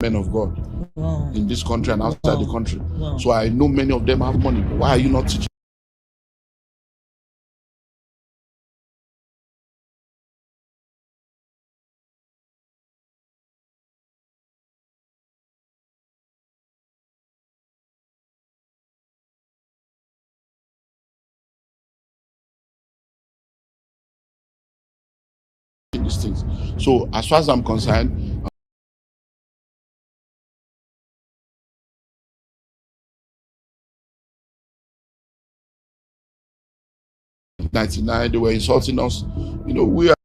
men of God in this country and outside the country. So I know many of them have money. Why are you not teaching these things? So as far as I'm concerned, 99, they were insulting us. You know, we are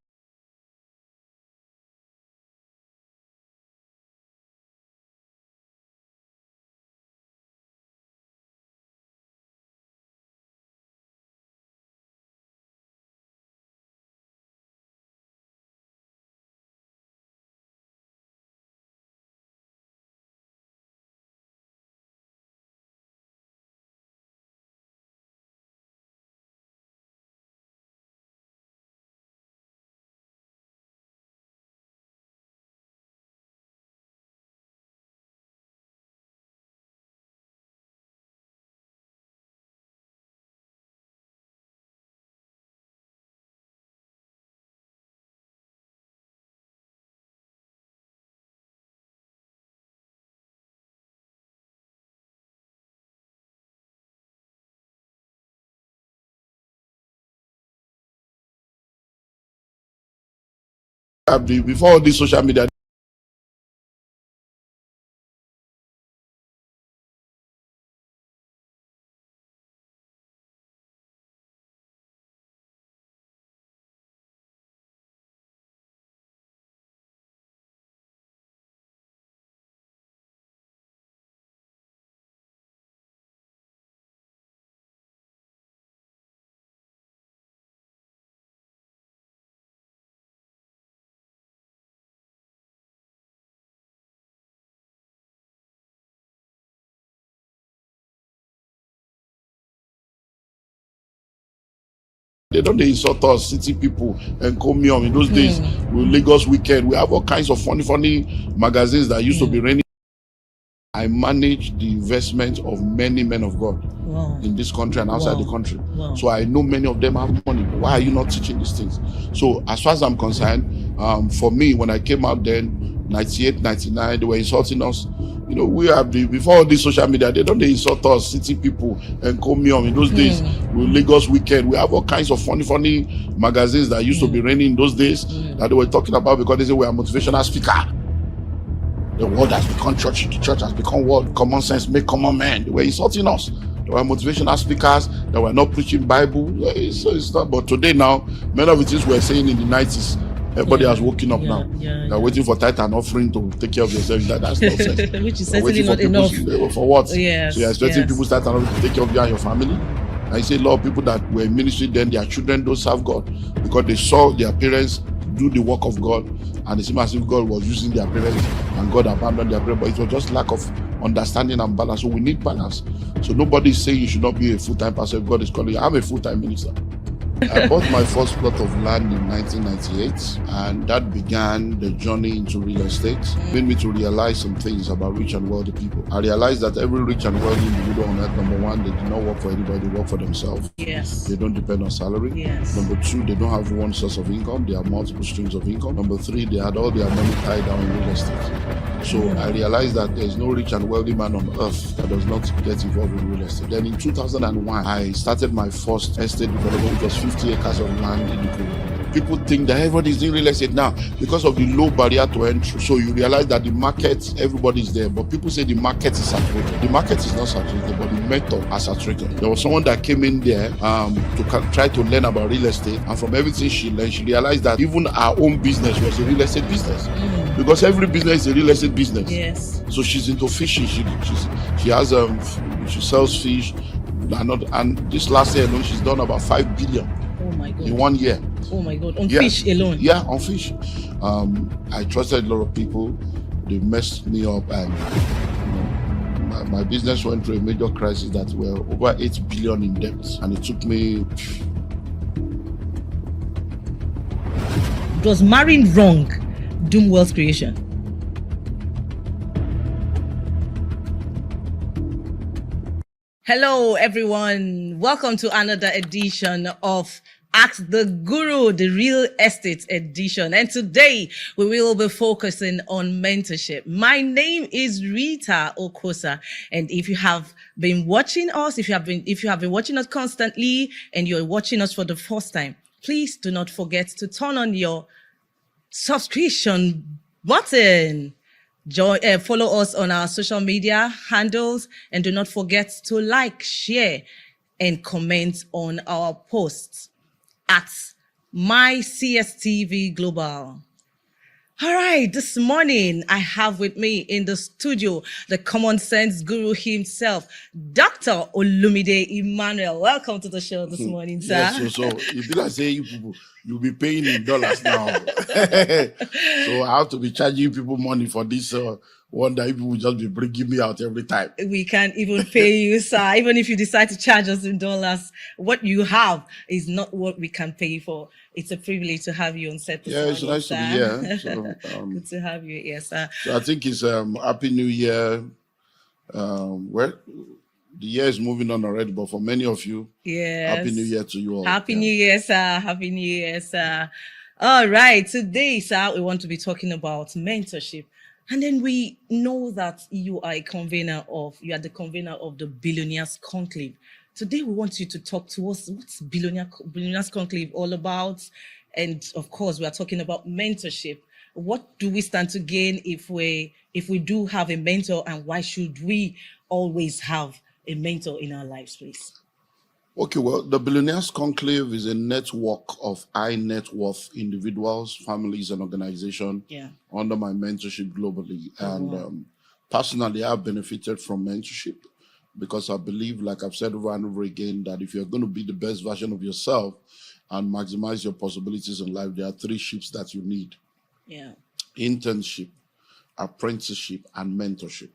before all this social media. They don't insult us, city people, and call me on. In those days, with Lagos Weekend, we have all kinds of funny magazines that used to be raining. I manage the investment of many men of God in this country and outside the country. So I know many of them have money. Why are you not teaching these things? So as far as I'm concerned, for me, when I came out then, 98, 99, they were insulting us. You know, we are before all this social media, they don't insult us, city people, and call me on. In those days, with Lagos Weekend, we have all kinds of funny magazines that used to be raining in those days that they were talking about because they say we are motivational speaker. The world has become church. The church has become world. Common sense make common men. They were insulting us. They were motivational speakers. They were not preaching Bible. So it's not. But today now, many of the things we were saying in the 90s, everybody has woken up now. They're waiting for tithe and offering to take care of yourself. That's nonsense. Which is certainly not enough. For what? Yes, so you're expecting people to tithe and offering to take care of you and your family? And you see a lot of people that were in ministry then, their children don't serve God because they saw their parents do the work of God, and it seemed as if God was using their parents and God abandoned their parents, but it was just lack of understanding and balance. So we need balance. So nobody is saying you should not be a full-time pastor if God is calling you. I'm a full-time minister. I bought my first plot of land in 1998, and that began the journey into real estate. It made me to realize some things about rich and wealthy people. I realized that every rich and wealthy individual on earth, number one, they do not work for anybody, they work for themselves. Yes. They don't depend on salary. Yes. Number two, they don't have one source of income, they have multiple streams of income. Number three, they had all their money tied down in real estate. So I realized that there is no rich and wealthy man on earth that does not get involved in real estate. Then in 2001, I started my first estate development, which was 50 acres of land in Ikuru. People think that everybody is doing real estate now because of the low barrier to entry. So you realize that the market, everybody is there, but people say the market is saturated. The market is not saturated, but the method are saturated. There was someone that came in there to try to learn about real estate, and from everything she learned, she realized that even our own business was a real estate business. Because every business is a real estate business. Yes. So she's into fishing. She has she sells fish, and this last year alone she's done about 5 billion. Oh my God. In 1 year. Oh my God. On fish alone. Yeah, on fish. I trusted a lot of people. They messed me up, and my business went through a major crisis that were over 8 billion in debt, and it took me. Does marrying wrong doom wealth creation? Hello, everyone. Welcome to another edition of Ask the Guru, the Real Estate Edition. And today we will be focusing on mentorship. My name is Rita Okosa. And if you have been watching us, if you have been watching us constantly and you're watching us for the first time, please do not forget to turn on your subscription button. Follow us on our social media handles and do not forget to like, share, and comment on our posts at my Cstv Global. All right, this morning I have with me in the studio the common sense guru himself, Dr. Olumide Emmanuel. Welcome to the show this morning, sir. Yes, so if you like say you people, you'll be paying in dollars now. So I have to be charging people money for this one that people will just be bringing me out every time. We can't even pay you, sir. Even if you decide to charge us in dollars, what you have is not what we can pay for. It's a privilege to have you on set this morning, it's nice sir. to be here. So, good to have you here, sir. So I think it's Happy New Year. Well, the year is moving on already, but for many of you, yes. Happy New Year to you all. Happy New Year, sir. Happy New Year, sir. All right, today, sir, we want to be talking about mentorship. And then we know that you are the convener of the Billionaires Conclave. Today, we want you to talk to us. What's Billionaires Conclave all about? And of course, we are talking about mentorship. What do we stand to gain if we do have a mentor, and why should we always have a mentor in our lives, please? Okay, well, the Billionaires Conclave is a network of high net worth individuals, families, and organizations under my mentorship globally. And personally, I've benefited from mentorship because I believe, like I've said over and over again, that if you're going to be the best version of yourself and maximize your possibilities in life, there are three ships that you need. Yeah. Internship, apprenticeship, and mentorship.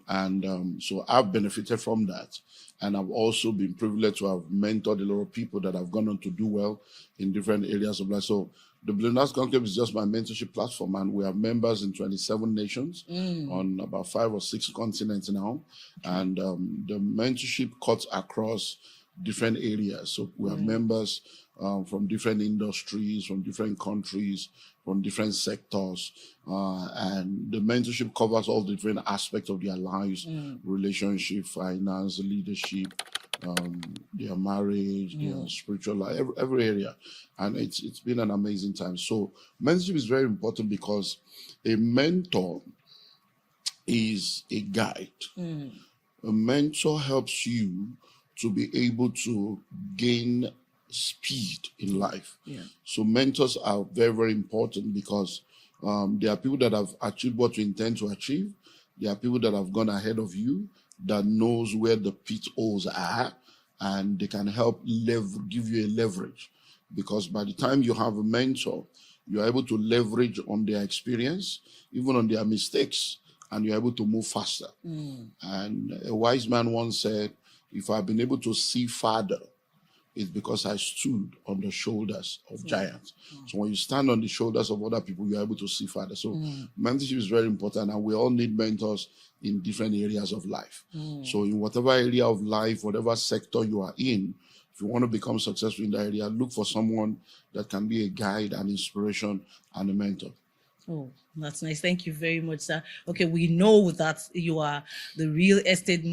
And so I've benefited from that. And I've also been privileged to have mentored a lot of people that have gone on to do well in different areas of life. So the Billionaires Conclave is just my mentorship platform, and we have members in 27 nations on about 5 or 6 continents now. And the mentorship cuts across different areas. So we have members from different industries, from different countries, from different sectors, and the mentorship covers all the different aspects of their lives: relationship, finance, leadership, their marriage, their spiritual life, every area. And it's been an amazing time. So mentorship is very important because a mentor is a guide. A mentor helps you to be able to gain speed in life. So mentors are very, very important because there are people that have achieved what you intend to achieve. There are people that have gone ahead of you that knows where the pitfalls are, and they can help give you a leverage. Because by the time you have a mentor, you're able to leverage on their experience, even on their mistakes, and you're able to move faster. And a wise man once said, if I've been able to see farther, it's because I stood on the shoulders of giants. So when you stand on the shoulders of other people, you're able to see farther. So mentorship is very important, and we all need mentors in different areas of life. So in whatever area of life, whatever sector you are in, if you want to become successful in that area, look for someone that can be a guide, an inspiration, and a mentor. Oh, that's nice. Thank you very much, sir. Okay, we know that you are the real estate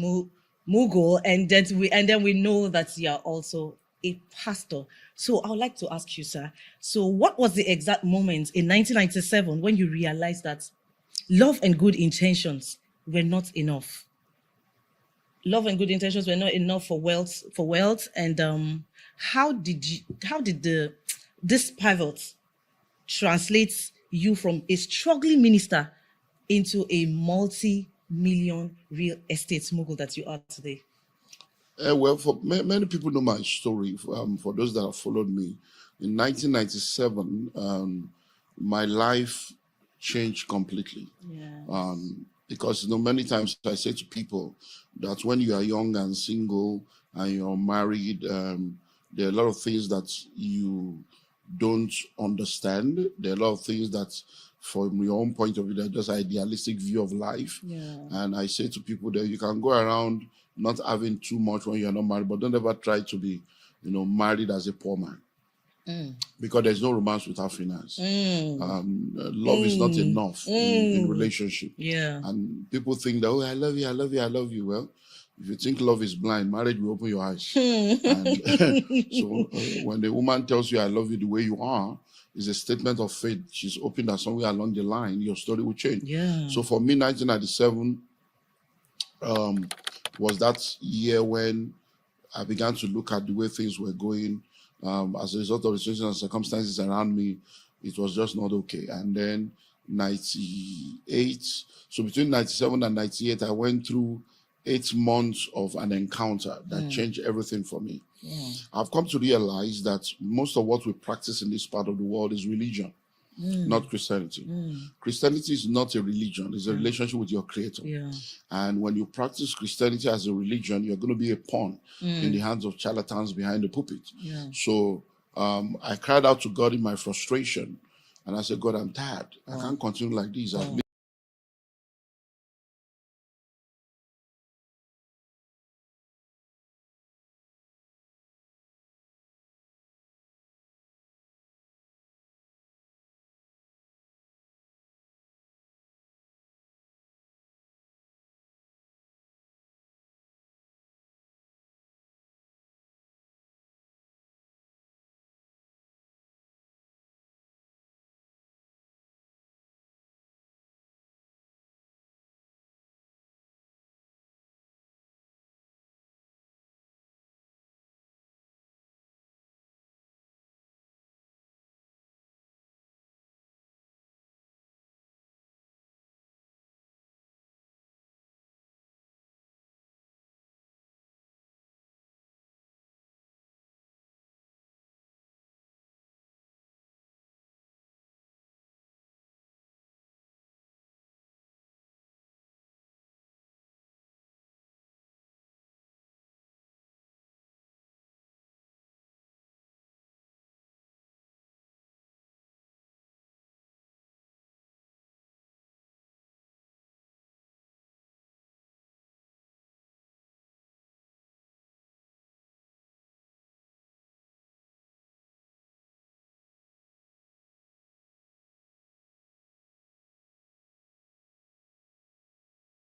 mogul, and then we know that you are also a pastor. So I would like to ask you, sir, so what was the exact moment in 1997 when you realized that love and good intentions were not enough? Love and good intentions were not enough for wealth, and how did this pivot translate you from a struggling minister into a multi-million real estate mogul that you are today? Well, for many people know my story. For those that have followed me, in 1997, my life changed completely. Because many times I say to people that when you are young and single and you're married, there are a lot of things that you don't understand. There are a lot of things that from your own point of view, they're just idealistic view of life. Yeah. And I say to people that you can go around not having too much when you're not married, but don't ever try to be, married as a poor man. Because there's no romance without finance. Love is not enough in relationship. Yeah. And people think that, oh, I love you, I love you, I love you. Well, if you think love is blind, marriage will open your eyes. And so when the woman tells you, I love you the way you are, is a statement of faith. She's hoping that somewhere along the line, your story will change. Yeah. So for me, 1997 was that year when I began to look at the way things were going. As a result of the situations and circumstances around me, it was just not okay. And then 98, so between 97 and 98, I went through 8 months of an encounter that changed everything for me. I've come to realize that most of what we practice in this part of the world is religion, not Christianity. Christianity is not a religion, it's a relationship with your Creator. Yeah. And when you practice Christianity as a religion, you're going to be a pawn in the hands of charlatans behind the pulpit. Yeah. So I cried out to God in my frustration, and I said, God, I'm tired. I can't continue like this. I've been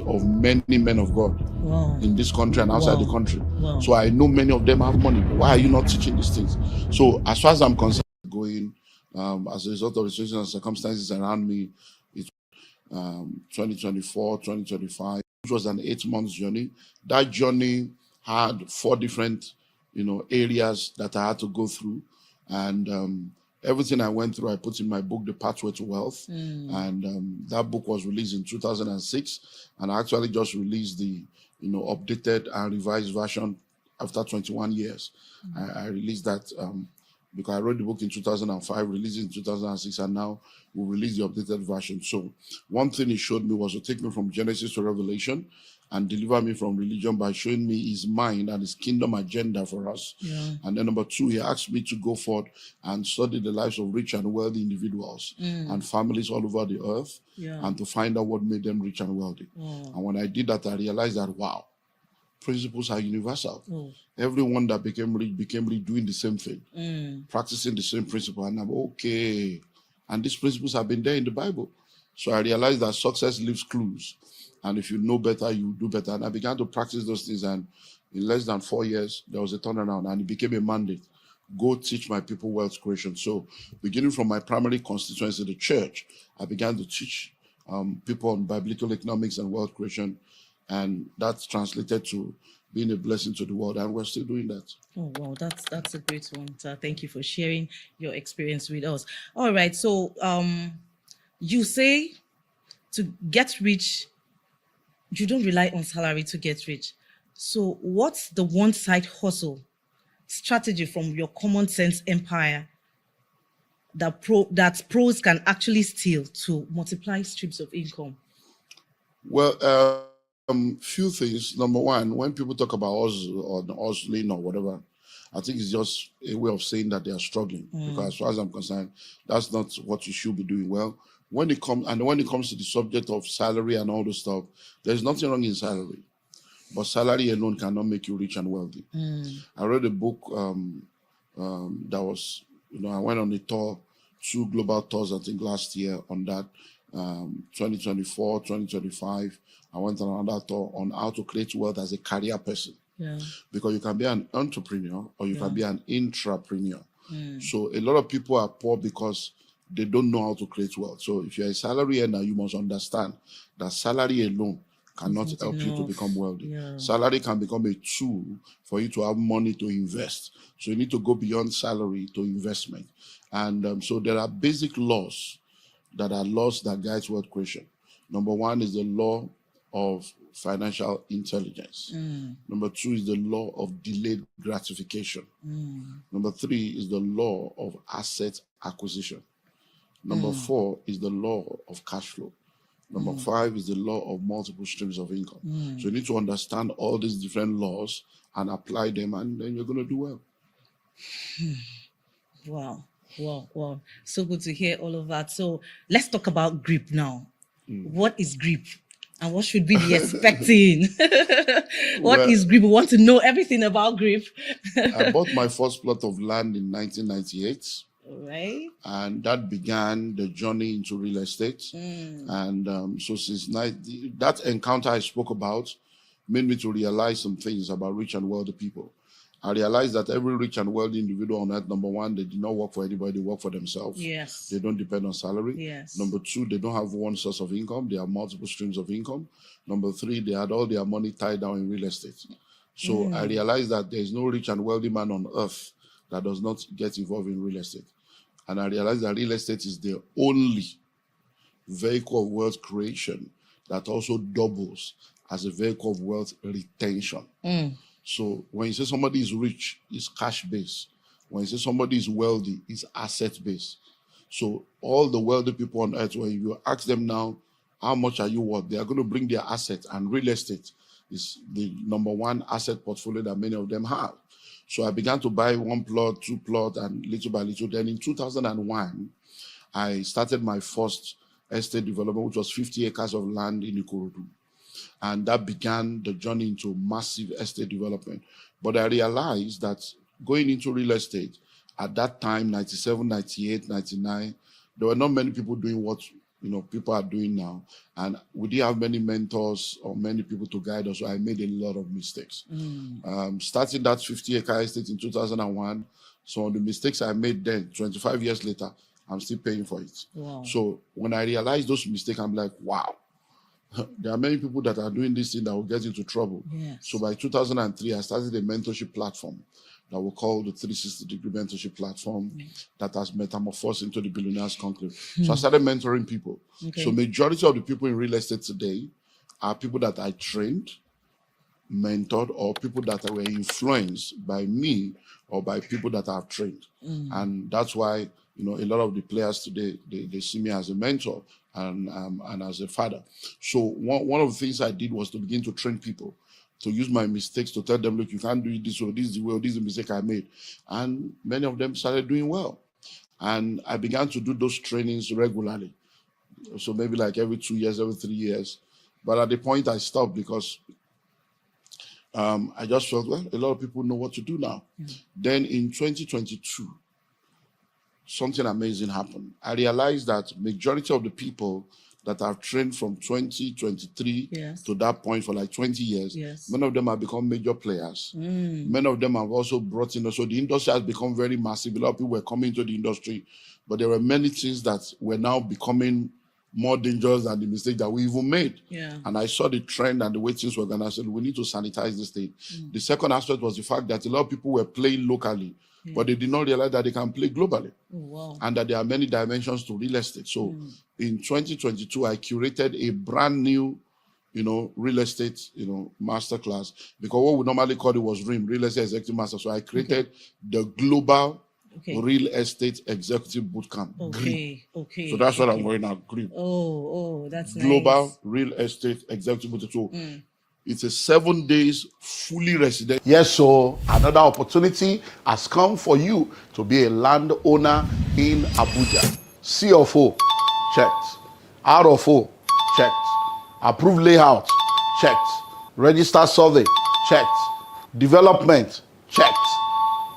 of many men of God in this country and outside the country. So I know many of them have money. Why are you not teaching these things? So as far as I'm concerned, going as a result of the situations and circumstances around me, it's 2024, 2025, which was an 8 months journey. That journey had 4 different, areas that I had to go through. And everything I went through, I put in my book, The Pathway to Wealth. And that book was released in 2006. And I actually just released the, updated and revised version after 21 years. I released that because I wrote the book in 2005, released it in 2006, and now we release the updated version. So one thing he showed me was to take me from Genesis to Revelation and deliver me from religion by showing me his mind and his kingdom agenda for us. And then number 2, he asked me to go forth and study the lives of rich and wealthy individuals and families all over the earth and to find out what made them rich and wealthy. And when I did that, I realized that, wow, principles are universal. Everyone that became rich doing the same thing, practicing the same principle. And I'm okay. And these principles have been there in the Bible. So I realized that success leaves clues. And if you know better, you do better. And I began to practice those things. And in less than 4 years, there was a turnaround. And it became a mandate. Go teach my people wealth creation. So beginning from my primary constituency, the church, I began to teach people on biblical economics and wealth creation. And that's translated to being a blessing to the world. And we're still doing that. Oh, wow. That's a great one. Thank you for sharing your experience with us. All right. So you say to get rich, you don't rely on salary to get rich. So what's the one side hustle strategy from your common sense empire that pros can actually steal to multiply streams of income? Well, few things. Number one, when people talk about hustle or hustling or whatever, I think it's just a way of saying that they are struggling. Because as far as I'm concerned, that's not what you should be doing. Well, when it comes to the subject of salary and all the stuff, there's nothing wrong in salary, but salary alone cannot make you rich and wealthy. I read a book that was, I went on a tour, 2 global tours, I think last year on that, 2024, 2025. I went on another tour on how to create wealth as a career person. Yeah. Because you can be an entrepreneur or you can be an intrapreneur. So a lot of people are poor because they don't know how to create wealth. So if you're a salary earner, you must understand that salary alone cannot help you to become wealthy. Yeah. Salary can become a tool for you to have money to invest. So you need to go beyond salary to investment. And so there are basic laws that guides wealth creation. Number 1 is the law of financial intelligence. Number 2 is the law of delayed gratification. Number 3 is the law of asset acquisition. Number 4 is the law of cash flow. Number 5 is the law of multiple streams of income. So you need to understand all these different laws and apply them, and then you're going to do well. Wow. So good to hear all of that. So let's talk about GREEB now. What is GREEB? And what should we be expecting? What is GREEB? We want to know everything about GREEB. I bought my first plot of land in 1998. Right. And that began the journey into real estate. And so since that encounter I spoke about made me to realize some things about rich and wealthy people. I realized that every rich and wealthy individual on earth, number 1, they do not work for anybody, they work for themselves. Yes. They don't depend on salary. Yes. Number 2, they don't have one source of income. They have multiple streams of income. Number 3, they had all their money tied down in real estate. So I realized that there is no rich and wealthy man on earth that does not get involved in real estate. And I realized that real estate is the only vehicle of wealth creation that also doubles as a vehicle of wealth retention. So when you say somebody is rich, it's cash-based. When you say somebody is wealthy, it's asset-based. So all the wealthy people on earth, when you ask them now, how much are you worth? They are going to bring their assets, and real estate is the number 1 asset portfolio that many of them have. So I began to buy 1 plot, 2 plots, and little by little. Then in 2001, I started my first estate development, which was 50 acres of land in Ikorodu. And that began the journey into massive estate development. But I realized that going into real estate, at that time, 97, 98, 99, there were not many people doing what people are doing now. And we didn't have many mentors or many people to guide us, so I made a lot of mistakes. Starting that 50-acre estate in 2001, some of the mistakes I made then, 25 years later, I'm still paying for it. Wow. So when I realized those mistakes, I'm like, wow. There are many people that are doing this thing that will get into trouble. Yes. So by 2003, I started a mentorship platform that we call the 360-degree mentorship platform that has metamorphosed into the Billionaires Conclave. So I started mentoring people. Okay. So majority of the people in real estate today are people that I trained, mentored, or people that were influenced by me or by people that I've trained. And that's why a lot of the players today, they see me as a mentor and as a father. So one of the things I did was to begin to train people, to use my mistakes to tell them, look, you can't do it this way, this is the way, this is the mistake I made. And many of them started doing well. And I began to do those trainings regularly. So maybe like every 2 years, every 3 years. But at the point I stopped because I just felt, well, a lot of people know what to do now. Then in 2022, something amazing happened. I realized that majority of the people that I've trained from 2023 to that point for like 20 years, many of them have become major players. Many of them have also brought in, so the industry has become very massive. A lot of people were coming to the industry, but there were many things that were now becoming more dangerous than the mistake that we even made. And I saw the trend and the way things were going. I said, we need to sanitize this thing. The second aspect was the fact that a lot of people were playing locally, but they did not realize that they can play globally. And that there are many dimensions to real estate. So in 2022, I curated a brand new, real estate, masterclass, because what we normally call it was REEM, Real Estate Executive Master. So I created the Global Real Estate Executive Bootcamp. So that's what I'm going now, GREEB. That's Global nice. Real Estate Executive Bootcamp. So it's a 7 days fully resident. Yes, so another opportunity has come for you to be a landowner in Abuja. CFO checked. Out of O, checked. Approved layout, checked. Register survey, checked. Development, checked.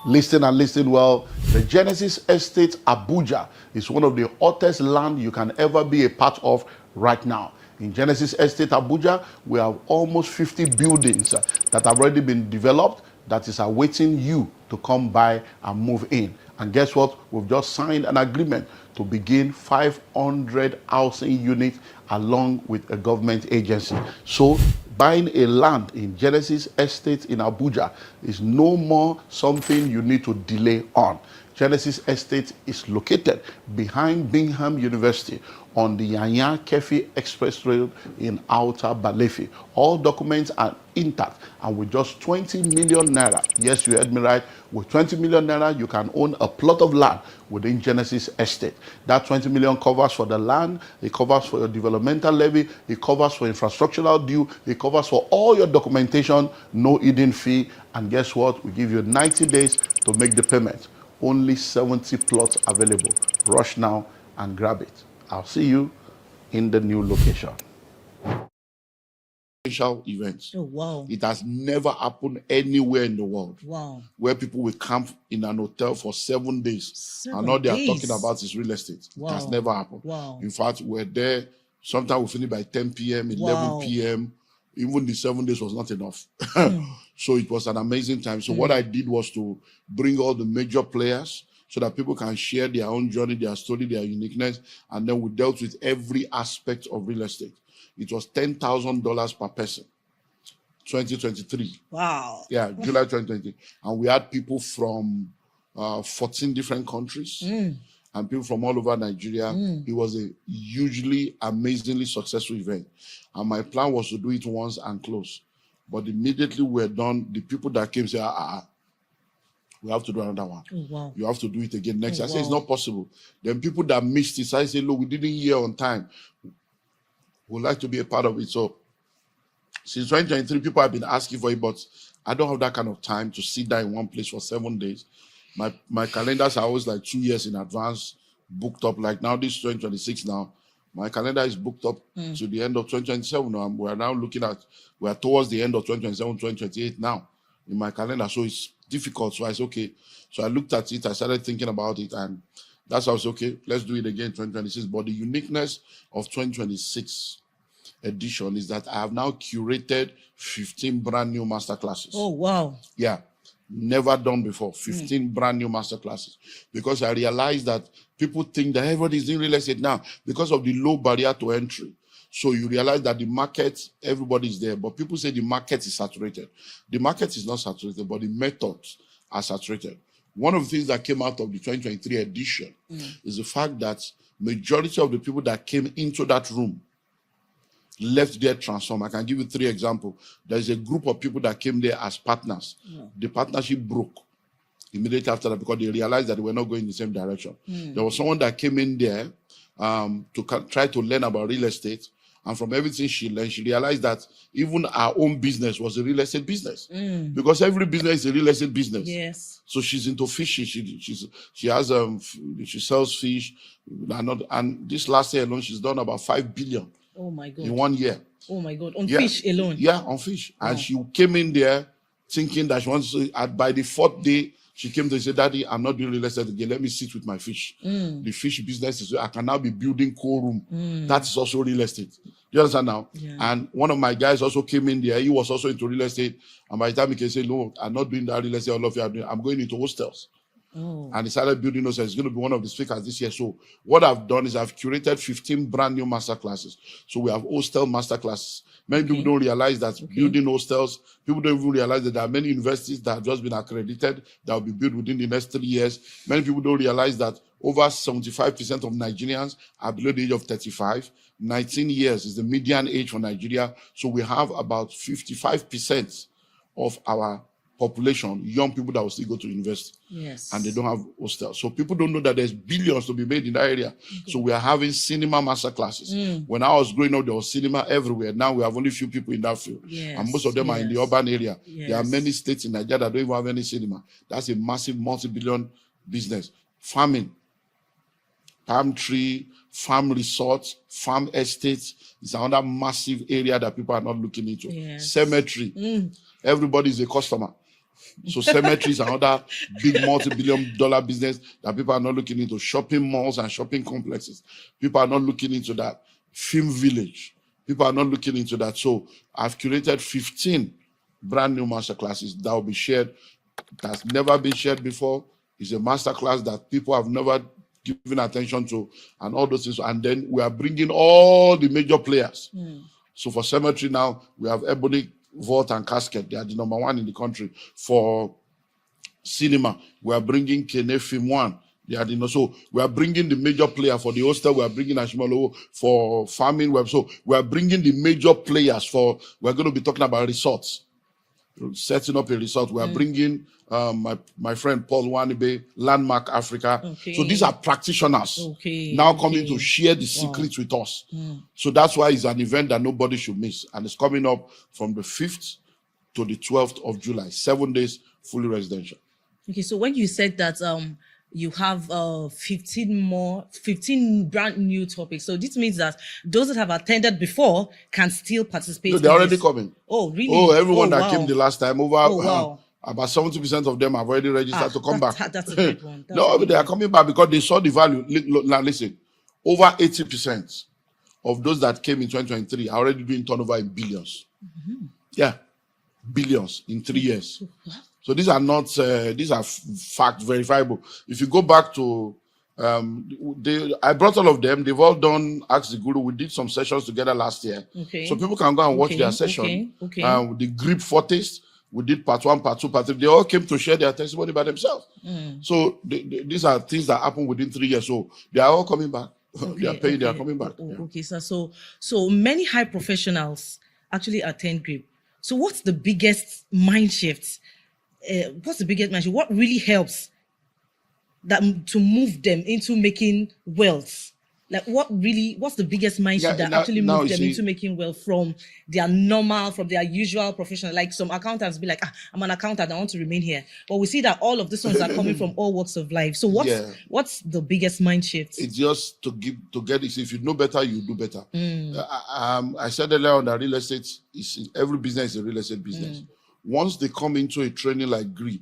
Listing and listing well. The Genesis Estate Abuja is one of the hottest land you can ever be a part of right now. In Genesis Estate Abuja, we have almost 50 buildings that have already been developed that is awaiting you to come by and move in. And guess what? We've just signed an agreement to begin 500 housing units along with a government agency. So buying a land in Genesis Estate in Abuja is no more something you need to delay on. Genesis Estate is located behind Bingham University on the Yanya Kefi Express Road in Outer Balefi. All documents are intact, and with just 20 million naira, yes, you heard me right, with 20 million naira, you can own a plot of land within Genesis Estate. That 20 million covers for the land, it covers for your developmental levy, it covers for infrastructural due, it covers for all your documentation, no hidden fee, and guess what? We give you 90 days to make the payment. Only 70 plots available. Rush now and grab it. I'll see you in the new location. Special events. Oh, wow. It has never happened anywhere in the world. Wow. Where people will camp in an hotel for 7 days. 7 and all they are days? talking about is real estate. Wow. It has never happened. Wow. In fact, we're there. Sometimes we finish by 10 p.m., 11 Wow. p.m. Even the 7 days was not enough. So it was an amazing time. So what I did was to bring all the major players so that people can share their own journey, their story, their uniqueness. And then we dealt with every aspect of real estate. It was $10,000 per person. 2023. Wow. Yeah, July 2020. And we had people from 14 different countries and people from all over Nigeria. It was a hugely, amazingly successful event. And my plan was to do it once and close. But immediately we're done, the people that came said, we have to do another one. Oh, wow. You have to do it again next. Oh, I said, it's wow. not possible. Then people that missed it, I said, look, we didn't hear on time. We'd like to be a part of it. So since 2023, people have been asking for it, but I don't have that kind of time to sit down in one place for 7 days. My calendars are always like 2 years in advance, booked up. Like now, this is 2026 now. My calendar is booked up to the end of 2027 now. We're now looking at, we're towards the end of 2027, 2028 now in my calendar. So it's difficult. So I said, okay. So I looked at it, I started thinking about it, and that's how I said, okay, let's do it again 2026. But the uniqueness of 2026 edition is that I have now curated 15 brand new masterclasses. Oh, wow. Yeah, never done before. 15 brand new masterclasses. Because I realized that people think that everybody's in real estate now because of the low barrier to entry. So you realize that the market, everybody's there, but people say the market is saturated. The market is not saturated, but the methods are saturated. One of the things that came out of the 2023 edition is the fact that majority of the people that came into that room left there transformed. I can give you 3 examples. There's a group of people that came there as partners. The partnership broke immediately after that because they realized that they were not going in the same direction. There was someone that came in there to try to learn about real estate. And from everything she learned, she realized that even our own business was a real estate business. Because every business is a real estate business. Yes. So she's into fishing. She has she sells fish. And this last year alone, she's done about 5 billion. Oh my God. In 1 year. Oh my God. On fish alone. Yeah, on fish. Wow. And she came in there thinking that she wants to, by the 4th day, she came to say, Daddy, I'm not doing real estate again. Let me sit with my fish. The fish business is, I can now be building co-room. That is also real estate. Do you understand now? Yeah. And one of my guys also came in there. He was also into real estate. And by the time he can say, no, I'm not doing that real estate. All of you are doing. I'm going into hostels. Oh. And he started building those. It's going to be one of the speakers this year. So what I've done is I've curated 15 brand new masterclasses. So we have hostel masterclasses. Many people don't realize that building hostels, people don't even realize that there are many universities that have just been accredited that will be built within the next 3 years. Many people don't realize that over 75% of Nigerians are below the age of 35. 19 years is the median age for Nigeria. So we have about 55% of our population, young people that will still go to university. Yes. And they don't have hostels. So people don't know that there's billions to be made in that area. So we are having cinema master classes. When I was growing up, there was cinema everywhere. Now we have only few people in that field. Yes. And most of them are in the urban area. Yes. There are many states in Nigeria that don't even have any cinema. That's a massive multi-billion business. Farming, palm tree, farm resorts, farm estates. It's another massive area that people are not looking into. Yes. Cemetery. Everybody is a customer. So cemeteries are another big multi-billion-dollar business that people are not looking into. Shopping malls and shopping complexes. People are not looking into that. Film village. People are not looking into that. So I've curated 15 brand new masterclasses that will be shared. That's never been shared before. It's a masterclass that people have never given attention to, and all those things. And then we are bringing all the major players. So for cemetery now, we have Ebony, Vault, and Casket. They are the number one in the country. For cinema, we are bringing Kene Film One. They are the, so we are bringing the major player. For the hostel, we are bringing Ashimolo. For farming, so we are bringing the major players. For we're going to be talking about resorts, setting up a resort. We are bringing my friend Paul Wanibe, Landmark Africa. Okay. So these are practitioners now coming to share the secrets with us. So that's why it's an event that nobody should miss. And it's coming up from the 5th to the 12th of July. 7 days, fully residential. Okay, so when you said that you have 15 brand new topics, so this means that those that have attended before can still participate. No, they're already coming. Oh, really? Oh, everyone that came the last time, wow. About 70% of them have already registered to come back. That's a great one. No, but they are coming back because they saw the value. Now listen, over 80% of those that came in 2023 are already doing turnover in billions. Yeah, billions in 3 years. So these are not, these are fact verifiable. If you go back to, I brought all of them. They've all done Ask the Guru. We did some sessions together last year. Okay. So people can go and watch their session. Okay. The GREEB Fortis, we did part 1, part 2, part 3. They all came to share their testimony by themselves. So these are things that happen within 3 years. So they are all coming back. They are paying, they are coming back. Okay, so many high professionals actually attend GREEB. So what's the biggest mind shift? What really helps that to move them into making wealth? Like what's the biggest mindset that actually moves them into making wealth from their usual profession? Like some accountants be like, I'm an accountant, I want to remain here. But we see that all of these ones are coming from all walks of life. So what's the biggest mind shift? It's just to get this. If you know better, you do better. I said earlier on that real estate every business is a real estate business. Once they come into a training like GREEB,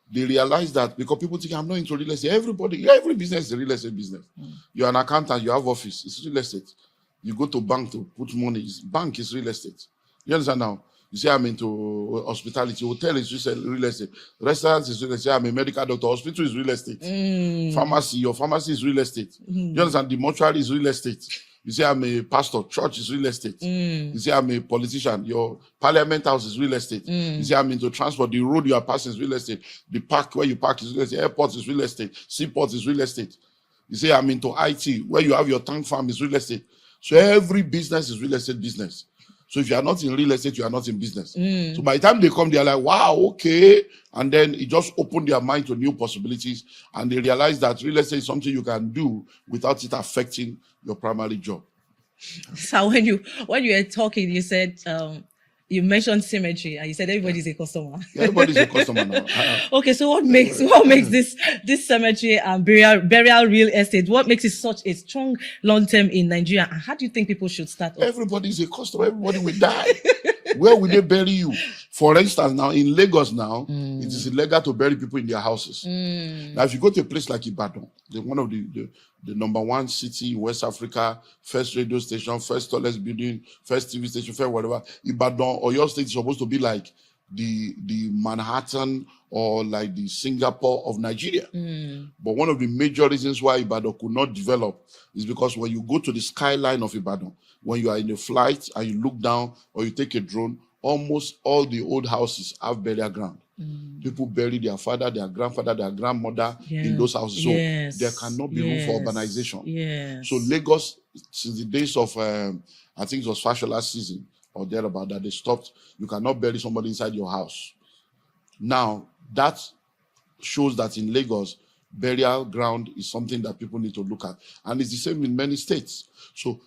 they realize that because people think I'm not into real estate. Every business is a real estate business. You're an accountant, you have office, it's real estate. You go to bank to put money, bank is real estate. You understand now? You say I'm into hospitality, hotel is real estate, restaurants is real estate, I'm a medical doctor, hospital is real estate. Pharmacy, your pharmacy is real estate. You understand? The mortuary is real estate. You say I'm a pastor, church is real estate. You say I'm a politician, your parliament house is real estate. You say I'm into transport, the road you are passing is real estate. The park where you park is real estate. Airport is real estate. Seaport is real estate. You say I'm into IT, where you have your tank farm is real estate. So every business is real estate business. So if you are not in real estate, you are not in business. So by the time they come, they are like, wow, okay. And then it just opened their mind to new possibilities. And they realize that real estate is something you can do without it affecting your primary job. So when you were talking, you said, you mentioned symmetry, and you said everybody's a customer. Yeah, everybody's a customer now. Okay, so what makes this cemetery and burial real estate? What makes it such a strong long term in Nigeria? And how do you think people should start? Everybody's a customer. Everybody will die. Where will they bury you? For instance, now in Lagos, it is illegal to bury people in their houses. Now, if you go to a place like Ibadan, one of the number one city in West Africa, first radio station, first tallest building, first TV station, first whatever, Ibadan or your state is supposed to be like the Manhattan or like the Singapore of Nigeria. But one of the major reasons why Ibadan could not develop is because when you go to the skyline of Ibadan, when you are in a flight and you look down or you take a drone, almost all the old houses have burial ground. People bury their father, their grandfather, their grandmother in those houses. So there cannot be room for urbanization. So Lagos, since the days of, I think it was Fashola season or thereabout, that they stopped, you cannot bury somebody inside your house. Now, that shows that in Lagos, burial ground is something that people need to look at. And it's the same in many states. So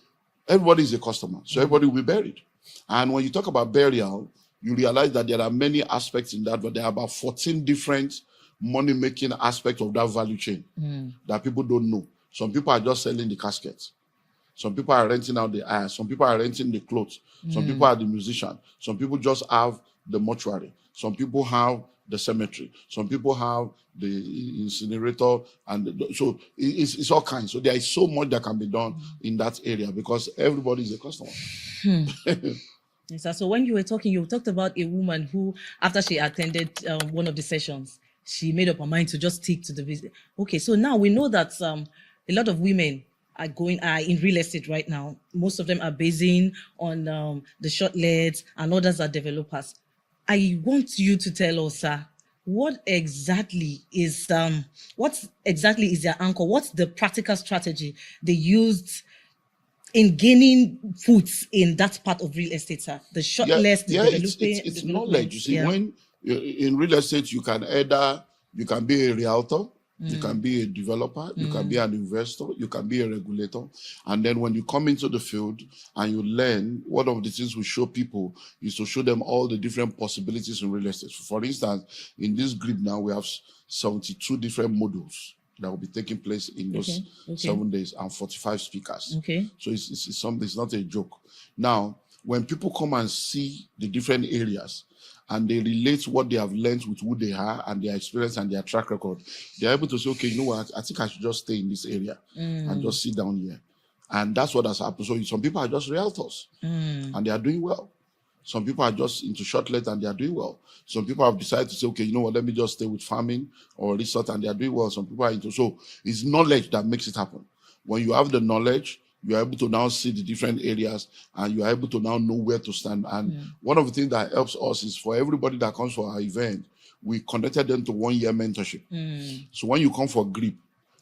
everybody is a customer. So everybody will be buried. And when you talk about burial, you realize that there are many aspects in that, but there are about 14 different money-making aspects of that value chain that people don't know. Some people are just selling the caskets. Some people are renting out the air. Some people are renting the clothes. Some people are the musician. Some people just have the mortuary. Some people have the cemetery. Some people have the incinerator. So it's all kinds. So there is so much that can be done in that area because everybody is a customer. Yes, sir. So when you were talking, you talked about a woman who, after she attended one of the sessions, she made up her mind to just stick to the business. Okay, so now we know that a lot of women are in real estate right now. Most of them are basing on the short leads, and others are developers. I want you to tell us, sir, what exactly is their anchor? What's the practical strategy they used in gaining foots in that part of real estate, sir? The short list, the developing, it's knowledge. You see, when in real estate, you can be a realtor, you can be a developer, you can be an investor, you can be a regulator. And then when you come into the field and you learn, one of the things we show people is to show them all the different possibilities in real estate. For instance, in this GREEB now, we have 72 different modules that will be taking place in those 7 days and 45 speakers. Okay. So it's something, it's not a joke. Now, when people come and see the different areas and they relate what they have learned with who they are and their experience and their track record, they're able to say, okay, you know what, I think I should just stay in this area and just sit down here. And that's what has happened. So some people are just realtors and they are doing well. Some people are just into short-let and they are doing well. Some people have decided to say, okay, you know what, let me just stay with farming or resort and they are doing well. Some people are into, so it's knowledge that makes it happen. When you have the knowledge, you are able to now see the different areas and you are able to now know where to stand. And one of the things that helps us is for everybody that comes for our event, we connected them to 1 year mentorship. So when you come for GREEB,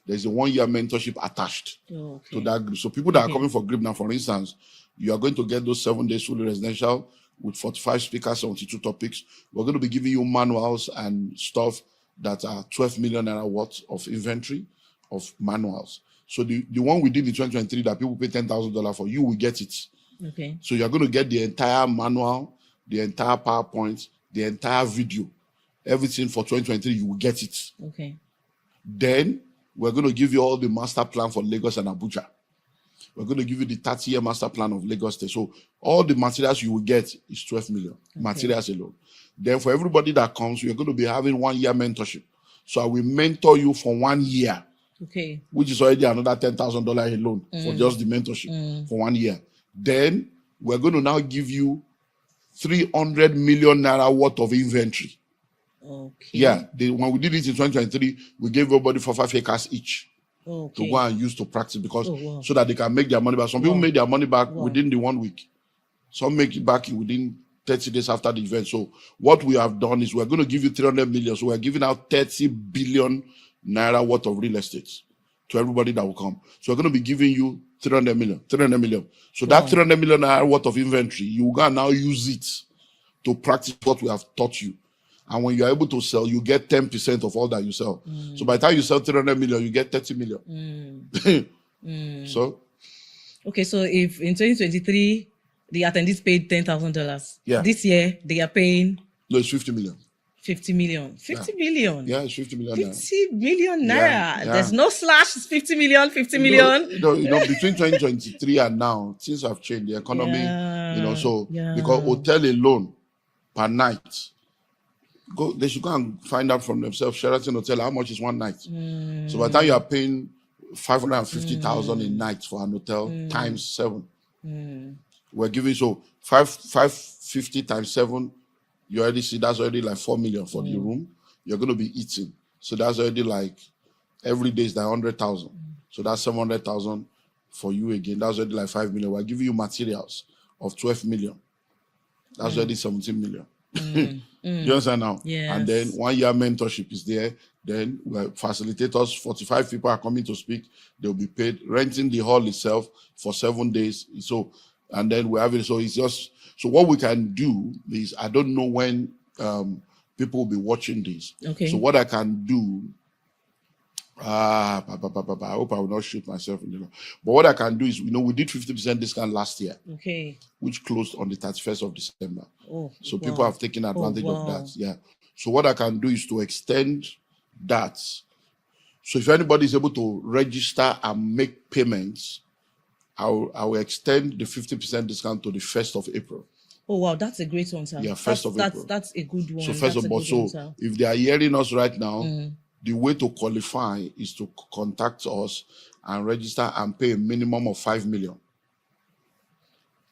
there's a 1 year mentorship attached to that group. So people that are coming for GREEB now, for instance, you are going to get those 7 days fully residential with 45 speakers, 72 topics. We're going to be giving you manuals and stuff that are 12 million naira worth of inventory of manuals. So the one we did in 2023 that people pay $10,000 for, you will get it. Okay. So you're going to get the entire manual, the entire PowerPoint, the entire video, everything for 2023, you will get it. Okay. Then we're going to give you all the master plan for Lagos and Abuja. We're going to give you the 30-year master plan of Lagos State. So all the materials you will get is 12 million, materials alone. Then for everybody that comes, we're going to be having 1 year mentorship. So I will mentor you for 1 year. Okay. Which is already another $10,000 alone for just the mentorship for 1 year. Then we're going to now give you 300 million naira worth of inventory. Okay. Yeah. When we did it in 2023, we gave everybody 5 acres each. To go and use to practice because so that they can make their money back. Some people made their money back within the 1 week. Some make it back within 30 days after the event. So what we have done is we're going to give you 300 million. So we're giving out 30 billion naira worth of real estate to everybody that will come. So we're going to be giving you 300 million. So that 300 million naira worth of inventory, you can now use it to practice what we have taught you. And when you're able to sell, you get 10% of all that you sell. So by the time you sell 300 million, you get 30 million. So, okay, so if in 2023 the attendees paid $10,000, this year they are paying it's 50 million. 50 million. 50 million. Yeah, it's 50 million. 50 million naira. There's no slash. It's 50 million. 50 million. Between 2023 and now, things have changed. The economy, because hotel alone per night. They should go and find out from themselves. Sheraton Hotel, how much is 1 night? So by the time you are paying 550,000 a night for an hotel times 7, we're giving 550 times 7. You already see that's already like 4 million for the room. You're going to be eating, so that's already like every day is like 100,000. So that's 700,000 for you again. That's already like 5 million. We're giving you materials of 12 million. That's already 17 million. You understand now? Yes. And then 1 year mentorship is there. Then facilitators, 45 people are coming to speak. They'll be paid. Renting the hall itself for 7 days. So, and then we have it. So it's just, so what we can do is, I don't know when people will be watching this. Okay. So what I can do, I hope I will not shoot myself in the leg. But what I can do is, we did 50% discount last year. Okay. Which closed on the 31st of December. So wow. people have taken advantage of that. Yeah. So what I can do is to extend that. So if anybody is able to register and make payments, I will extend the 50% discount to the 1st of April. Oh wow, that's a great one, sir. Yeah, 1st of April. That's a good one. So first of all, so if they are hearing us right now, the way to qualify is to contact us and register and pay a minimum of 5 million.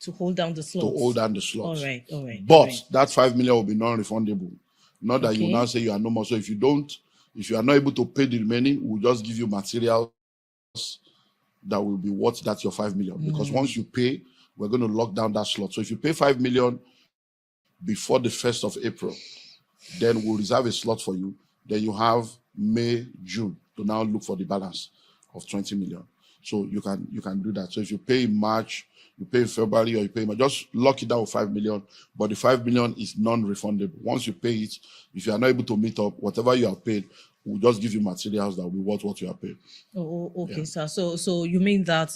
To hold down the slots. To hold down the slots. All right. But that 5 million will be non-refundable. Not that you now say you are no more. So if you are not able to pay the remaining, we'll just give you materials that will be worth that your 5 million. Because once you pay, we're going to lock down that slot. So if you pay 5 million before the 1st of April, then we'll reserve a slot for you. Then you have May, June to now look for the balance of 20 million. So you can do that. So if you pay in March, you pay in February, or you pay in March, just lock it down with 5 million. But the 5 million is non-refundable. Once you pay it, if you are not able to meet up, whatever you have paid, we'll just give you materials that will be worth what you have paid. Oh, okay, sir. So you mean that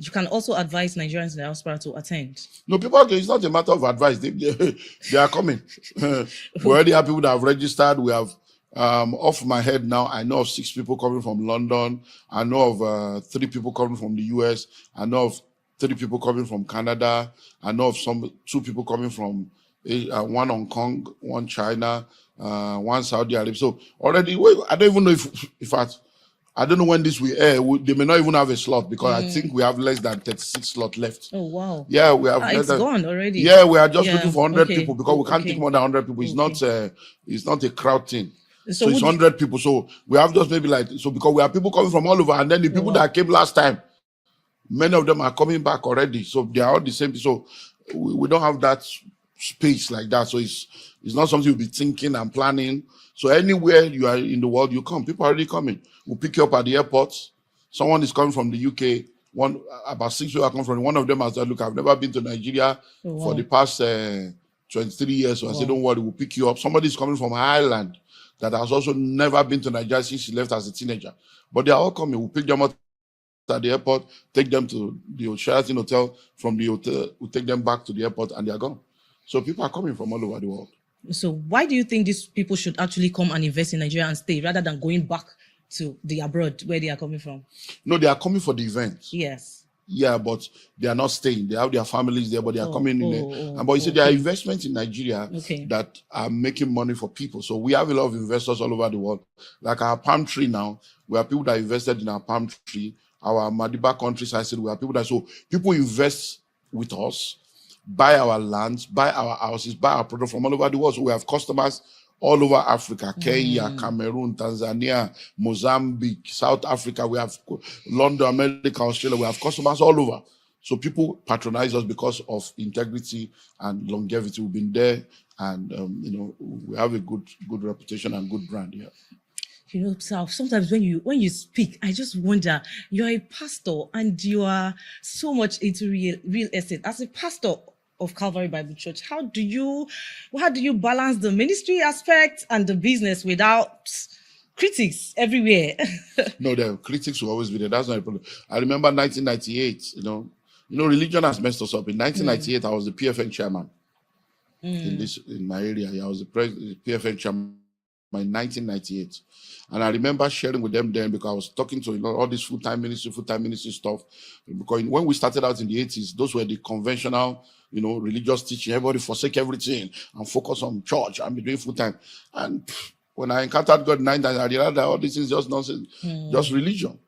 you can also advise Nigerians in the diaspora to attend? No, people, it's not a matter of advice. They are coming. We already have people that have registered. We have, off my head now, I know of 6 people coming from London. I know of 3 people coming from the US. I know of 3 people coming from Canada. I know of 2 people coming from one Hong Kong, one China, one Saudi Arabia. So already, I don't even know if I don't know when this will air. They may not even have a slot because I think we have less than 36 slots left. Oh, wow. Yeah, we have. It's gone already. Yeah, we are just looking for 100 people because we can't take more than 100 people. It's not a crowd thing. So it's 100 people. So we have just maybe because we have people coming from all over, and then the people that came last time, many of them are coming back already. So they are all the same. So we don't have that space like that. So it's not something you'll be thinking and planning. So anywhere you are in the world, you come. People are already coming. We'll pick you up at the airport. Someone is coming from the UK. About 6 people are coming from. One of them has said, "Look, I've never been to Nigeria for the past 23 years." So I said, "Don't worry, we'll pick you up." Somebody is coming from Ireland that has also never been to Nigeria since she left as a teenager. But they are all coming. We'll pick them up at the airport, take them to the Sheraton Hotel. From the hotel, we'll take them back to the airport, and they are gone. So people are coming from all over the world. So why do you think these people should actually come and invest in Nigeria and stay rather than going back to the abroad where they are coming from? No, they are coming for the event. Yes. Yeah, but they are not staying. They have their families there, but they are coming in there. But you see, there are investments in Nigeria that are making money for people. So we have a lot of investors all over the world. Like our palm tree now, we have people that invested in our palm tree. Our Madiba countryside, we have people so people invest with us, buy our lands, buy our houses, buy our product from all over the world. So we have customers all over Africa, Kenya, Cameroon, Tanzania, Mozambique, South Africa. We have London, America, Australia. We have customers all over. So people patronize us because of integrity and longevity. We've been there, and we have a good reputation and good brand. Yeah. You know, sometimes when you speak, I just wonder, you're a pastor and you are so much into real estate. As a pastor of Calvary Bible Church, how do you balance the ministry aspect and the business without critics everywhere? No, the critics will always be there. That's not a problem. I remember 1998, religion has messed us up. In 1998, I was the PFN chairman in my area. I was the PFN chairman in 1998. And I remember sharing with them then, because I was talking to all this full-time ministry stuff. Because when we started out in the 80s, those were the conventional, religious teaching. Everybody forsake everything and focus on church and be doing full-time. And when I encountered God in 1998, I realized that all this is just nonsense, just religion.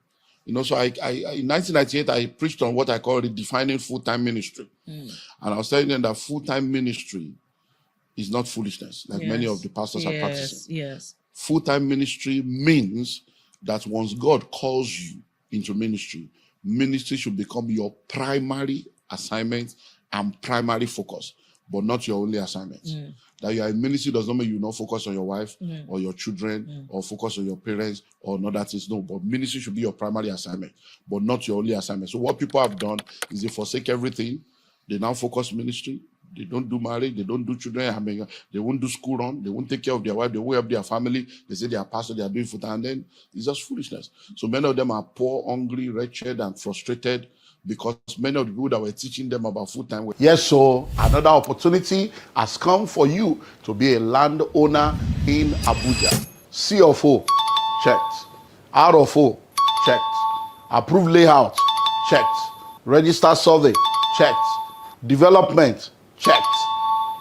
So I in 1998, I preached on what I call redefining full-time ministry. And I was telling them that full-time ministry is not foolishness, like many of the pastors are practicing. Yes. Full-time ministry means that once God calls you into ministry, ministry should become your primary assignment and primary focus, but not your only assignment. That you are in ministry does not mean you not focus on your wife or your children or focus on your parents or no, that is no. But ministry should be your primary assignment, but not your only assignment. So what people have done is they forsake everything. They now focus ministry. They don't do marriage. They don't do children. They won't do school run. They won't take care of their wife. They won't help their family. They say they are pastor. They are doing full-time. And then it's just foolishness. So many of them are poor, hungry, wretched, and frustrated because many of the people that were teaching them about full-time. Yes, so another opportunity has come for you to be a landowner in Abuja. CFO checked. R of O, checked. Approved layout, checked. Register survey, checked. Development, checked.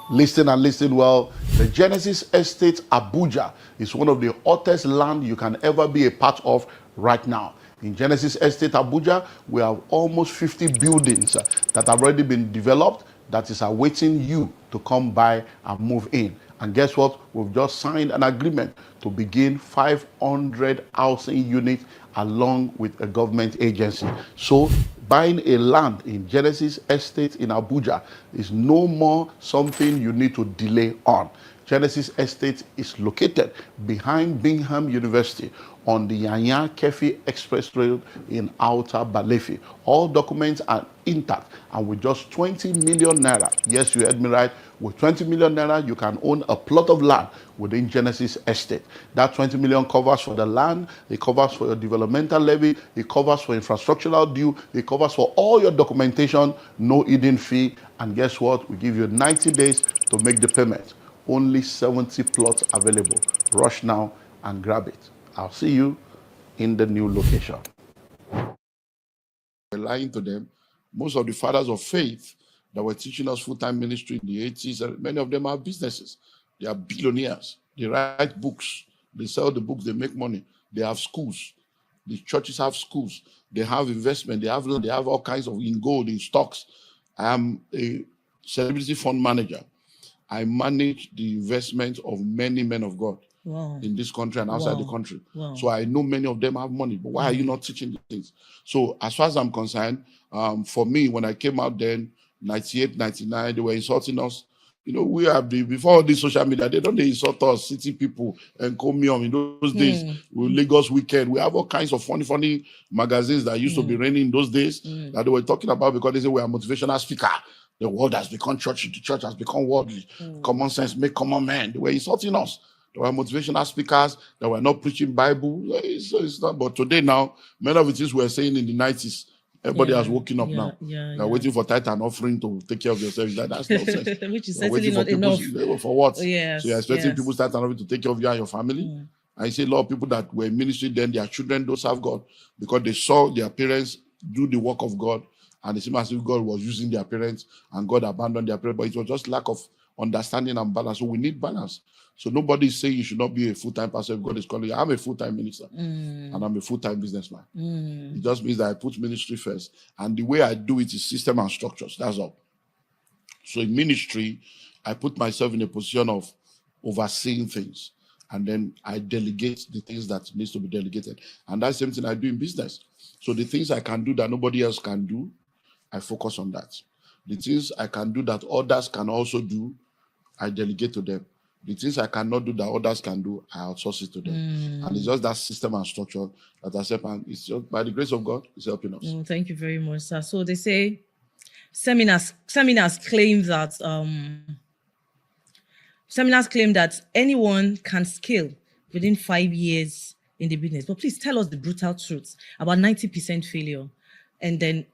Listen and listen well. The Genesis Estate Abuja is one of the hottest land you can ever be a part of right now. In Genesis Estate Abuja, we have almost 50 buildings that have already been developed that is awaiting you to come by and move in. And guess what? We've just signed an agreement to begin 500 housing units along with a government agency. So buying a land in Genesis Estate in Abuja is no more something you need to delay on. Genesis Estate is located behind Bingham University on the Yanya Kefi Express Road in Outer Balefi. All documents are intact, and with just 20 million naira, yes, you heard me right, with 20 million naira, you can own a plot of land within Genesis Estate. That 20 million covers for the land, it covers for your developmental levy, it covers for infrastructural due, it covers for all your documentation, no hidden fee, and guess what? We give you 90 days to make the payment. Only 70 plots available. Rush now and grab it. I'll see you in the new location. We're lying to them. Most of the fathers of faith that were teaching us full-time ministry in the 80s, many of them have businesses. They are billionaires. They write books. They sell the books. They make money. They have schools. The churches have schools. They have investment. They have all kinds of in gold, in stocks. I am a celebrity fund manager. I manage the investment of many men of God in this country and outside the country. So I know many of them have money, but why are you not teaching these things? So as far as I'm concerned, for me, when I came out then, 98, 99, they were insulting us. You know, we have before all this social media, they insult us, city people, and come in those days, with Lagos Weekend. We have all kinds of funny magazines that used to be raining in those days that they were talking about because they say we are motivational speaker. The world has become churchy. The church has become worldly. Common sense make common man. They were insulting us. There were motivational speakers that were not preaching Bible. It's not. But today now, many of the things we were saying in the 90s, everybody has woken up now. They're waiting for tithe and offering to take care of yourself. That's nonsense. Which is certainly not enough. For what? Yes, so you're expecting people tithe and offering to take care of you and your family? I see a lot of people that were in ministry then, their children don't serve God because they saw their parents do the work of God. And it seemed as if God was using their parents and God abandoned their parents, but it was just lack of understanding and balance. So we need balance. So nobody is saying you should not be a full-time pastor if God is calling you. I'm a full-time minister and I'm a full-time businessman. It just means that I put ministry first. And the way I do it is system and structures. That's all. So in ministry, I put myself in a position of overseeing things. And then I delegate the things that needs to be delegated. And that's the same thing I do in business. So the things I can do that nobody else can do, I focus on that. The things I can do that others can also do, I delegate to them. The things I cannot do that others can do, I outsource it to them. And it's just that system and structure that I said, and it's just by the grace of God, it's helping us. Thank you very much, sir. So they say seminars claim that anyone can scale within 5 years in the business. But please tell us the brutal truth about 90% failure. And then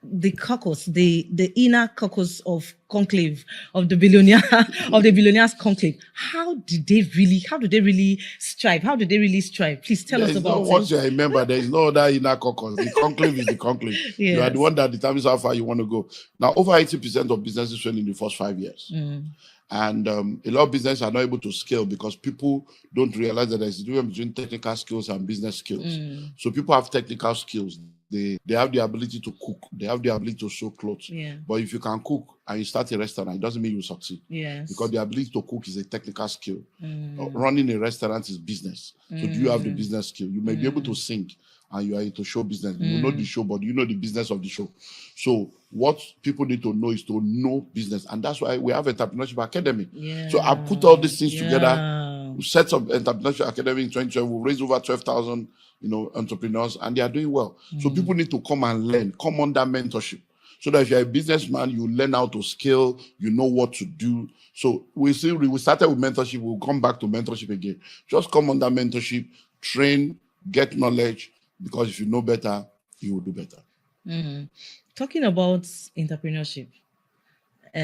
the caucus, the inner caucus of conclave of the billionaires conclave. How do they really strive? Please tell us about it. Once I remember, there is no other inner caucus. The conclave is the conclave. Yes. You are the one that determines how far you want to go. Now, over 80% of businesses fail in the first 5 years. And a lot of businesses are not able to scale because people don't realize that there's a difference between technical skills and business skills. So people have technical skills. They have the ability to cook. They have the ability to sew clothes. But if you can cook and you start a restaurant, it doesn't mean you succeed. Because the ability to cook is a technical skill. Running a restaurant is business. So do you have the business skill? You may be able to sing and you are into show business. You know the show, but you know the business of the show. So what people need to know is to know business. And that's why we have Entrepreneurship Academy. So I put all these things together. We set up Entrepreneurship Academy in 2012. We raised over 12,000 entrepreneurs, and they are doing well. So people need to come and learn, come under mentorship. So that if you're a businessman, you learn how to scale, you know what to do. So we started with mentorship, we'll come back to mentorship again. Just come under mentorship, train, get knowledge, because if you know better, you will do better. Talking about entrepreneurship,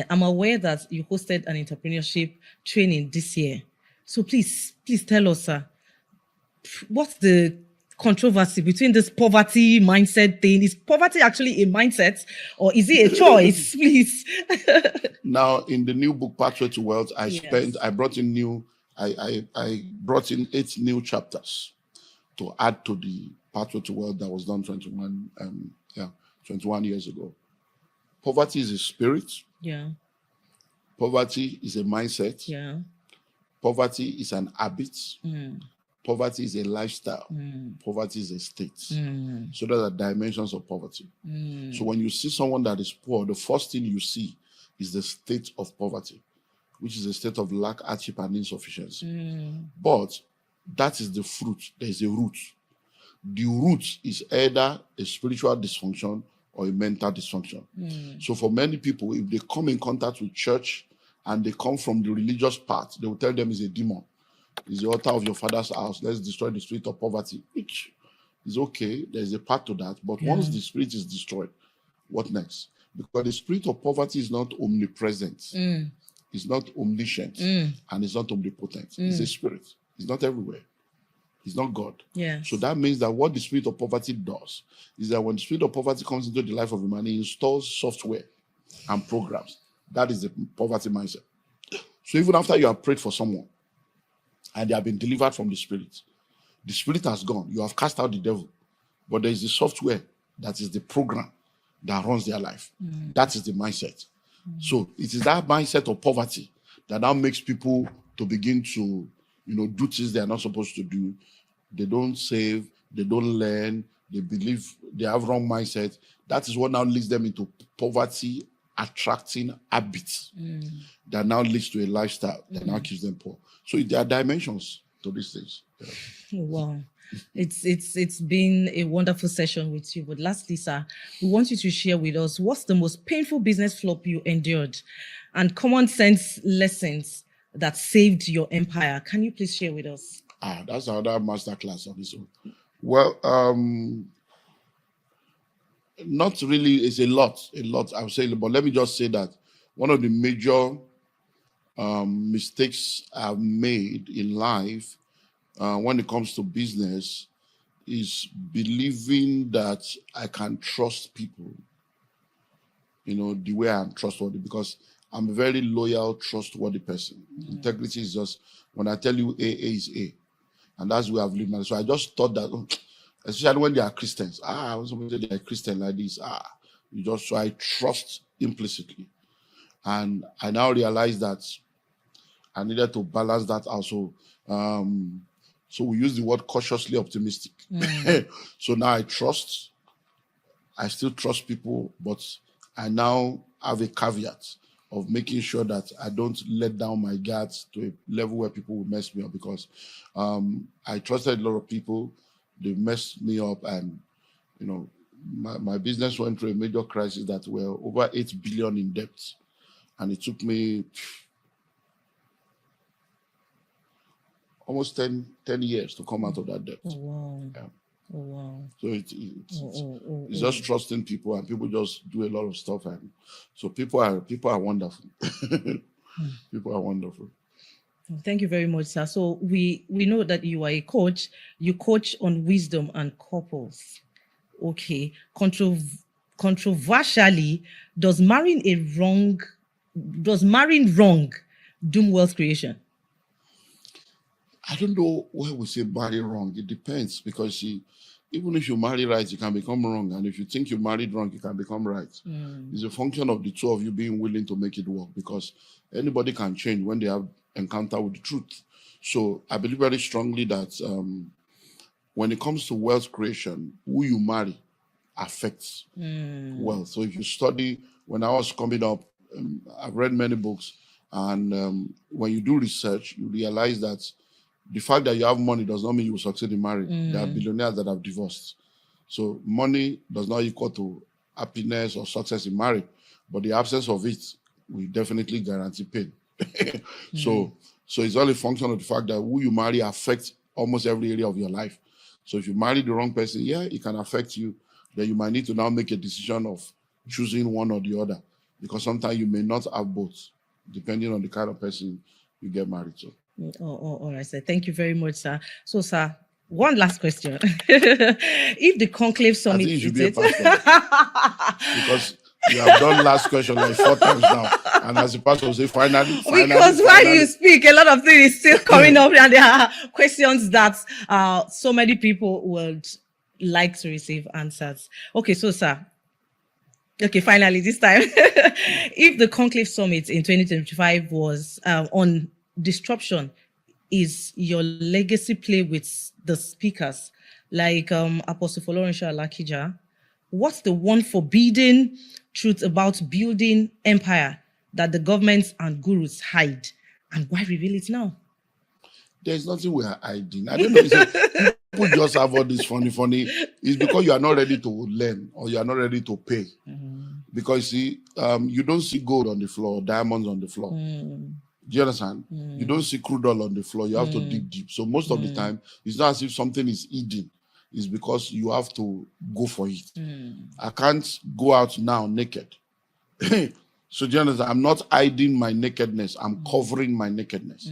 I'm aware that you hosted an entrepreneurship training this year. So please tell us, sir. what's the controversy between this poverty mindset thing? Is poverty actually a mindset, or is it a choice? Please. Now, in the new book, Pathway to Wealth, Yes. I brought in 8 new chapters to add to the Pathway to Wealth that was done 21 years ago. Poverty is a spirit. Yeah. Poverty is a mindset. Yeah. Poverty is an habit. Mm. Poverty is a lifestyle. Mm. Poverty is a state. Mm. So there are dimensions of poverty. Mm. So when you see someone that is poor, the first thing you see is the state of poverty, which is a state of lack, hardship, and insufficiency. Mm. But that is the fruit. There is a root. The root is either a spiritual dysfunction or a mental dysfunction. Mm. So for many people, if they come in contact with church and they come from the religious part, they will tell them it's a demon. It's the altar of your father's house. Let's destroy the spirit of poverty, which is okay. There's a part to that. But once the spirit is destroyed, what next? Because the spirit of poverty is not omnipresent. Mm. It's not omniscient. And it's not omnipotent. It's a spirit. It's not everywhere. It's not God. Yeah. So that means that what the spirit of poverty does is that when the spirit of poverty comes into the life of a man, he installs software and programs. That is the poverty mindset. So even after you have prayed for someone and they have been delivered from the spirit has gone. You have cast out the devil. But there is the software that is the program that runs their life. That is the mindset. So it is that mindset of poverty that now makes people to begin to, do things they are not supposed to do. They don't save, they don't learn, they believe they have wrong mindset. That is what now leads them into poverty attracting habits that now leads to a lifestyle that now keeps them poor. So there are dimensions to these things. Yeah. Wow. It's been a wonderful session with you. But lastly, sir, we want you to share with us what's the most painful business flop you endured and common sense lessons that saved your empire. Can you please share with us? That's another masterclass on this one. Well, not really. It's a lot, I would say. But let me just say that one of the major mistakes I've made in life when it comes to business is believing that I can trust people, the way I'm trustworthy, because I'm a very loyal, trustworthy person. Integrity is just, when I tell you A is A. And that's where I've lived my life. So I just thought that, especially when they are Christians, when somebody say they are Christian like this, so I trust implicitly. And I now realize that I needed to balance that also. So we use the word cautiously optimistic. So now I still trust people, but I now have a caveat of making sure that I don't let down my guards to a level where people will mess me up, because I trusted a lot of people. They messed me up, and my business went through a major crisis that were over 8 billion in debt, and it took me almost 10 years to come out of that debt. Oh, wow. Yeah. Oh, wow. So it's just trusting people, and people just do a lot of stuff, and so people are wonderful. People are wonderful. Thank you very much, sir. So we know that you are a coach. You coach on wisdom and couples. Okay. Controversially, does marrying wrong doom wealth creation? I don't know where we say marry wrong. It depends, because even if you marry right, you can become wrong. And if you think you married wrong, you can become right. It's a function of the two of you being willing to make it work, because anybody can change when they have encounter with the truth. So I believe very strongly that when it comes to wealth creation, who you marry affects wealth. So if you study, when I was coming up, I've read many books, and when you do research, you realize that the fact that you have money does not mean you will succeed in marriage. There are billionaires that have divorced. So money does not equal to happiness or success in marriage, but the absence of it will definitely guarantee pain. So it's all a function of the fact that who you marry affects almost every area of your life. So if you marry the wrong person, it can affect you. Then you might need to now make a decision of choosing one or the other, because sometimes you may not have both, depending on the kind of person you get married to. All right, sir. Thank you very much, sir. So, sir, One last question. If the conclave I summit think you should is be a it? pastor because you have done last question like 4 times now. And as the pastor will say, finally, Because while you speak, a lot of things is still coming up, and there are questions that so many people would like to receive answers. Okay, so sir. Okay, finally, this time, if the conclave summit in 2025 was on disruption, is your legacy play with the speakers like Apostle Florensha Lakija? What's the one forbidden truth about building empire that the governments and gurus hide, and why reveal it now? there's nothing we are hiding. I don't know. People just have all this funny. It's because you are not ready to learn or you are not ready to pay. Because see, you don't see gold on the floor, diamonds on the floor. Do you understand? You don't see crude oil on the floor. You have to dig deep. So most of the time, it's not as if something is hidden. It's because you have to go for it. I can't go out now naked. So, do you understand? I'm not hiding my nakedness. I'm covering my nakedness.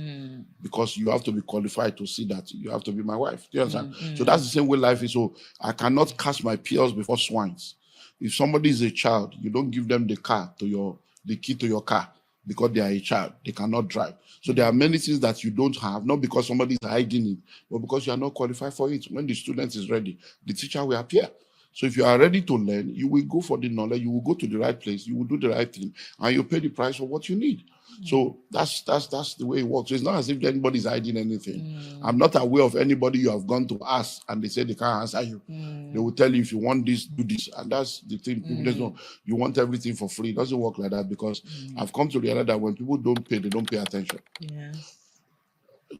Because you have to be qualified to see that. You have to be my wife. Do you understand? So that's the same way life is. So I cannot cast my pearls before swines. If somebody is a child, you don't give them the key to your car because they are a child. They cannot drive. So there are many things that you don't have, not because somebody is hiding it, but because you are not qualified for it. When the student is ready, the teacher will appear. So if you are ready to learn, you will go for the knowledge, you will go to the right place, you will do the right thing, and you pay the price for what you need. So that's the way it works. So it's not as if anybody's hiding anything. I'm not aware of anybody you have gone to ask and they say they can't answer you. They will tell you, if you want this, do this. And that's the thing. People just know you want everything for free. It doesn't work like that, because I've come to realize that when people don't pay, they don't pay attention. Yes.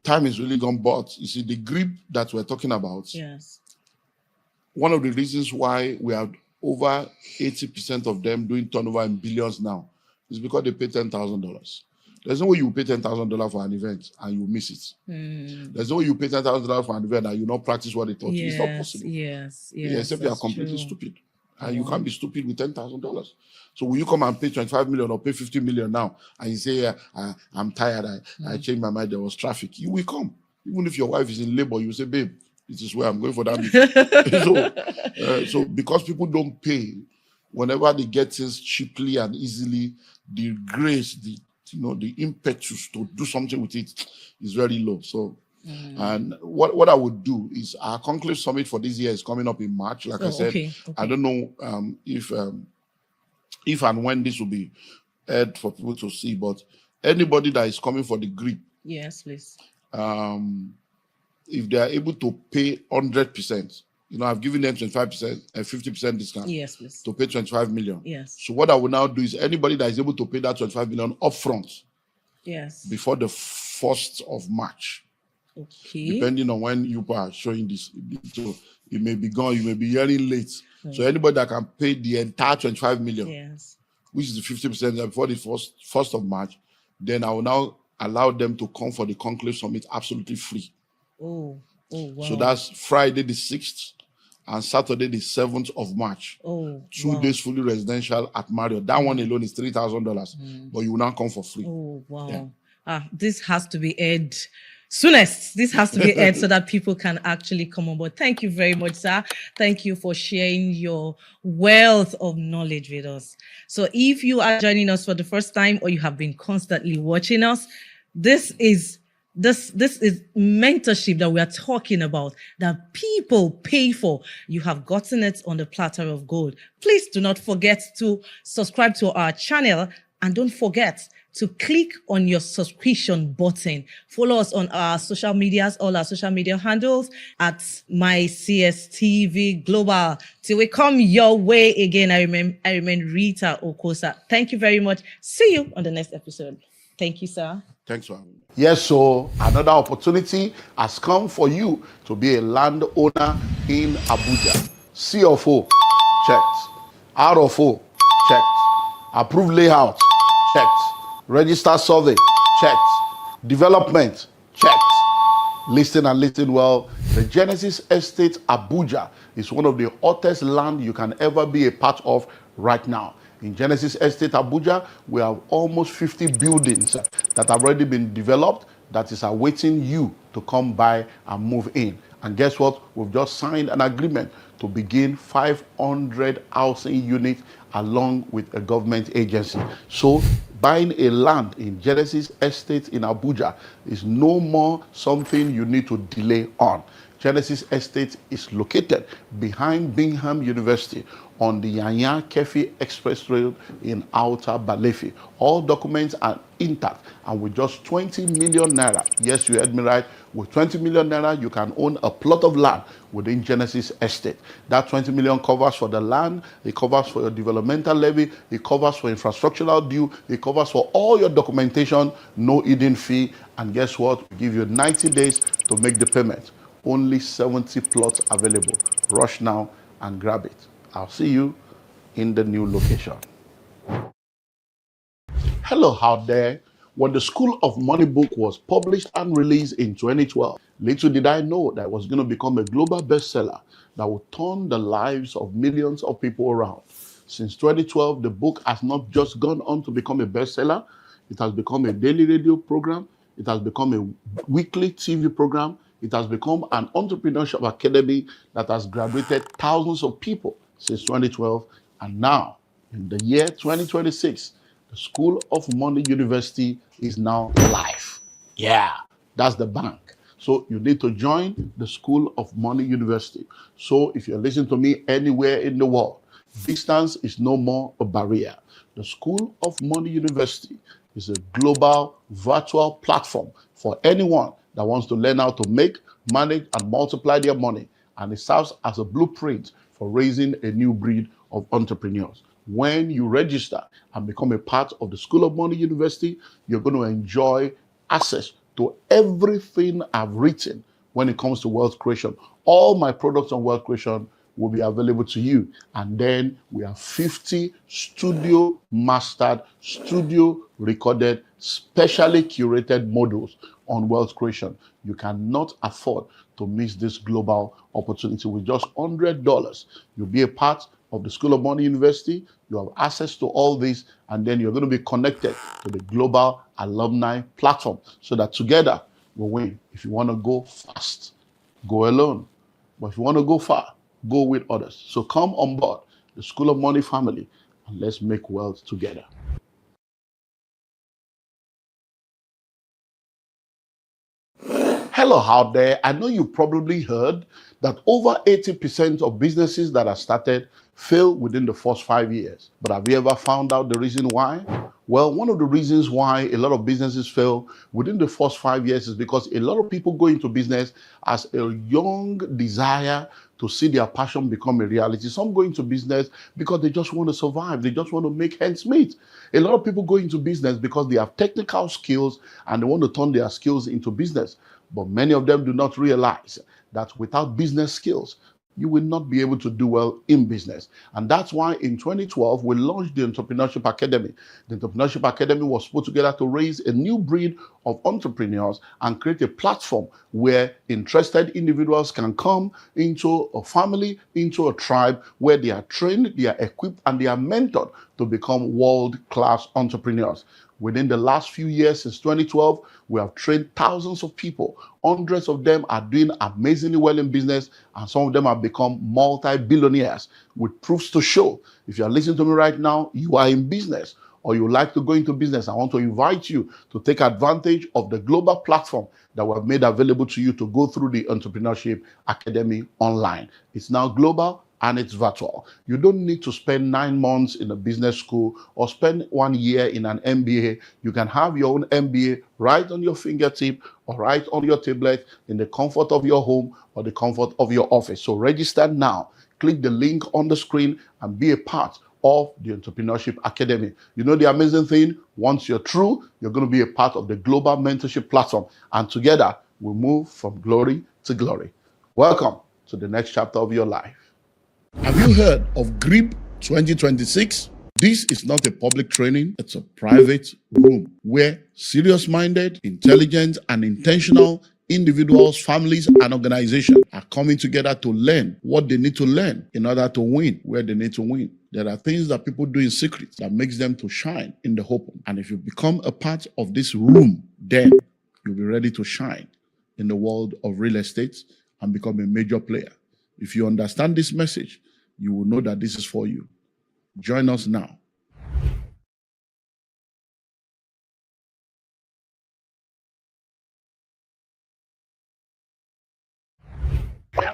Time is really gone, but you see, the GREEB that we're talking about, Yes. one of the reasons why we have over 80% of them doing turnover in billions now is because they pay $10,000. There's no way you pay $10,000 for an event and you miss it. There's no way you pay $10,000 for an event and you not practice what they taught you. It's not possible. Yes. Except you are completely stupid. And you can't be stupid with $10,000. So will you come and pay 25 million or pay 50 million now and you say, I'm tired, I changed my mind, there was traffic? You will come. Even if your wife is in labor, you say, babe, this is where I'm going for that meeting. So because people don't pay, whenever they get things cheaply and easily, the grace, the impetus to do something with it is very low. So, and what I would do is, our conclave summit for this year is coming up in March. Like I said, Okay. I don't know if and when this will be aired for people to see, but anybody that is coming for the GREEB, yes, please. If they are able to pay 100%, I've given them 25% and 50% discount. Yes, please. To pay 25 million. Yes. So what I will now do is, anybody that is able to pay that 25 million upfront, yes, before the 1st of March, okay, depending on when you are showing this, so it may be gone, you may be hearing late. So anybody that can pay the entire 25 million, yes, which is the 50% before the 1st of March, then I will now allow them to come for the conclave summit absolutely free. Oh, wow. So that's Friday the 6th and Saturday the 7th of March. 2 days fully residential at Marriott. That one alone is $3,000, but you will now come for free. Oh, wow. Yeah. This has to be aired soonest. This has to be aired so that people can actually come on board. Thank you very much, sir. Thank you for sharing your wealth of knowledge with us. So if you are joining us for the first time, or you have been constantly watching us, this is mentorship that we are talking about, that people pay for. You have gotten it on the platter of gold. Please do not forget to subscribe to our channel, and don't forget to click on your subscription button. Follow us on our social medias, all our social media handles at MyCSTV Global. Till we come your way again, I remain Rita Okosa. Thank you very much. See you on the next episode. Thank you, sir. Thanks for having me. Yes, so another opportunity has come for you to be a landowner in Abuja. C of O, checked. R of O, checked. Approved layout, checked. Register survey, checked. Development, checked. Listen and listen well. The Genesis Estate Abuja is one of the hottest land you can ever be a part of right now. In Genesis Estate Abuja, we have almost 50 buildings that have already been developed that is awaiting you to come by and move in. And guess what? We've just signed an agreement to begin 500 housing units along with a government agency. So buying a land in Genesis Estate in Abuja is no more something you need to delay on. Genesis Estate is located behind Bingham University on the Yanya Kefi Express Road in Outer Balefi. All documents are intact, and with just 20 million naira, yes, you heard me right, with 20 million naira, you can own a plot of land within Genesis Estate. That 20 million covers for the land, it covers for your developmental levy, it covers for infrastructural due, it covers for all your documentation, no hidden fee, and guess what? We give you 90 days to make the payment. Only 70 plots available. Rush now and grab it. I'll see you in the new location. Hello out there. When the School of Money book was published and released in 2012, little did I know that it was going to become a global bestseller that would turn the lives of millions of people around. Since 2012, the book has not just gone on to become a bestseller, it has become a daily radio program, it has become a weekly TV program, it has become an entrepreneurship academy that has graduated thousands of people since 2012, and now, in the year 2026, the School of Money University is now live. Yeah, that's the bank. So you need to join the School of Money University. So if you're listening to me anywhere in the world, distance is no more a barrier. The School of Money University is a global virtual platform for anyone that wants to learn how to make, manage, and multiply their money. And it serves as a blueprint for raising a new breed of entrepreneurs. When you register and become a part of the School of Money University, you're going to enjoy access to everything I've written when it comes to wealth creation. All my products on wealth creation will be available to you. And then we have 50 studio mastered, studio recorded, specially curated modules on wealth creation. You cannot afford to miss this global opportunity. With just $100, you'll be a part of the School of Money University. You have access to all this, and then you're going to be connected to the global alumni platform so that together we'll win. If you want to go fast, go alone. But if you want to go far, go with others. So come on board the School of Money family and let's make wealth together. Hello out there. I know you probably heard that over 80% of businesses that are started fail within the first 5 years. But have you ever found out the reason why? Well, one of the reasons why a lot of businesses fail within the first 5 years is because a lot of people go into business as a young desire to see their passion become a reality. Some go into business because they just want to survive. They just want to make ends meet. A lot of people go into business because they have technical skills and they want to turn their skills into business. But many of them do not realize that without business skills, you will not be able to do well in business. And that's why in 2012, we launched the Entrepreneurship Academy. The Entrepreneurship Academy was put together to raise a new breed of entrepreneurs and create a platform where interested individuals can come into a family, into a tribe where they are trained, they are equipped, and they are mentored to become world-class entrepreneurs. Within the last few years, since 2012, we have trained thousands of people. Hundreds of them are doing amazingly well in business, and some of them have become multi-billionaires with proofs to show. If you're listening to me right now, you are in business or you like to go into business, I want to invite you to take advantage of the global platform that we have made available to you to go through the Entrepreneurship Academy online. It's now global and it's virtual. You don't need to spend 9 months in a business school or spend 1 year in an MBA. You can have your own MBA right on your fingertip or right on your tablet in the comfort of your home or the comfort of your office. So register now. Click the link on the screen and be a part of the Entrepreneurship Academy. You know the amazing thing? Once you're through, you're going to be a part of the global mentorship platform. And together, we move from glory to glory. Welcome to the next chapter of your life. Have you heard of GREEB 2026? This is not a public training, it's a private room where serious-minded, intelligent, and intentional individuals, families, and organizations are coming together to learn what they need to learn in order to win where they need to win. There are things that people do in secret that makes them to shine in the open. And if you become a part of this room, then you'll be ready to shine in the world of real estate and become a major player. If you understand this message, you will know that this is for you. Join us now.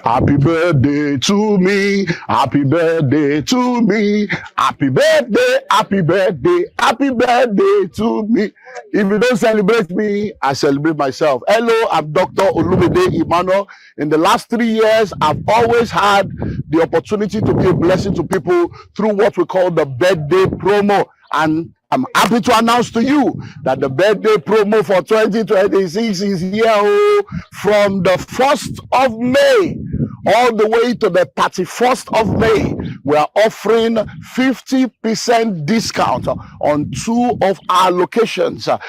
Happy birthday to me. Happy birthday to me. Happy birthday, happy birthday, happy birthday to me. If you don't celebrate me, I celebrate myself. Hello, I'm Dr. Olumide Emmanuel. In the last 3 years, I've always had the opportunity to be a blessing to people through what we call the birthday promo. And I'm happy to announce to you that the birthday promo for 2026 is here from the 1st of May all the way to the 31st of May. We are offering 50% discount on 2 of our locations. So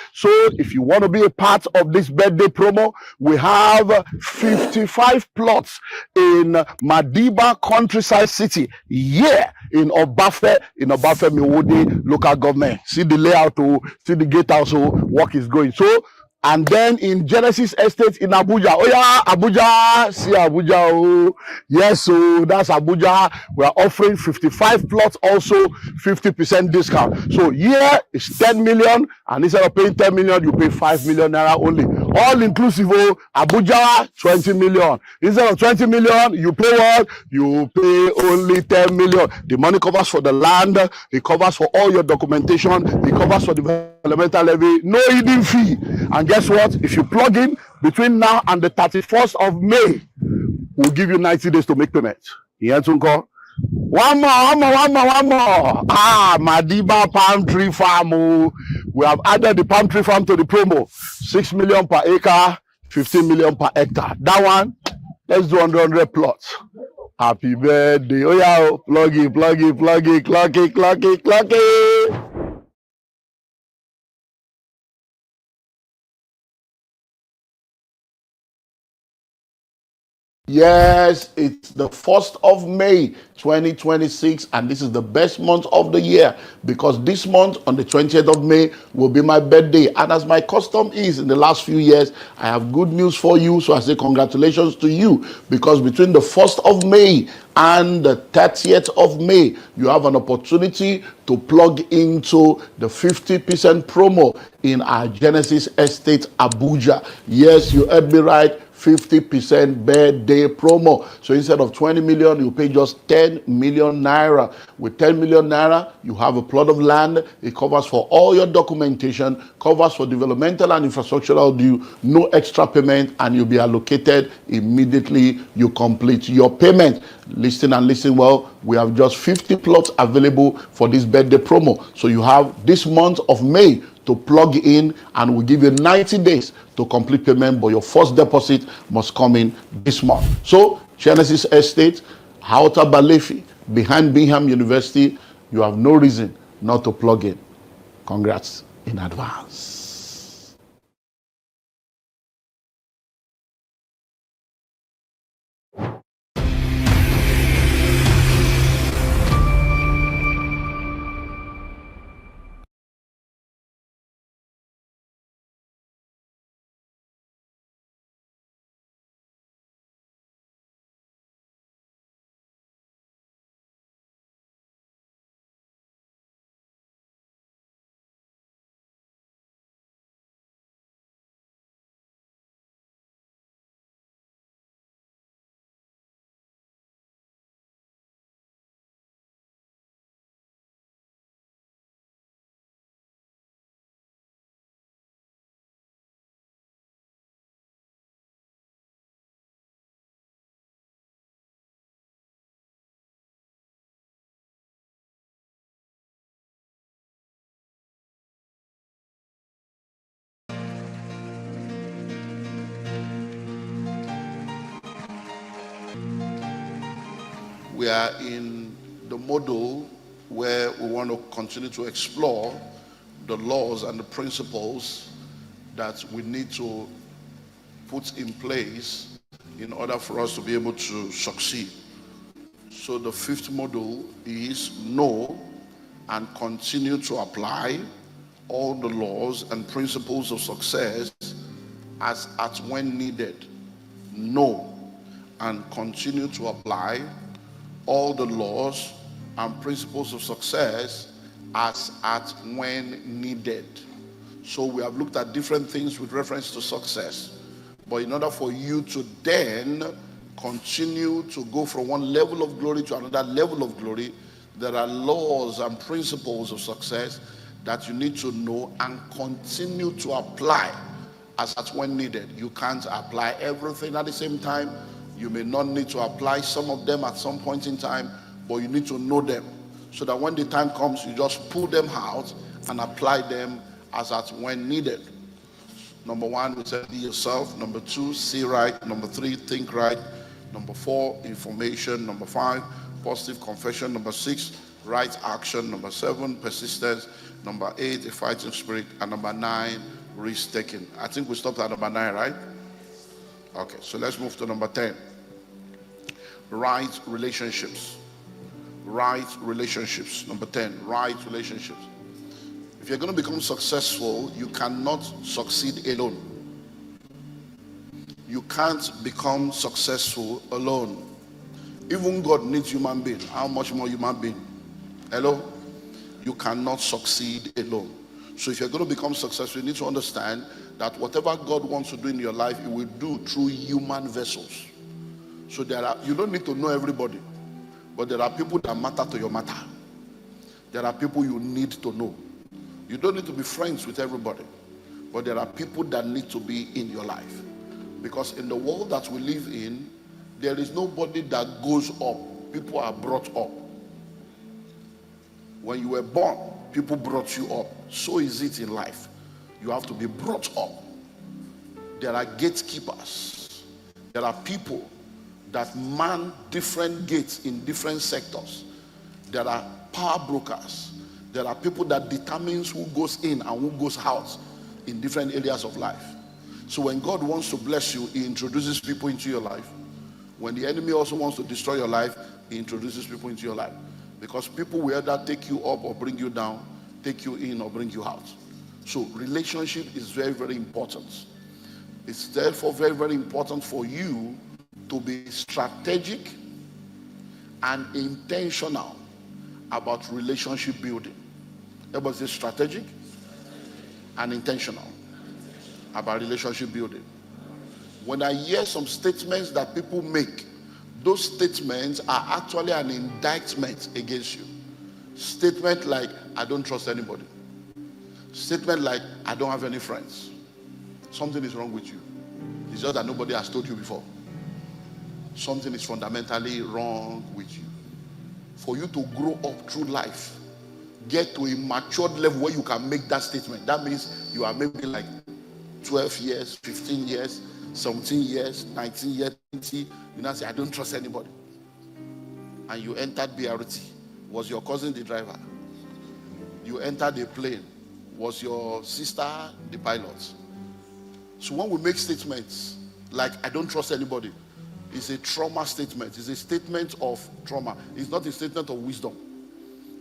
if you want to be a part of this birthday promo, we have 55 plots in Madiba Countryside City, in Obafe Miwode local government. See the layout, see the gatehouse, work is going. So, and then in Genesis Estate in Abuja. Oh yeah, Abuja, see Abuja. Oh yes, so that's Abuja. We are offering 55 plots, also 50% discount. So here is 10 million, and instead of paying 10 million, you pay 5 million naira only. All inclusive. Oh, Abuja 20 million. Instead of 20 million, you pay what? You pay only 10 million. The money covers for the land, it covers for all your documentation, it covers for developmental levy, no hidden fee. And guess what? If you plug in between now and the 31st of May, we'll give you 90 days to make payment. One more. Madiba palm tree farm. We have added the palm tree farm to the promo. 6 million per acre, 15 million per hectare. That one, let's do 100 plots. Happy birthday. Oh yeah, plug it, clock it. Yes, it's the 1st of May 2026, and this is the best month of the year because this month on the 20th of May will be my birthday. And as my custom is in the last few years, I have good news for you. So I say congratulations to you because between the 1st of May and the 30th of May, you have an opportunity to plug into the 50% promo in our Genesis Estate Abuja. Yes, you heard me right. 50% birthday promo. So instead of 20 million, you pay just 10 million naira. With 10 million naira, you have a plot of land. It covers for all your documentation, covers for developmental and infrastructural due, no extra payment, and you'll be allocated immediately you complete your payment. Listen well, we have just 50 plots available for this birthday promo. So you have this month of May to plug in, and we'll give you 90 days to complete payment, but your first deposit must come in this month. So Genesis Estate, Outer Balefi, behind Bingham University, you have no reason not to plug in. Congrats in advance. We are in the model where we want to continue to explore the laws and the principles that we need to put in place in order for us to be able to succeed. So the 5th module is know and continue to apply all the laws and principles of success as at when needed. Know and continue to apply all the laws and principles of success as at when needed. So we have looked at different things with reference to success. But in order for you to then continue to go from one level of glory to another level of glory, there are laws and principles of success that you need to know and continue to apply as at when needed. You can't apply everything at the same time. You may not need to apply some of them at some point in time, but you need to know them so that when the time comes, you just pull them out and apply them as at when needed. Number one, we said be yourself. Number two, see right. Number three, think right. Number four, information. Number five, positive confession. Number six, right action. Number seven, persistence. Number eight, a fighting spirit. And number nine, risk taking. I think we stopped at number 9, right? Okay, so let's move to number 10. Right relationships. Right relationships. Number 10, right relationships. If you're going to become successful, you cannot succeed alone. You can't become successful alone. Even God needs human being. How much more human being? Hello? You cannot succeed alone. So if you're going to become successful, you need to understand that whatever God wants to do in your life, He will do through human vessels. So you don't need to know everybody, but there are people that matter to your matter. There are people you need to know. You don't need to be friends with everybody, but there are people that need to be in your life. Because in the world that we live in, there is nobody that goes up. People are brought up. When you were born, people brought you up. So is it in life. You have to be brought up. There are gatekeepers. There are people that man different gates in different sectors. There are power brokers. There are people that determines who goes in and who goes out in different areas of life. So when God wants to bless you, He introduces people into your life. When the enemy also wants to destroy your life, He introduces people into your life. Because people will either take you up or bring you down, take you in or bring you out. So relationship is very, very important. It's therefore very, very important for you to be strategic and intentional about relationship building. Everybody say strategic and intentional about relationship building. When I hear some statements that people make, those statements are actually an indictment against you. Statement like, I don't trust anybody. Statement like, I don't have any friends. Something is wrong with you. It's just that nobody has told you before. Something is fundamentally wrong with you. For you to grow up through life, get to a matured level where you can make that statement. That means you are maybe like 12 years, 15 years, 17 years, 19 years, 20. You now say, I don't trust anybody. And you entered BRT. Was your cousin the driver? You entered a plane. Was your sister the pilot? So when we make statements like, I don't trust anybody, it's a trauma statement. It's a statement of trauma. It's not a statement of wisdom.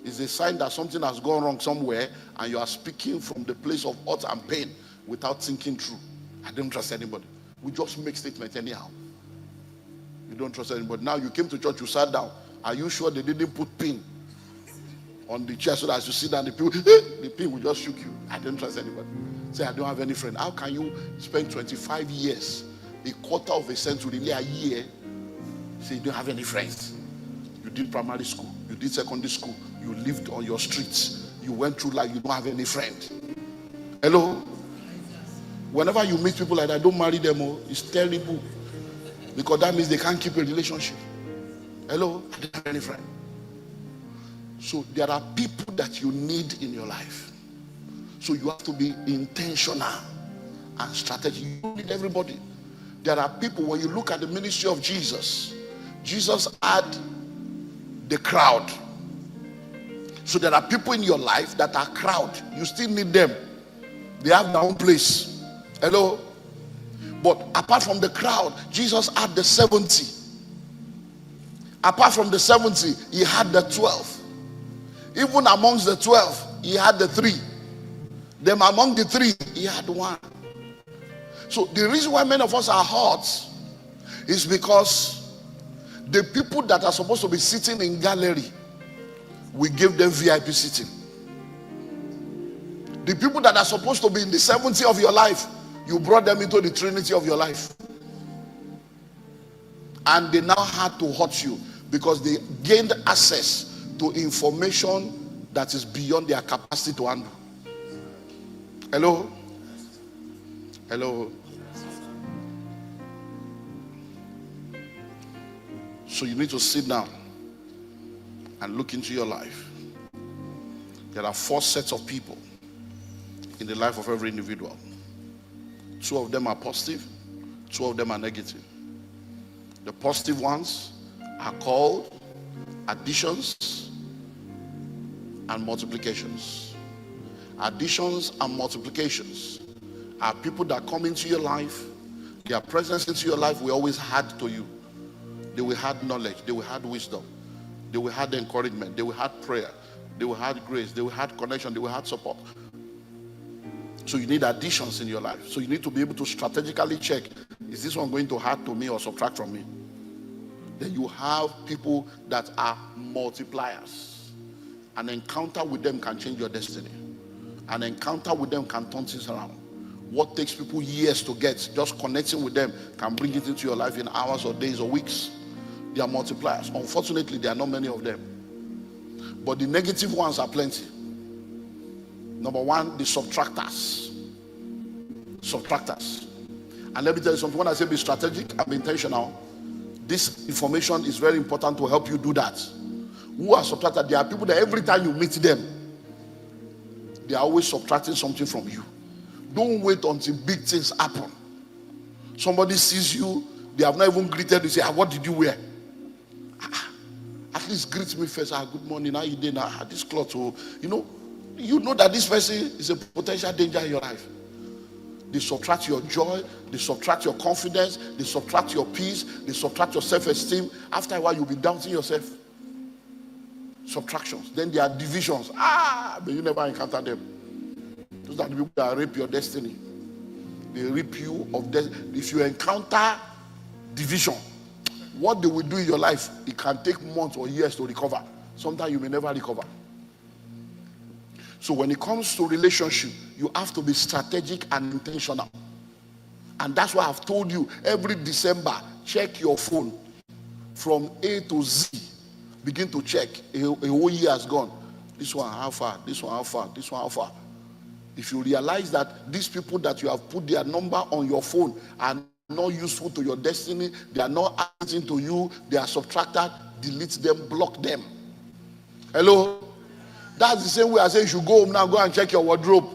It's a sign that something has gone wrong somewhere and you are speaking from the place of hurt and pain without thinking through. I don't trust anybody. We just make statements anyhow. You don't trust anybody. Now you came to church, you sat down. Are you sure they didn't put pin on the chair so that as you sit down, the pin will just shook you? I don't trust anybody. Say, I don't have any friend. How can you spend 25 years, a quarter of a century, nearly a year, say you don't have any friends? You did primary school, you did secondary school, you lived on your streets, you went through life, you don't have any friend. Hello? Whenever you meet people like that, don't marry them. It's terrible. Because that means they can't keep a relationship. Hello? I don't have any friend. So there are people that you need in your life. So you have to be intentional and strategic. You don't need everybody. There are people, when you look at the ministry of Jesus, Jesus had the crowd. So there are people in your life that are crowd. You still need them. They have their own place. Hello? But apart from the crowd, Jesus had the 70. Apart from the 70, he had the 12. Even amongst the 12, he had the 3. Then among the 3, he had 1. So the reason why many of us are hurt is because The people that are supposed to be sitting in gallery, we give them VIP sitting. The people that are supposed to be in the 70 of your life, you brought them into the Trinity of your life. And they now had to hurt you because they gained access to information that is beyond their capacity to handle. Hello? Hello? So you need to sit down and look into your life. There are 4 sets of people in the life of every individual. 2 of them are positive, 2 of them are negative. The positive ones are called additions and multiplications. Additions and multiplications are people that come into your life. Their presence into your life will always add to you. They will add knowledge, they will add wisdom, they will add encouragement, they will add prayer, they will add grace, they will add connection, they will add support. So you need additions in your life. So you need to be able to strategically check, is this one going to add to me or subtract from me? Then you have people that are multipliers. An encounter with them can change your destiny. An encounter with them can turn things around. What takes people years to get, just connecting with them can bring it into your life in hours or days or weeks. They are multipliers. Unfortunately, there are not many of them. But the negative ones are plenty. Number 1, the subtractors. Subtractors. And let me tell you something. When I say be strategic, I'm intentional. This information is very important to help you do that. Who are subtractors? There are people that every time you meet them, they are always subtracting something from you. Don't wait until big things happen. Somebody sees you, they have not even greeted you, say, what did you wear? At least greet me first. Good morning, how you doing? This cloth. Oh. You know that this person is a potential danger in your life. They subtract your joy, they subtract your confidence, they subtract your peace, they subtract your self-esteem. After a while, you'll be doubting yourself. Subtractions. Then there are divisions. But you never encounter them. Those are the people that rape your destiny. They rape you of destiny. If you encounter division, what they will do in your life, it can take months or years to recover. Sometimes you may never recover. So when it comes to relationship, you have to be strategic and intentional. And that's why I've told you, every December, check your phone from A to Z. Begin to check. A whole year has gone. This one, how far? This one, how far? This one, how far? If you realize that these people that you have put their number on your phone are not useful to your destiny, they are not adding to you, they are subtracted, delete them, block them. Hello? That's the same way I say you should go home now, go and check your wardrobe.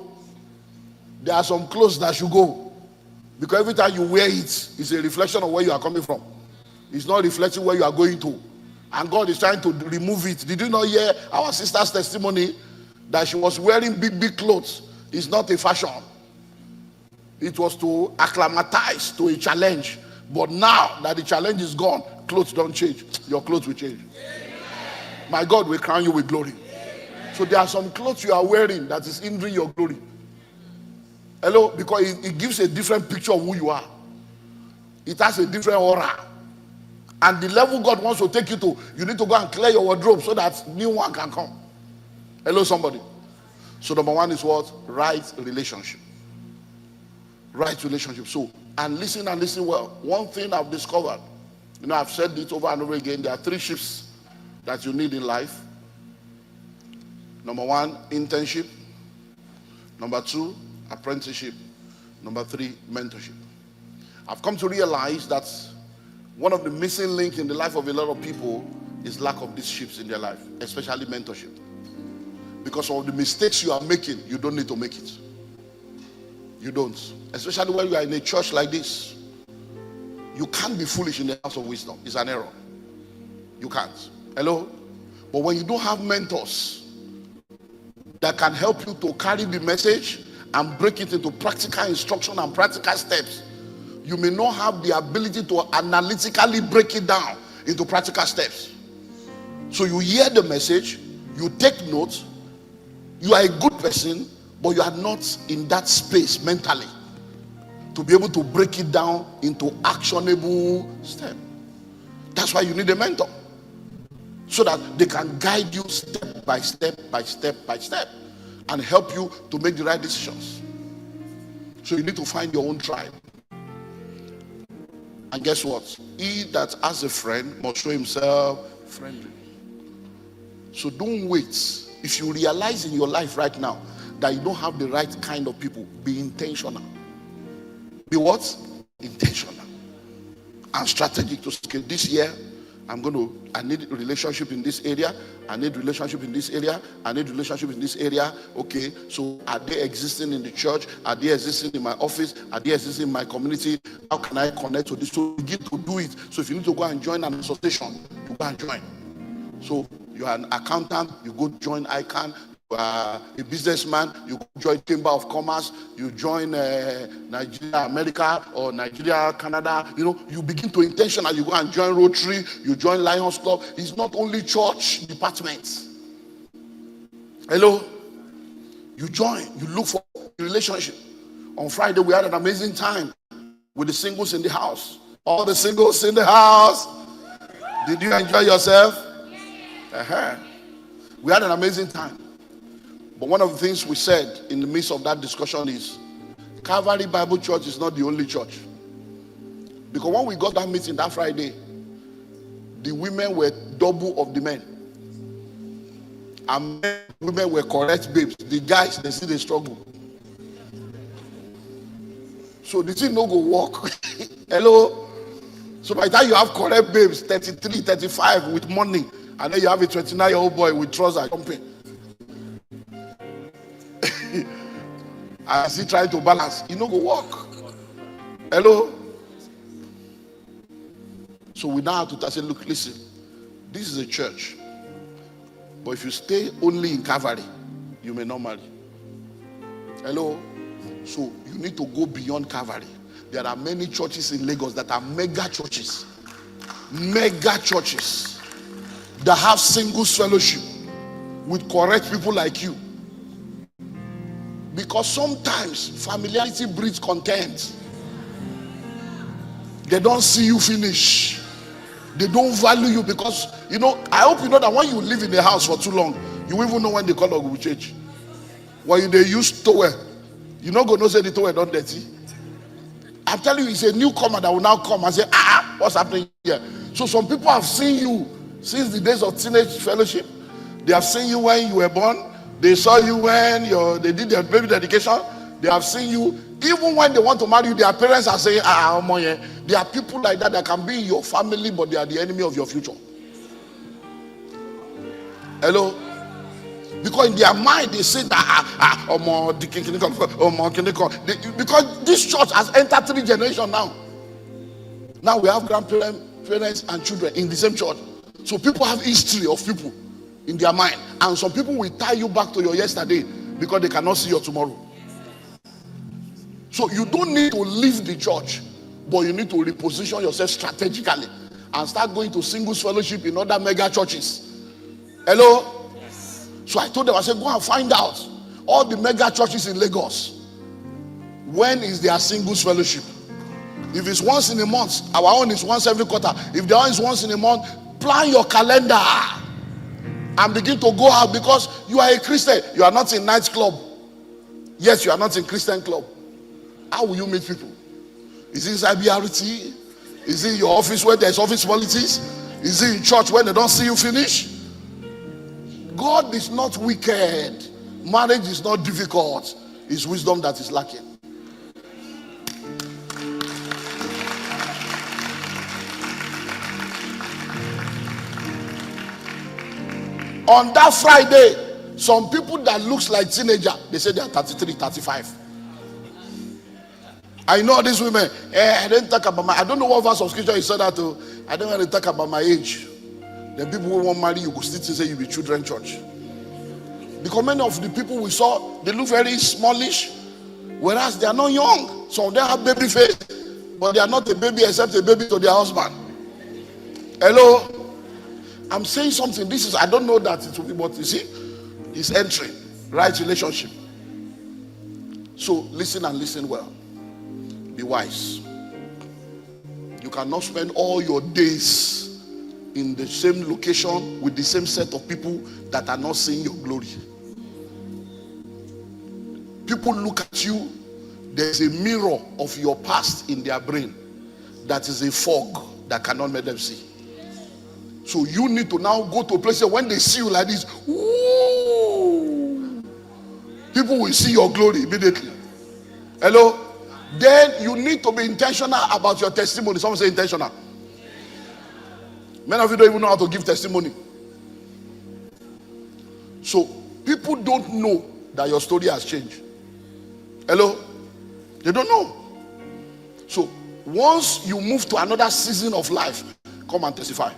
There are some clothes that should go. Because every time you wear it, it's a reflection of where you are coming from. It's not reflecting where you are going to. And God is trying to remove it. Did you not hear our sister's testimony that she was wearing big clothes? It's not a fashion. It was to acclimatize to a challenge. But now that the challenge is gone, clothes don't change. Your clothes will change. My God will crown you with glory. So there are some clothes you are wearing that is hindering your glory. Hello? Because it gives a different picture of who you are. It has a different aura. And the level God wants to take you to, you need to go and clear your wardrobe so that new one can come. Hello, somebody. So number 1 is what? Right relationship. Right relationship. So, and listen well. One thing I've discovered, I've said it over and over again, there are 3 shifts that you need in life. Number 1, internship. Number 2, apprenticeship. Number 3, mentorship. I've come to realize that one of the missing links in the life of a lot of people is lack of these shifts in their life, especially mentorship. Because of the mistakes you are making, you don't need to make it. You don't. Especially when you are in a church like this. You can't be foolish in the house of wisdom. It's an error. You can't. Hello? But when you don't have mentors that can help you to carry the message and break it into practical instruction and practical steps, you may not have the ability to analytically break it down into practical steps. So you hear the message, you take notes, you are a good person, but you are not in that space mentally to be able to break it down into actionable steps. That's why you need a mentor, so that they can guide you step by step by step by step and help you to make the right decisions. So you need to find your own tribe. And guess what? He that has a friend must show himself friendly. So don't wait. If you realize in your life right now that you don't have the right kind of people, be intentional. Be what? Intentional. And strategic to scale. This year, I need a relationship in this area. I need relationship in this area. I need relationship in this area. Okay, so are they existing in the church? Are they existing in my office? Are they existing in my community? How can I connect to this? So begin to do it. So if you need to go and join an association, you go and join. So you are an accountant, you go join ICANN. You are a businessman, you go join Chamber of Commerce, you join Nigeria, America, or Nigeria, Canada. You begin to intentional. You go and join Rotary, you join Lions Club. It's not only church departments. Hello? You join, you look for a relationship. On Friday, we had an amazing time with the singles in the house. All the singles in the house. Did you enjoy yourself? We had an amazing time. But one of the things we said in the midst of that discussion is Calvary Bible Church is not the only church. Because when we got that meeting that Friday, the women were double of the men. And women were correct babes. The guys, they see the struggle. So the thing no go walk. Hello? So by the time you have correct babes, 33, 35 with money, and then you have a 29-year-old boy with trousers jumping. As he trying to balance, he no go walk. Hello? So we now have to say, look, listen, this is a church. But if you stay only in Calvary, you may not marry. Hello? So you need to go beyond Calvary. There are many churches in Lagos that are mega churches. Mega churches that have singles fellowship with correct people like you. Because sometimes familiarity breeds contempt. They don't see you finish. They don't value you because, I hope you know that when you live in the house for too long, you even know when the color will change. When they use towel, you not going to say the towel not dirty. I'm telling you, it's a newcomer that will now come and say, what's happening here? So some people have seen you since the days of teenage fellowship. They have seen you when you were born. They saw you when they did their baby dedication. They have seen you. Even when they want to marry you, their parents are saying, there are people like that can be in your family, but they are the enemy of your future. Hello? Because in their mind, they say that, because this church has entered 3 generations now. Now we have grandparents, parents, and children in the same church. So people have history of people in their mind, and some people will tie you back to your yesterday because they cannot see your tomorrow. So you don't need to leave the church, but you need to reposition yourself strategically and start going to singles fellowship in other mega churches. Hello? Yes. So I told them, I said, go and find out all the mega churches in Lagos. When is their singles fellowship? If it's once in a month, our own is once every quarter. If their own is once in a month, plan your calendar and begin to go out, because you are a Christian. You are not in nightclub. Yes, you are not in Christian club. How will you meet people? Is it inside BRT? Is it in your office where there's office politics? Is it in church when they don't see you finish? God is not wicked. Marriage is not difficult. It's wisdom that is lacking. On that Friday, some people that looks like teenager, they say they are 33, 35. I know these women. I didn't talk about I don't know what verse of scripture you said that to. I don't want to talk about my age. The people who won't marry you will still say you be children church. Because many of the people we saw, they look very smallish, whereas they are not young. Some of them have baby face, but they are not a baby except a baby to their husband. Hello? I'm saying something. This is, I don't know that it will be, but you see, it's entering. Right relationship. So listen and listen well. Be wise. You cannot spend all your days in the same location with the same set of people that are not seeing your glory. People look at you, there's a mirror of your past in their brain that is a fog that cannot make them see. So you need to now go to a place where when they see you like this, ooh, people will see your glory immediately. Hello? Then you need to be intentional about your testimony. Someone say intentional. Many of you don't even know how to give testimony. So people don't know that your story has changed. Hello? They don't know. So once you move to another season of life, come and testify.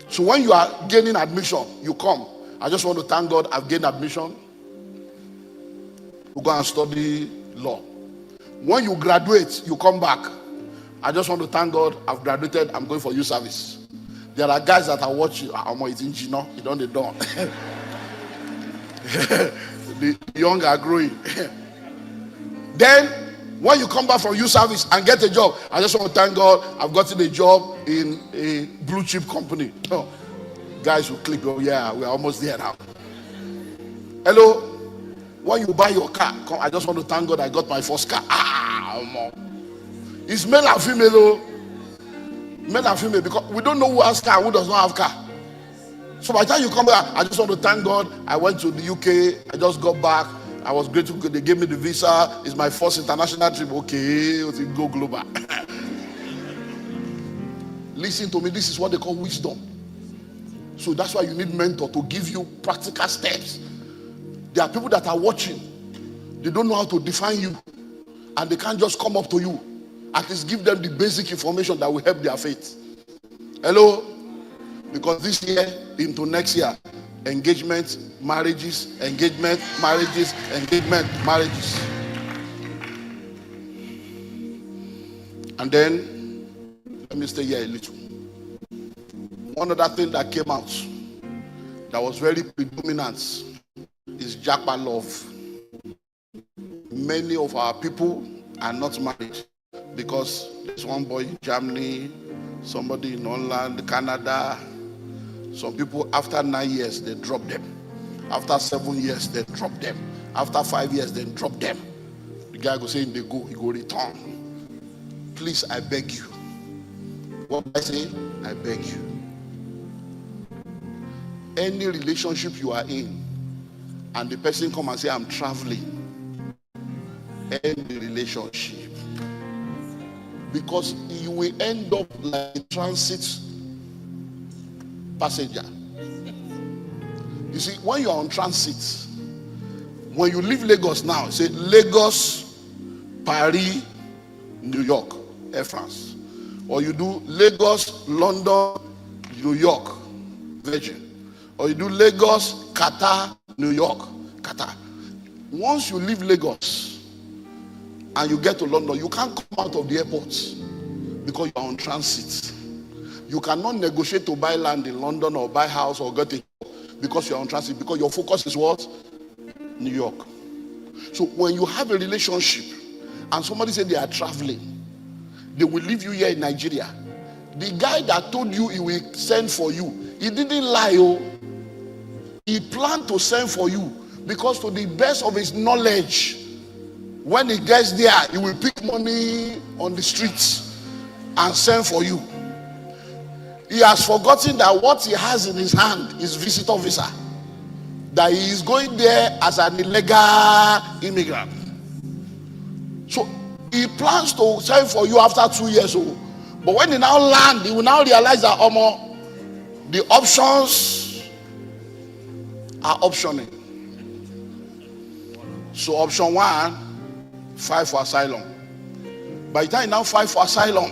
So when you are gaining admission, you come. I just want to thank God I've gained admission. You go and study law. When you graduate, you come back. I just want to thank God I've graduated. I'm going for youth service. There are guys that are watching. I'm engineer. You don't know. The young are growing. Then when you come back from youth service and get a job, I just want to thank God I've gotten a job in a blue chip company. Oh, guys will click. Oh yeah, we're almost there now. Hello? When you buy your car, I just want to thank God I got my first car. It's male and female, though. Male and female, because we don't know who has car and who does not have car. So by the time you come back, I just want to thank God I went to the UK. I just got back. I was grateful. They gave me the visa. It's my first international trip. Okay, go global. Listen to me. This is what they call wisdom. So that's why you need mentor to give you practical steps. There are people that are watching. They don't know how to define you. And they can't just come up to you. At least give them the basic information that will help their faith. Hello? Because this year into next year, engagement, marriages, engagement, marriages, engagement, marriages. And then, let me stay here a little. One other thing that came out that was very predominant is Japa love. Many of our people are not married because there's one boy in Germany, somebody in Holland, Canada. Some people, after 9 years, they drop them. After 7 years, they drop them. After 5 years, they drop them. The guy go say, they go, he go return. Please, I beg you. What I say? I beg you. Any relationship you are in, and the person come and say, I'm traveling, end the relationship. Because you will end up like a transit passenger. You see, when you are on transit, when you leave Lagos now, say Lagos, Paris, New York, Air France. Or you do Lagos, London, New York, Virgin. Or you do Lagos, Qatar, New York, Qatar. Once you leave Lagos and you get to London, you can't come out of the airport because you are on transit. You cannot negotiate to buy land in London or buy house or get a job because you are on transit, because your focus is what? New York. So when you have a relationship and somebody said they are traveling, they will leave you here in Nigeria. The guy that told you he will send for you, he didn't lie. Oh. He planned to send for you because to the best of his knowledge, when he gets there, he will pick money on the streets and send for you. He has forgotten that what he has in his hand is visitor visa. That he is going there as an illegal immigrant. So he plans to send for you after 2 years old. But when he now land, he will now realize that the options are optioning. So option 1, file for asylum. By the time you now file for asylum,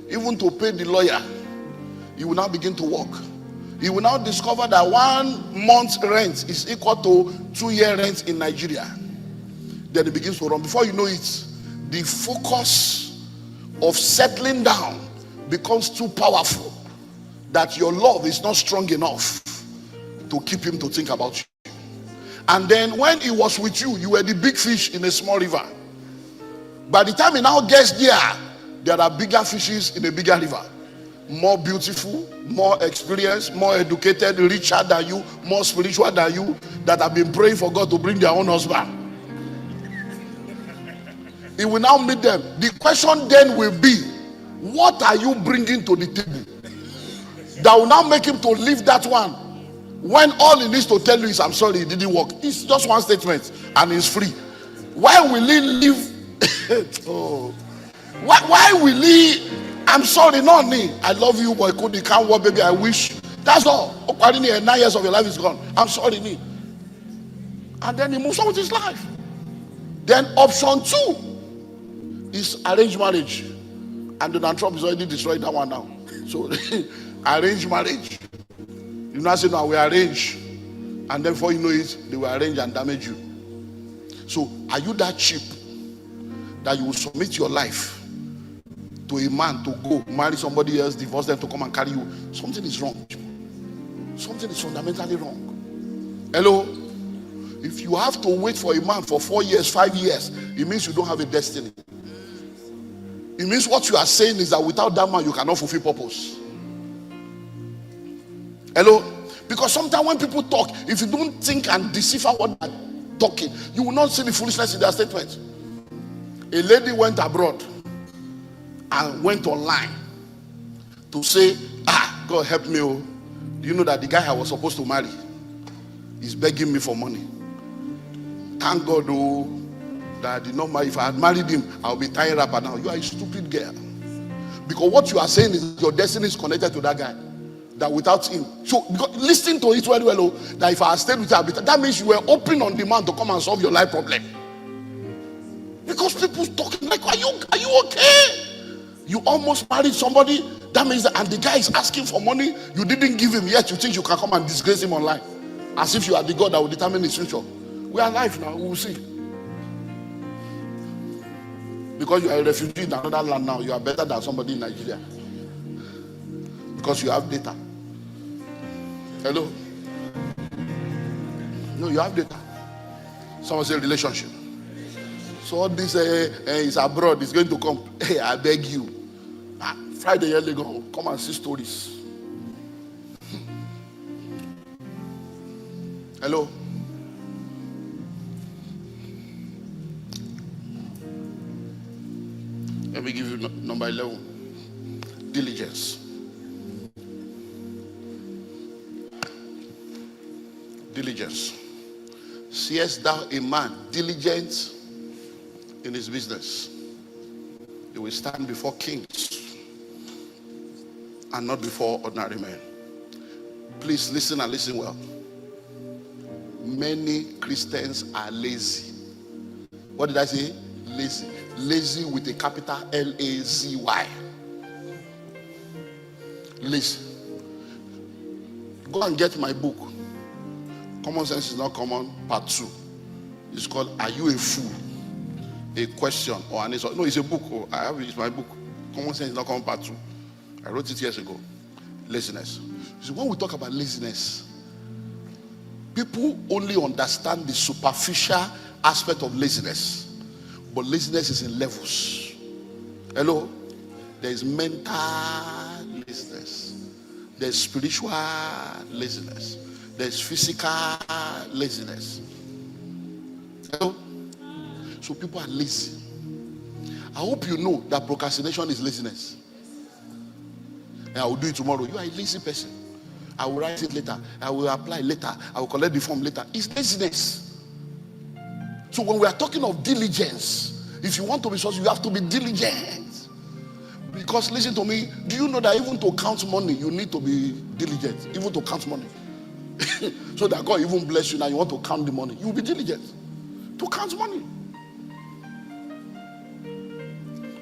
even to pay the lawyer, you will now begin to work. You will now discover that 1 month's rent is equal to 2-year rent in Nigeria. Then it begins to run. Before you know it, the focus of settling down becomes too powerful that your love is not strong enough to keep him to think about you. And then when he was with you, you were the big fish in a small river. By the time he now gets there, there are bigger fishes in a bigger river. more beautiful, more experienced, more educated, richer than you, more spiritual than you, that have been praying for God to bring their own husband. He will now meet them. The question then will be, what are you bringing to the table that will now make him to leave that one, when all he needs to tell you is, I'm sorry, it didn't work? It's just one statement and it's free. Why will he leave? Oh, why will he? I'm sorry, not me. I love you, boy. You can't work, baby. I wish. That's all. 9 years of your life is gone. I'm sorry, me. And then he moves on with his life. Then option 2 is arranged marriage. And Donald Trump is already destroyed that one now. So arranged marriage. You now say, no, we arrange. And then before you know it, they will arrange and damage you. So are you that cheap that you will submit your life to a man to go marry somebody else, divorce them to come and carry you? Something is wrong. Something is fundamentally wrong. Hello? If you have to wait for a man for 4 years, 5 years, it means you don't have a destiny. It means what you are saying is that without that man, you cannot fulfill purpose. Hello? Because sometimes when people talk, if you don't think and decipher what they're talking, you will not see the foolishness in their statement. A lady went abroad and went online to say, God help me. Oh. Do you know that the guy I was supposed to marry is begging me for money? Thank God, oh, that I did not marry. If I had married him, I'll be tying rapper now. You are a stupid girl. Because what you are saying is your destiny is connected to that guy. That without him. So listen to it very well, oh, that if I had stayed with her, that means you were open on demand to come and solve your life problem. Because people talking like, are you okay? You almost married somebody. That means that, and the guy is asking for money you didn't give him, yet you think you can come and disgrace him online, as if you are the God that will determine his future. We are alive now. We will see. Because you are a refugee in another land now, you are better than somebody in Nigeria. Because you have data. Hello? No, you have data. Someone say relationship. So all this is abroad, is going to come. Hey, I beg you. Friday, years ago, come and see stories. Hello? Let me give you number 11. Diligence. Diligence. Seest thou a man diligent in his business, he will stand before kings and not before ordinary men. Please listen and listen well. Many Christians are lazy. What did I say? Lazy. Lazy with a capital L-A-Z-Y. Lazy. Go and get my book. Common Sense is Not Common, part 2. It's called Are You a Fool? A question or an answer. No, it's a book. Oh, I have it. It's my book. Common Sense is Not Common, part 2. I wrote it years ago. Laziness. So when we talk about laziness, people only understand the superficial aspect of laziness. But laziness is in levels. Hello? There is mental laziness. There is spiritual laziness. There is physical laziness. Hello? So people are lazy. I hope you know that procrastination is laziness. And I will do it tomorrow. You are a lazy person. I will write it later. I will apply later. I will collect the form later. It's laziness. So when we are talking of diligence, if you want to be successful, you have to be diligent. Because listen to me, do you know that even to count money, you need to be diligent? Even to count money. So that God even bless you now, you want to count the money. You will be diligent to count money.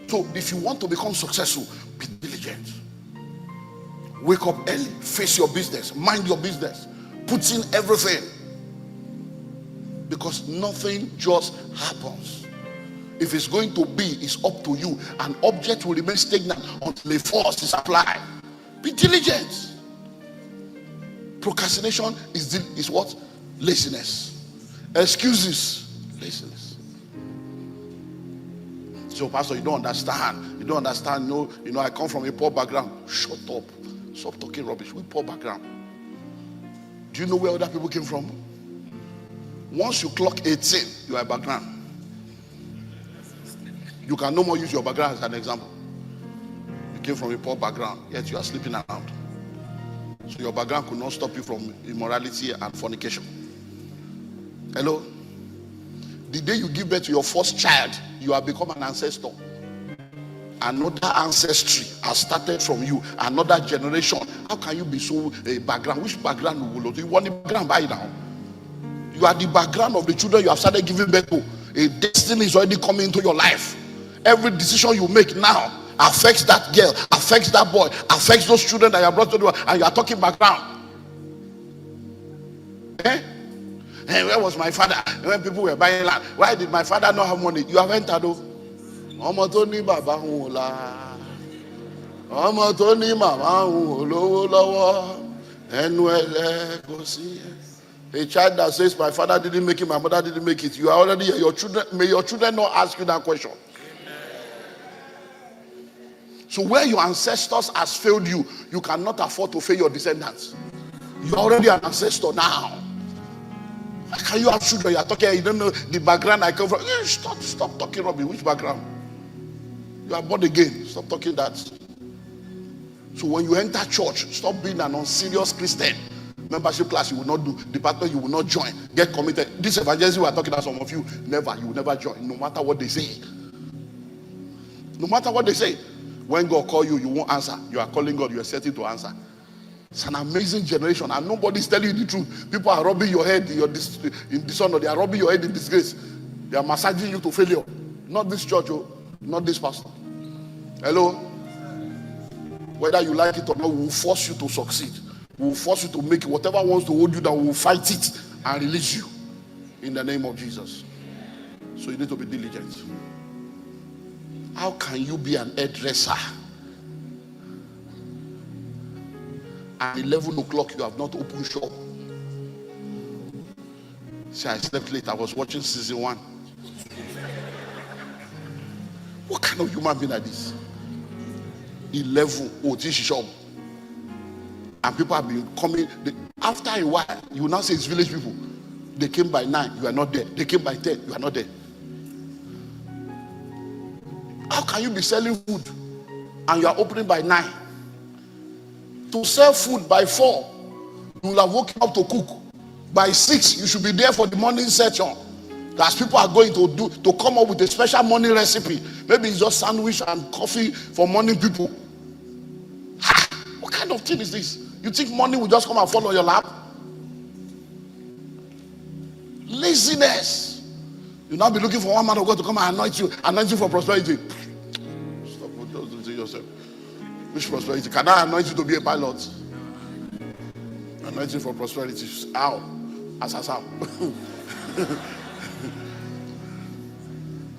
So if you want to become successful, be diligent. Wake up early, face your business, mind your business, put in everything. Because nothing just happens. If it's going to be, it's up to you. An object will remain stagnant until a force is applied. Be diligent. Procrastination is what? Laziness. Excuses, laziness. So, Pastor, you don't understand. You don't understand. You know, I come from a poor background. Shut up. Stop talking rubbish. We poor background. Do you know where other people came from? Once you clock 18, you are a background. You can no more use your background as an example. You came from a poor background, yet you are sleeping around. So your background could not stop you from immorality and fornication. Hello? The day you give birth to your first child, you have become an ancestor. Another ancestry has started from you. Another generation. How can you be so a background? Which background will you want the background by now? You are the background of the children you have started giving birth to. A destiny is already coming into your life. Every decision you make now affects that girl, affects that boy, affects those children that you have brought to the world, and you are talking background. Eh? Hey, where was my father when people were buying land? Why did my father not have money? You have entered though. Ọmọ tó ní bàbá òun la, ọmọ tó ní màmá òun olówó lọ́wọ́, ẹnu ẹlẹ́ kò sí. A child that says my father didn't make it, my mother didn't make it. You are already here. Your children, may your children not ask you that question. So where your ancestors has failed you, you cannot afford to fail your descendants. You are already an ancestor now. How can you have children? You are talking, you don't know the background I come from. Stop talking rubbish. Which background? You are born again. Stop talking that. So when you enter church, stop being an unserious Christian. Membership class you will not do, department you will not join. Get committed. This evangelism we are talking about, some of you will never join, no matter what they say. No matter what they say. When God call you, you won't answer. You are calling God, you are setting to answer. It's an amazing generation, and nobody's telling you the truth. People are rubbing your head in dishonor. They are rubbing your head in disgrace. They are massaging you to failure. Not this church, not this pastor. Hello? Whether you like it or not, we will force you to succeed. We will force you to make it. Whatever wants to hold you down, we will fight it and release you in the name of Jesus. So you need to be diligent. How can you be an hairdresser? At 11 o'clock, you have not opened shop. See, I slept late. I was watching season 1. What kind of human being are this? 11, this shop. And people have been coming. After a while, you will now say it's village people. They came by 9, you are not there. They came by 10, you are not there. How can you be selling food and you are opening by 9? To sell food by 4, you will have woken up to cook. By 6, you should be there for the morning session. As people are going to come up with a special morning recipe. Maybe it's just sandwich and coffee for morning people. What kind of thing is this? You think money will just come and fall on your lap? Laziness. You'll now be looking for one man of God to come and anoint you for prosperity. Stop, don't do yourself. Which prosperity? Can I anoint you to be a pilot? Anoint you for prosperity. How? As how?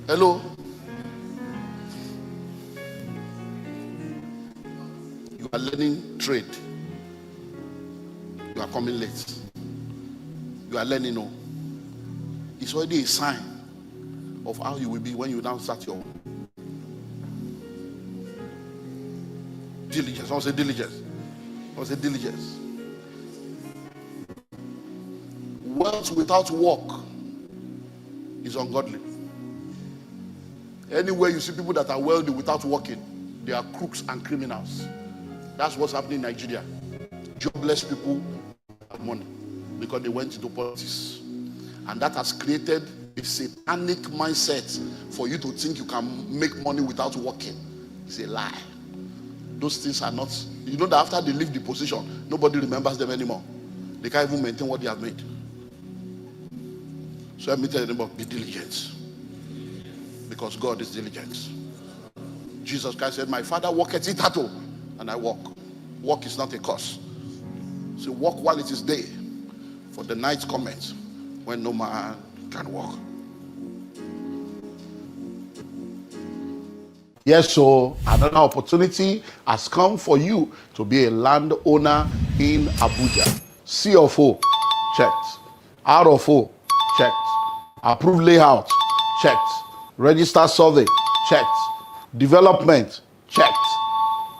Hello? You are learning trade. You are coming late. You are learning, no. It's already a sign of how you will be when you now start your diligence. I want to say diligence. I want to say diligence. Wealth without work is ungodly. Anywhere you see people that are wealthy without working, they are crooks and criminals. That's what's happening in Nigeria. Jobless people have money because they went into politics. And that has created a satanic mindset for you to think you can make money without working. It's a lie. Those things are not, you know that after they leave the position, nobody remembers them anymore. They can't even maintain what they have made. So let me tell you about be diligent. Because God is diligent. Jesus Christ said, my Father worketh it at all, and I walk. Walk is not a curse. So walk while it is day, for the night cometh when no man can walk. Yes, so another opportunity has come for you to be a landowner in Abuja. C of O, checked. R of O, checked. Approved layout, checked. Register survey, checked. Development, checked.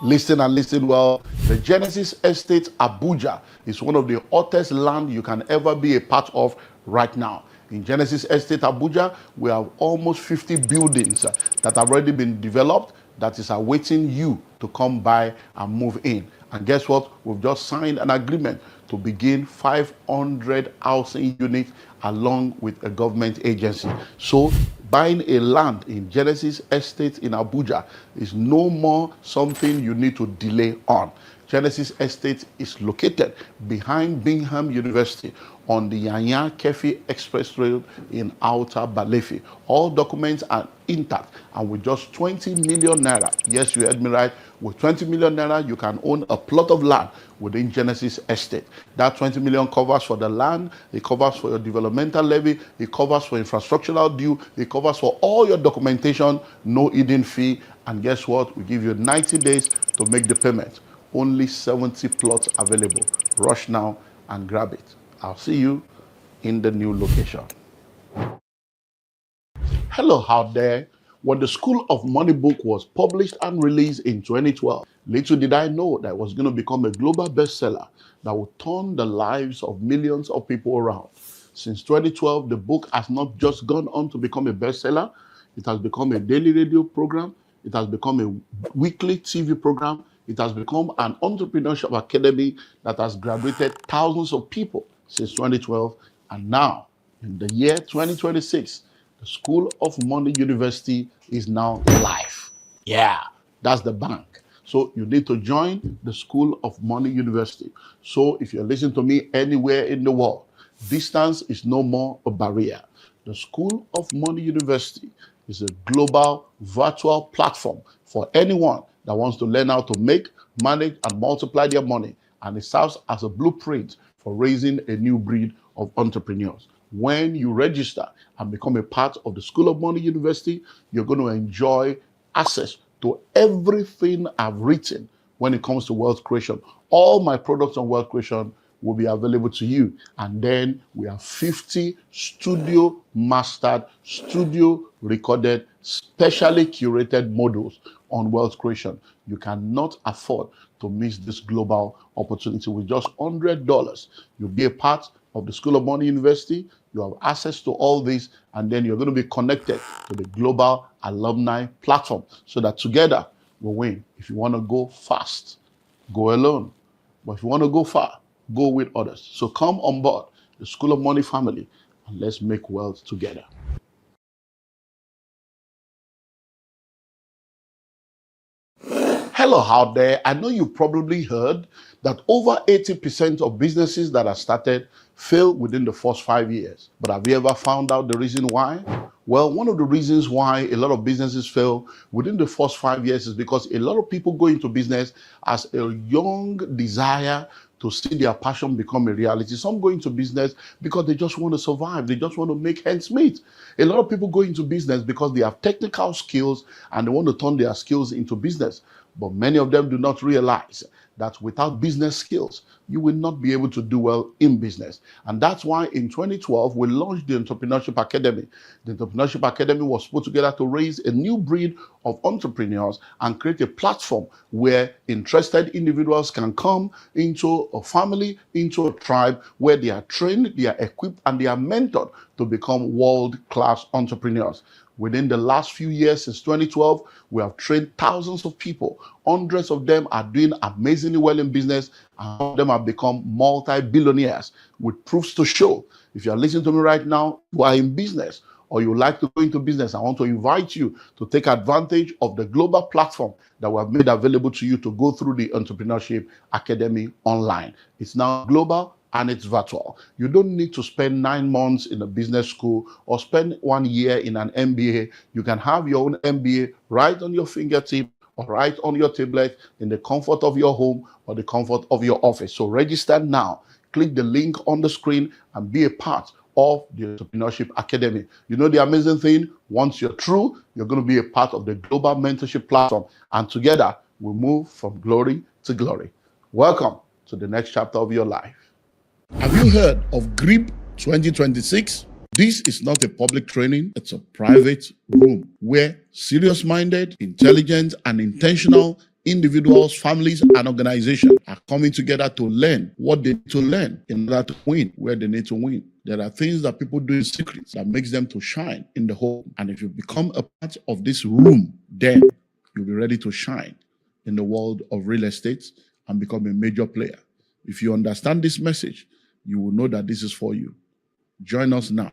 Listen and listen well. The Genesis Estate Abuja is one of the hottest land you can ever be a part of right now. In Genesis Estate Abuja, we have almost 50 buildings that have already been developed that is awaiting you to come by and move in. And guess what? We've just signed an agreement to begin 500 housing units along with a government agency. So buying a land in Genesis Estate in Abuja is no more something you need to delay on. Genesis Estate is located behind Bingham University on the Yanya Kefi Express Road in Outer Balefi. All documents are intact, and with just 20 million naira, yes, you heard me right, with 20 million naira, you can own a plot of land within Genesis Estate. That 20 million covers for the land, it covers for your developmental levy, it covers for infrastructural due, it covers for all your documentation, no hidden fee, and guess what? We give you 90 days to make the payment. Only 70 plots available. Rush now and grab it. I'll see you in the new location. Hello out there. When the School of Money book was published and released in 2012, little did I know that it was going to become a global bestseller that would turn the lives of millions of people around. Since 2012, the book has not just gone on to become a bestseller, it has become a daily radio program, it has become a weekly TV program, it has become an entrepreneurship academy that has graduated thousands of people since 2012. And now, in the year 2026, the School of Money University is now live. Yeah, that's the bank. So you need to join the School of Money University. So if you're listening to me anywhere in the world, distance is no more a barrier. The School of Money University is a global virtual platform for anyone that wants to learn how to make, manage, and multiply their money. And it serves as a blueprint for raising a new breed of entrepreneurs. When you register and become a part of the School of Money University, you're going to enjoy access to everything I've written when it comes to wealth creation. All my products on wealth creation will be available to you. And then we have 50 studio mastered, studio recorded, specially curated modules on wealth creation. You cannot afford to miss this global opportunity. With just $100, you'll be a part of the School of Money University. You have access to all this, and then you're going to be connected to the global alumni platform so that together we'll win. If you want to go fast, go alone. But if you want to go far, go with others. So come on board the School of Money family and let's make wealth together. Hello out there. I know you probably heard that over 80% of businesses that are started fail within the first 5 years. But have you ever found out the reason why? Well, one of the reasons why a lot of businesses fail within the first 5 years is because a lot of people go into business as a young desire to see their passion become a reality. Some go into business because they just want to survive. They just want to make ends meet. A lot of people go into business because they have technical skills and they want to turn their skills into business. But many of them do not realize that without business skills, you will not be able to do well in business. And that's why in 2012, we launched the Entrepreneurship Academy. The Entrepreneurship Academy was put together to raise a new breed of entrepreneurs and create a platform where interested individuals can come into a family, into a tribe where they are trained, they are equipped, and they are mentored to become world-class entrepreneurs. Within the last few years, since 2012, we have trained thousands of people. Hundreds of them are doing amazingly well in business, and some of them have become multi-billionaires with proofs to show. If you are listening to me right now, you are in business, or you like to go into business, I want to invite you to take advantage of the global platform that we have made available to you to go through the Entrepreneurship Academy online. It's now global and it's virtual. You don't need to spend 9 months in a business school or spend 1 year in an MBA. You can have your own MBA right on your fingertip or right on your tablet in the comfort of your home or the comfort of your office. So register now. Click the link on the screen and be a part of the Entrepreneurship Academy. You know the amazing thing? Once you're through, you're going to be a part of the global mentorship platform. And together, we'll move from glory to glory. Welcome to the next chapter of your life. Have you heard of GREEB 2026? This is not a public training, it's a private room where serious-minded, intelligent, and intentional individuals, families, and organizations are coming together to learn what they need to learn in order to win where they need to win. There are things that people do in secret that makes them to shine in the home. And if you become a part of this room, then you'll be ready to shine in the world of real estate and become a major player. If you understand this message, you will know that this is for you. Join us now.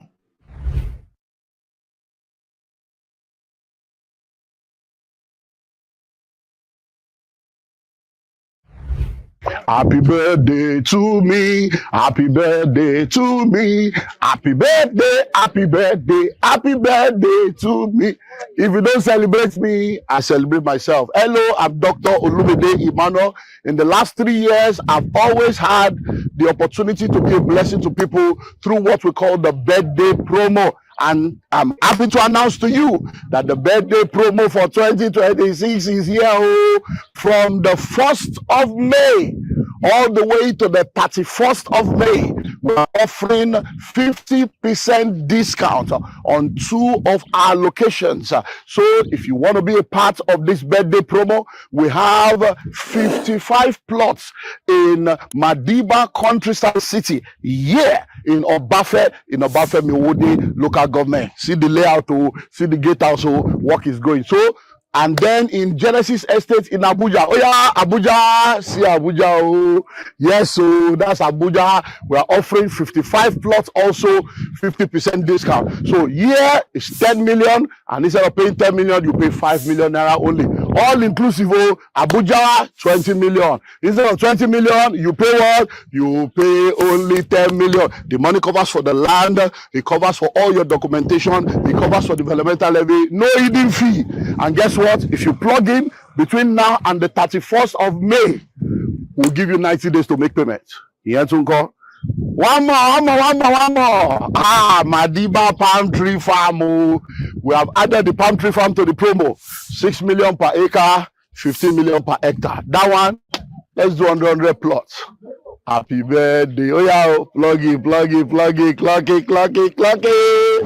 Happy birthday to me. Happy birthday to me. Happy birthday, happy birthday, happy birthday to me. If you don't celebrate me, I celebrate myself. Hello, I'm Dr. Olumide Emmanuel. In the last 3 years, I've always had the opportunity to be a blessing to people through what we call the birthday promo. And I'm happy to announce to you that the birthday promo for 2026 is here from the 1st of May all the way to the 31st of May. We're offering 50% discount on 2 of our locations. So if you want to be a part of this birthday promo, we have 55 plots in Madiba Countryside City, in Obafe Miwodi local government. See the layout, see the gatehouse, work is going. So, and then in Genesis Estate in Abuja. Oh yeah, Abuja, see Abuja. Oh. Yes, so that's Abuja. We are offering 55 plots, also 50% discount. So here is 10 million, and instead of paying 10 million, you pay 5 million naira only. All inclusive. Oh, Abuja, 20 million. Instead of 20 million, you pay what? You pay only 10 million. The money covers for the land, it covers for all your documentation, it covers for developmental levy, no hidden fee. And guess what? If you plug in between now and the 31st of May, we'll give you 90 days to make payment. One more. Madiba palm tree farm. We have added the palm tree farm to the promo. 6 million per acre, 15 million per hectare. That one, let's do 100 plots. Happy birthday. Oh yeah, plug it, clock it.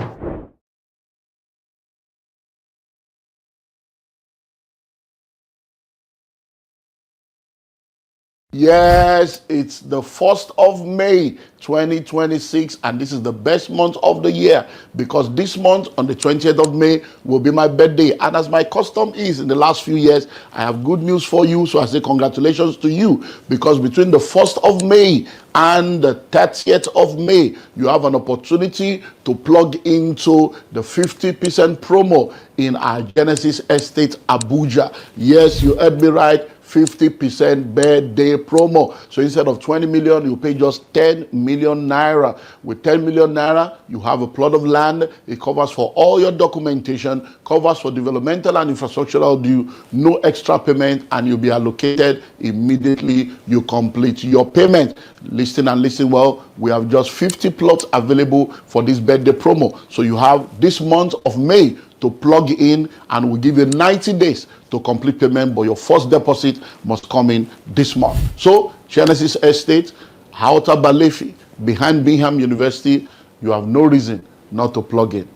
Yes, it's the 1st of May 2026, and this is the best month of the year because this month on the 20th of May will be my birthday. And as my custom is in the last few years, I have good news for you. So I say congratulations to you because between the 1st of May and the 30th of May, you have an opportunity to plug into the 50% promo in our Genesis Estate Abuja. Yes, you heard me right. 50% birthday promo. So instead of 20 million, you pay just 10 million naira. With 10 million naira, you have a plot of land. It covers for all your documentation, covers for developmental and infrastructural due, no extra payment, and you'll be allocated immediately you complete your payment. Listen and listen well. We have just 50 plots available for this birthday promo. So you have this month of May to plug in, and we'll give you 90 days to complete payment, but your first deposit must come in this month. So, Genesis Estate, Outer Balefi, behind Bingham University, you have no reason not to plug in.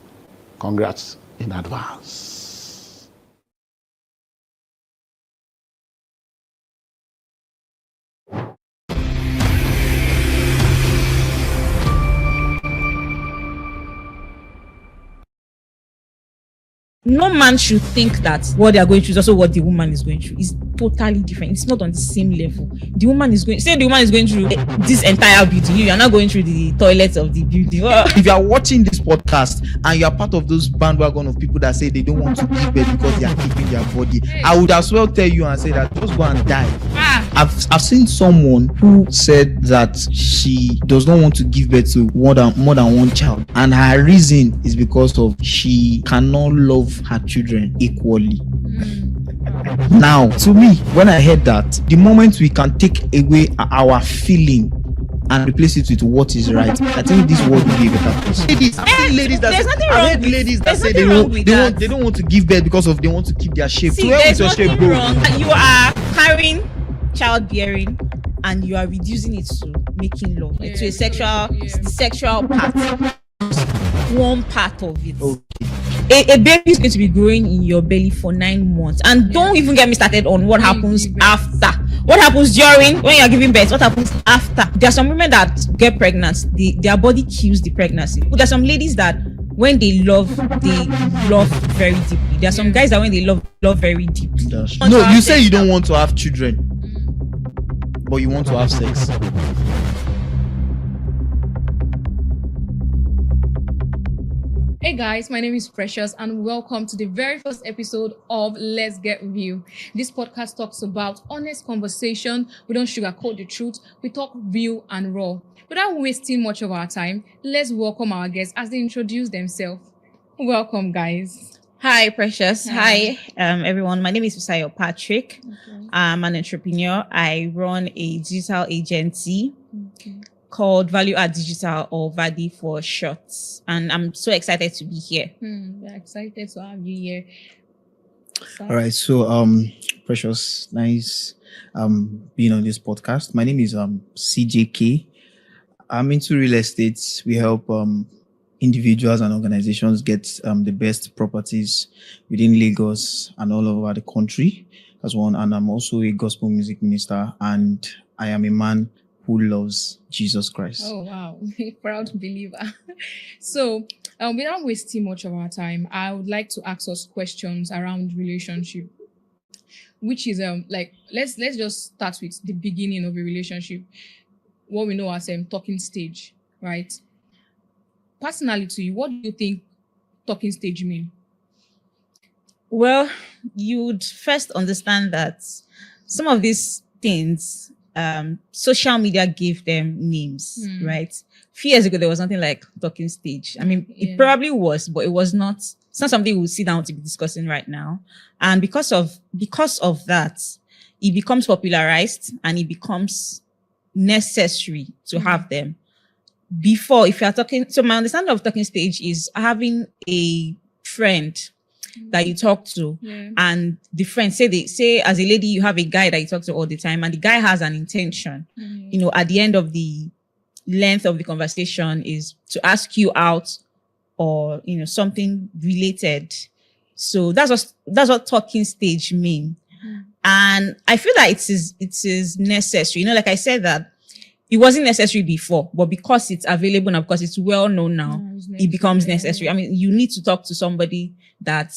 Congrats in advance. No man should think that what they are going through is also what the woman is going through. It's totally different. It's not on the same level. The woman is going through this entire building. You are not going through the toilets of the building. If you are watching this podcast and you are part of those bandwagon of people that say they don't want to give birth because they are keeping their body, I would as well tell you and say that just go and die. I've seen someone who said that she does not want to give birth to more than one child, and her reason is because of she cannot love her children equally. Now, to me, when I heard that, the moment we can take away our feeling and replace it with what is right, I think this world will be a better place. Ladies that say they don't want to give birth because of they want to keep their shape. See, there's nothing wrong. You are carrying childbearing and you are reducing it to making love, like to a sexual part. one part of it. Okay. A baby is going to be growing in your belly for 9 months, and don't even get me started on what happens after. What happens during, when you're giving birth? What happens after? There are some women that get pregnant, their body kills the pregnancy. But there are some ladies that when they love very deeply. There are some guys that when they love very deeply. No, you say you don't want to have children, but you want to have sex. Hey guys, my name is Precious and welcome to the very first episode of Let's Get Real. This podcast talks about honest conversation. We don't sugarcoat the truth. We talk real and raw. Without wasting much of our time, let's welcome our guests as they introduce themselves. Welcome, guys. Hi, Precious. Hi, everyone. My name is Usayo Patrick. Okay. I'm an entrepreneur. I run a digital agency. Okay. Called Value Add Digital, or VADI for short. And I'm so excited to be here. We're excited to have you here. All right. So, Precious, nice being on this podcast. My name is CJK. I'm into real estate. We help individuals and organizations get the best properties within Lagos and all over the country as one. And I'm also a gospel music minister, and I am a man who loves Jesus Christ. Oh, wow. Proud believer. So, without wasting much of our time, I would like to ask us questions around relationship, which is let's just start with the beginning of a relationship, what we know as talking stage, right? Personally to you, what do you think talking stage mean? Well, you would first understand that some of these things, social media gave them names, right? A few years ago, there was nothing like talking stage. I mean, it probably was, but it's not something we'll sit down to be discussing right now. And because of that, it becomes popularized and it becomes necessary to have them. Before, if you're talking, so my understanding of talking stage is having a friend that you talk to, and the friend say as a lady you have a guy that you talk to all the time, and the guy has an intention, at the end of the length of the conversation is to ask you out, or something related. So that's what talking stage mean. And I feel that it is necessary. Like I said, that it wasn't necessary before, but because it's available now, because it's well known now, it becomes necessary. I mean, you need to talk to somebody that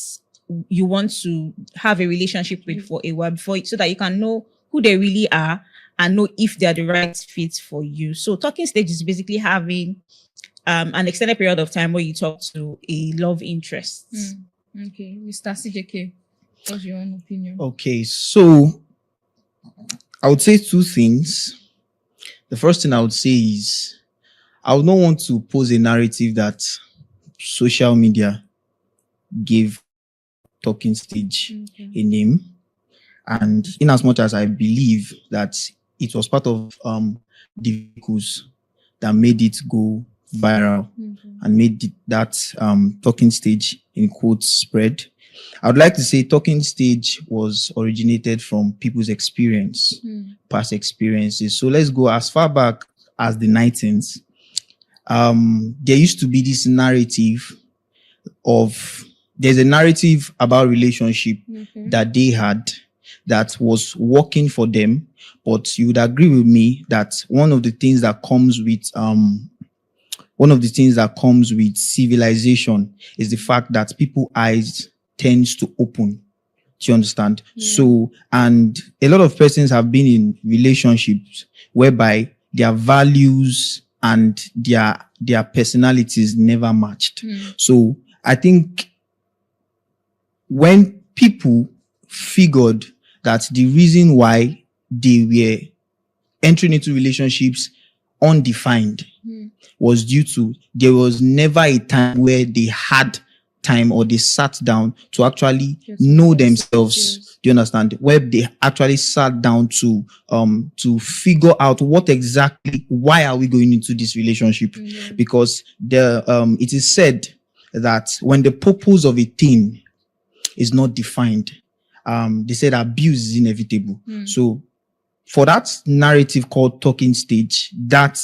you want to have a relationship with for a while so that you can know who they really are and know if they're the right fit for you. So talking stage is basically having an extended period of time where you talk to a love interest. Okay, Mr. CJK, what's your own opinion? Okay, so I would say two things. The first thing I would say is I would not want to pose a narrative that social media gave talking stage a name. And in as much as I believe that it was part of the vehicles that made it go viral and made that talking stage in quotes spread, I would like to say talking stage was originated from people's experience, past experiences. So let's go as far back as the 19th. There used to be this narrative there's a narrative about relationship that they had that was working for them. But you would agree with me that one of the things that comes with civilization is the fact that people's eyes tends to open. Do you understand? So, and a lot of persons have been in relationships whereby their values and their personalities never matched. So I think when people figured that the reason why they were entering into relationships undefined was due to there was never a time where they had time or they sat down to actually know themselves. Do you understand? Where they actually sat down to figure out why are we going into this relationship? Because it is said that when the purpose of a thing is not defined, they said abuse is inevitable. So for that narrative called talking stage, that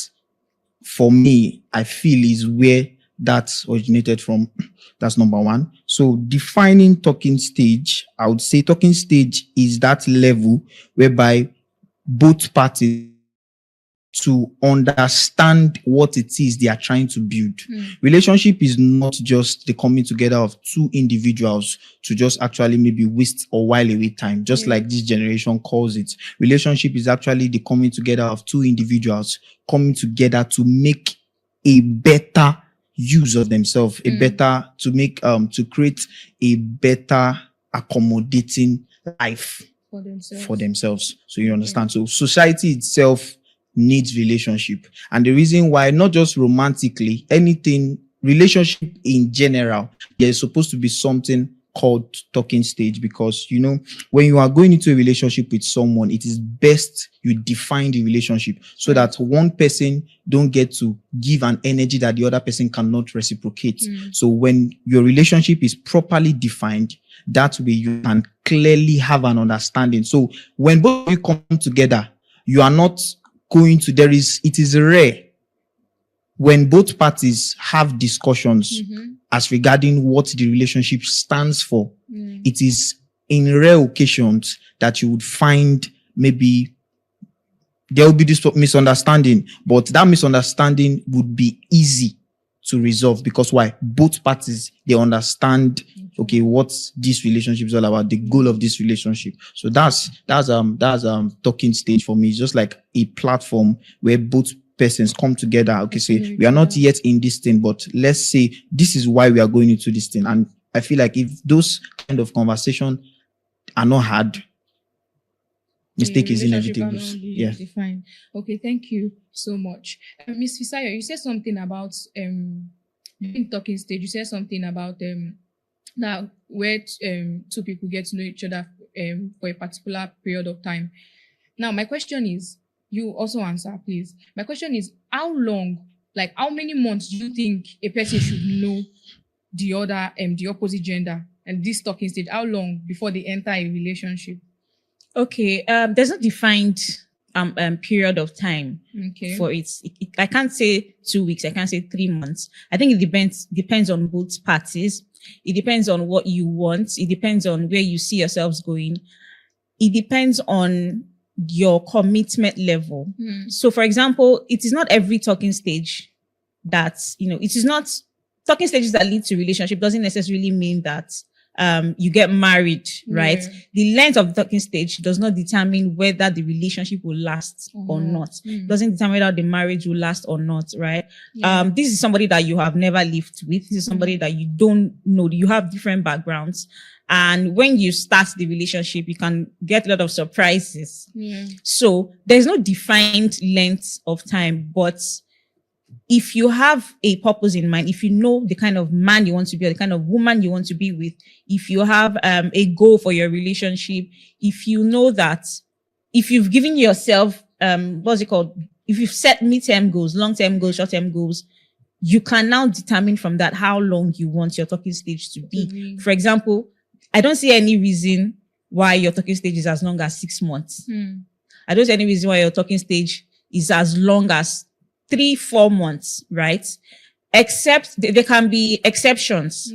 for me, I feel is where that originated from. That's number one. So defining talking stage, I would say talking stage is that level whereby both parties to understand what it is they are trying to build. Relationship is not just the coming together of two individuals to just actually maybe waste or while away time, just like this generation calls it. Relationship is actually the coming together of two individuals coming together to make a better use of themselves, a better, to make, to create a better accommodating life for themselves. So you understand? So society itself needs relationship. And the reason why, not just romantically, anything, relationship in general, there's supposed to be something called talking stage, because you know, when you are going into a relationship with someone, it is best you define the relationship so that one person don't get to give an energy that the other person cannot reciprocate. So when your relationship is properly defined, that way you can clearly have an understanding. So when both of you come together, you are not going to, it is rare when both parties have discussions as regarding what the relationship stands for. It is in rare occasions that you would find maybe there will be this misunderstanding, but that misunderstanding would be easy to resolve, because why? Both parties, they understand, okay, what this relationship is all about, the goal of this relationship. So that's talking stage for me. It's just like a platform where both persons come together. Okay, say we are not yet in this thing, but let's say this is why we are going into this thing. And I feel like if those kind of conversation are not had, mistake is inevitable. Yeah. Defined. Okay, thank you so much. Ms. Fisayo, you said something about during talking stage, you said something about now where two people get to know each other for a particular period of time. Now, my question is, you also answer, please. My question is, how long, like how many months do you think a person should know the other, the opposite gender, and this talking stage? How long before they enter a relationship? Okay, there's no defined period of time for it. I can't say 2 weeks. I can't say 3 months. I think it depends on both parties. It depends on what you want. It depends on where you see yourselves going. It depends on your commitment level. So, for example, it is not every talking stage that, it is not talking stages that lead to relationship doesn't necessarily mean that you get married, right? The length of the talking stage does not determine whether the relationship will last or not. Doesn't determine whether the marriage will last or not, right? This is somebody that you have never lived with. This is somebody that you don't know. You have different backgrounds. And when you start the relationship, you can get a lot of surprises. So there's no defined length of time, but if you have a purpose in mind, if you know the kind of man you want to be or the kind of woman you want to be with, if you have a goal for your relationship, if you know that, if you've given yourself, what's it called? If you've set mid-term goals, long-term goals, short-term goals, you can now determine from that how long you want your talking stage to be. For example, I don't see any reason why your talking stage is as long as 6 months. I don't see any reason why your talking stage is as long as 3-4 months, right? Except there can be exceptions.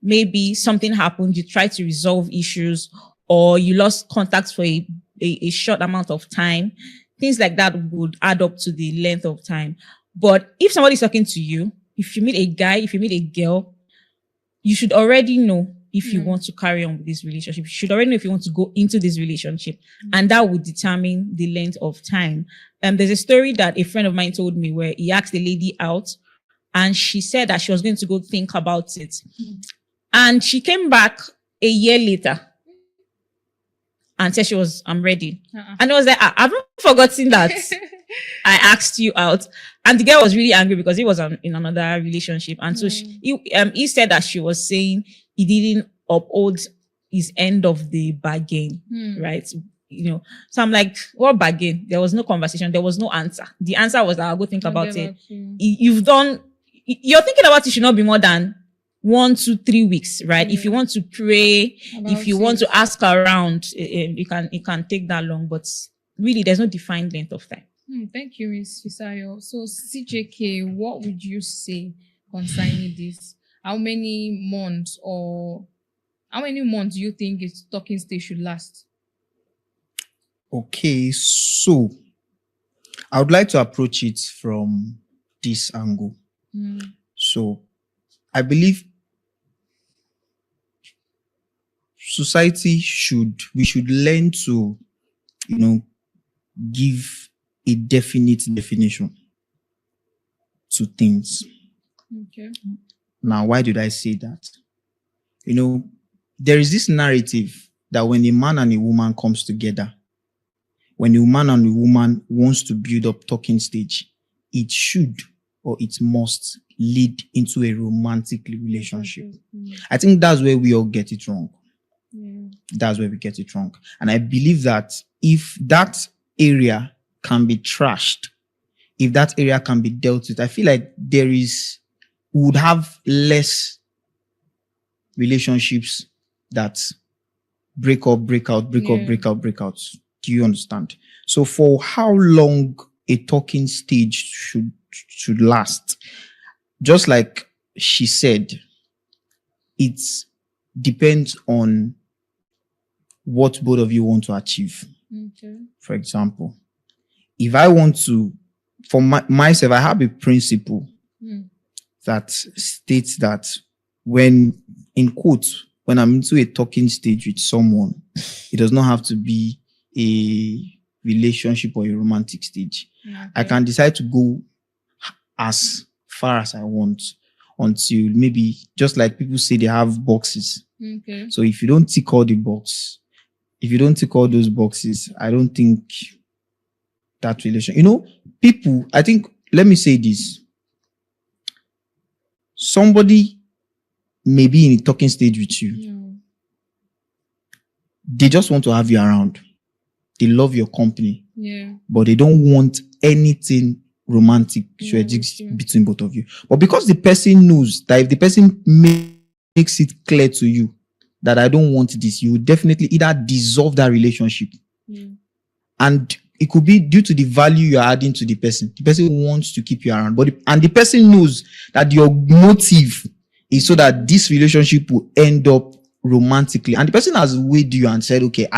Maybe something happened, you try to resolve issues, or you lost contact for a short amount of time. Things like that would add up to the length of time. But if somebody's talking to you, if you meet a guy, if you meet a girl, you should already know if you want to carry on with this relationship. You should already know if you want to go into this relationship. And that would determine the length of time. There's a story that a friend of mine told me where he asked a lady out and she said that she was going to go think about it. And she came back a year later and said I'm ready. And I was like, I've not forgotten that I asked you out. And the girl was really angry because he was in another relationship. And so he said that she was saying he didn't uphold his end of the bargain, right? So I'm like, what bargain? There was no conversation. There was no answer. The answer was, I'll go think about it. You're thinking about it should not be more than 1 to 3 weeks, right? If you want to pray, if you want to ask around, it can take that long, but really there's no defined length of time. Thank you, Ms. Fisayo. So CJK, what would you say concerning this? How many months do you think its talking stage should last? Okay, so I would like to approach it from this angle. So I believe we should learn to, give a definite definition to things. Okay. Now, why did I say that? There is this narrative that when a man and a woman comes together, when a man and a woman wants to build up talking stage, it should or it must lead into a romantic relationship. I think that's where we all get it wrong. That's where we get it wrong. And I believe that if that area can be trashed, if that area can be dealt with, I feel like we would have less relationships that break up, break out. Do you understand? So for how long a talking stage should last, just like she said, it depends on what both of you want to achieve. Okay. For example, if I want to, for myself, I have a principle that states that when I'm into a talking stage with someone, it does not have to be a relationship or a romantic stage. Okay. I can decide to go as far as I want until maybe, just like people say, they have boxes. Okay. So if you don't tick all those boxes, I don't think that relation, people, I think, let me say this. Somebody may be in a talking stage with you. They just want to have you around. They love your company. Yeah. But they don't want anything romantic to exist between both of you. But because the person knows that if the person makes it clear to you that I don't want this, you will definitely either dissolve that relationship. And it could be due to the value you're adding to the person. The person wants to keep you around. And the person knows that your motive is so that this relationship will end up romantically. And the person has weighed you and said, okay,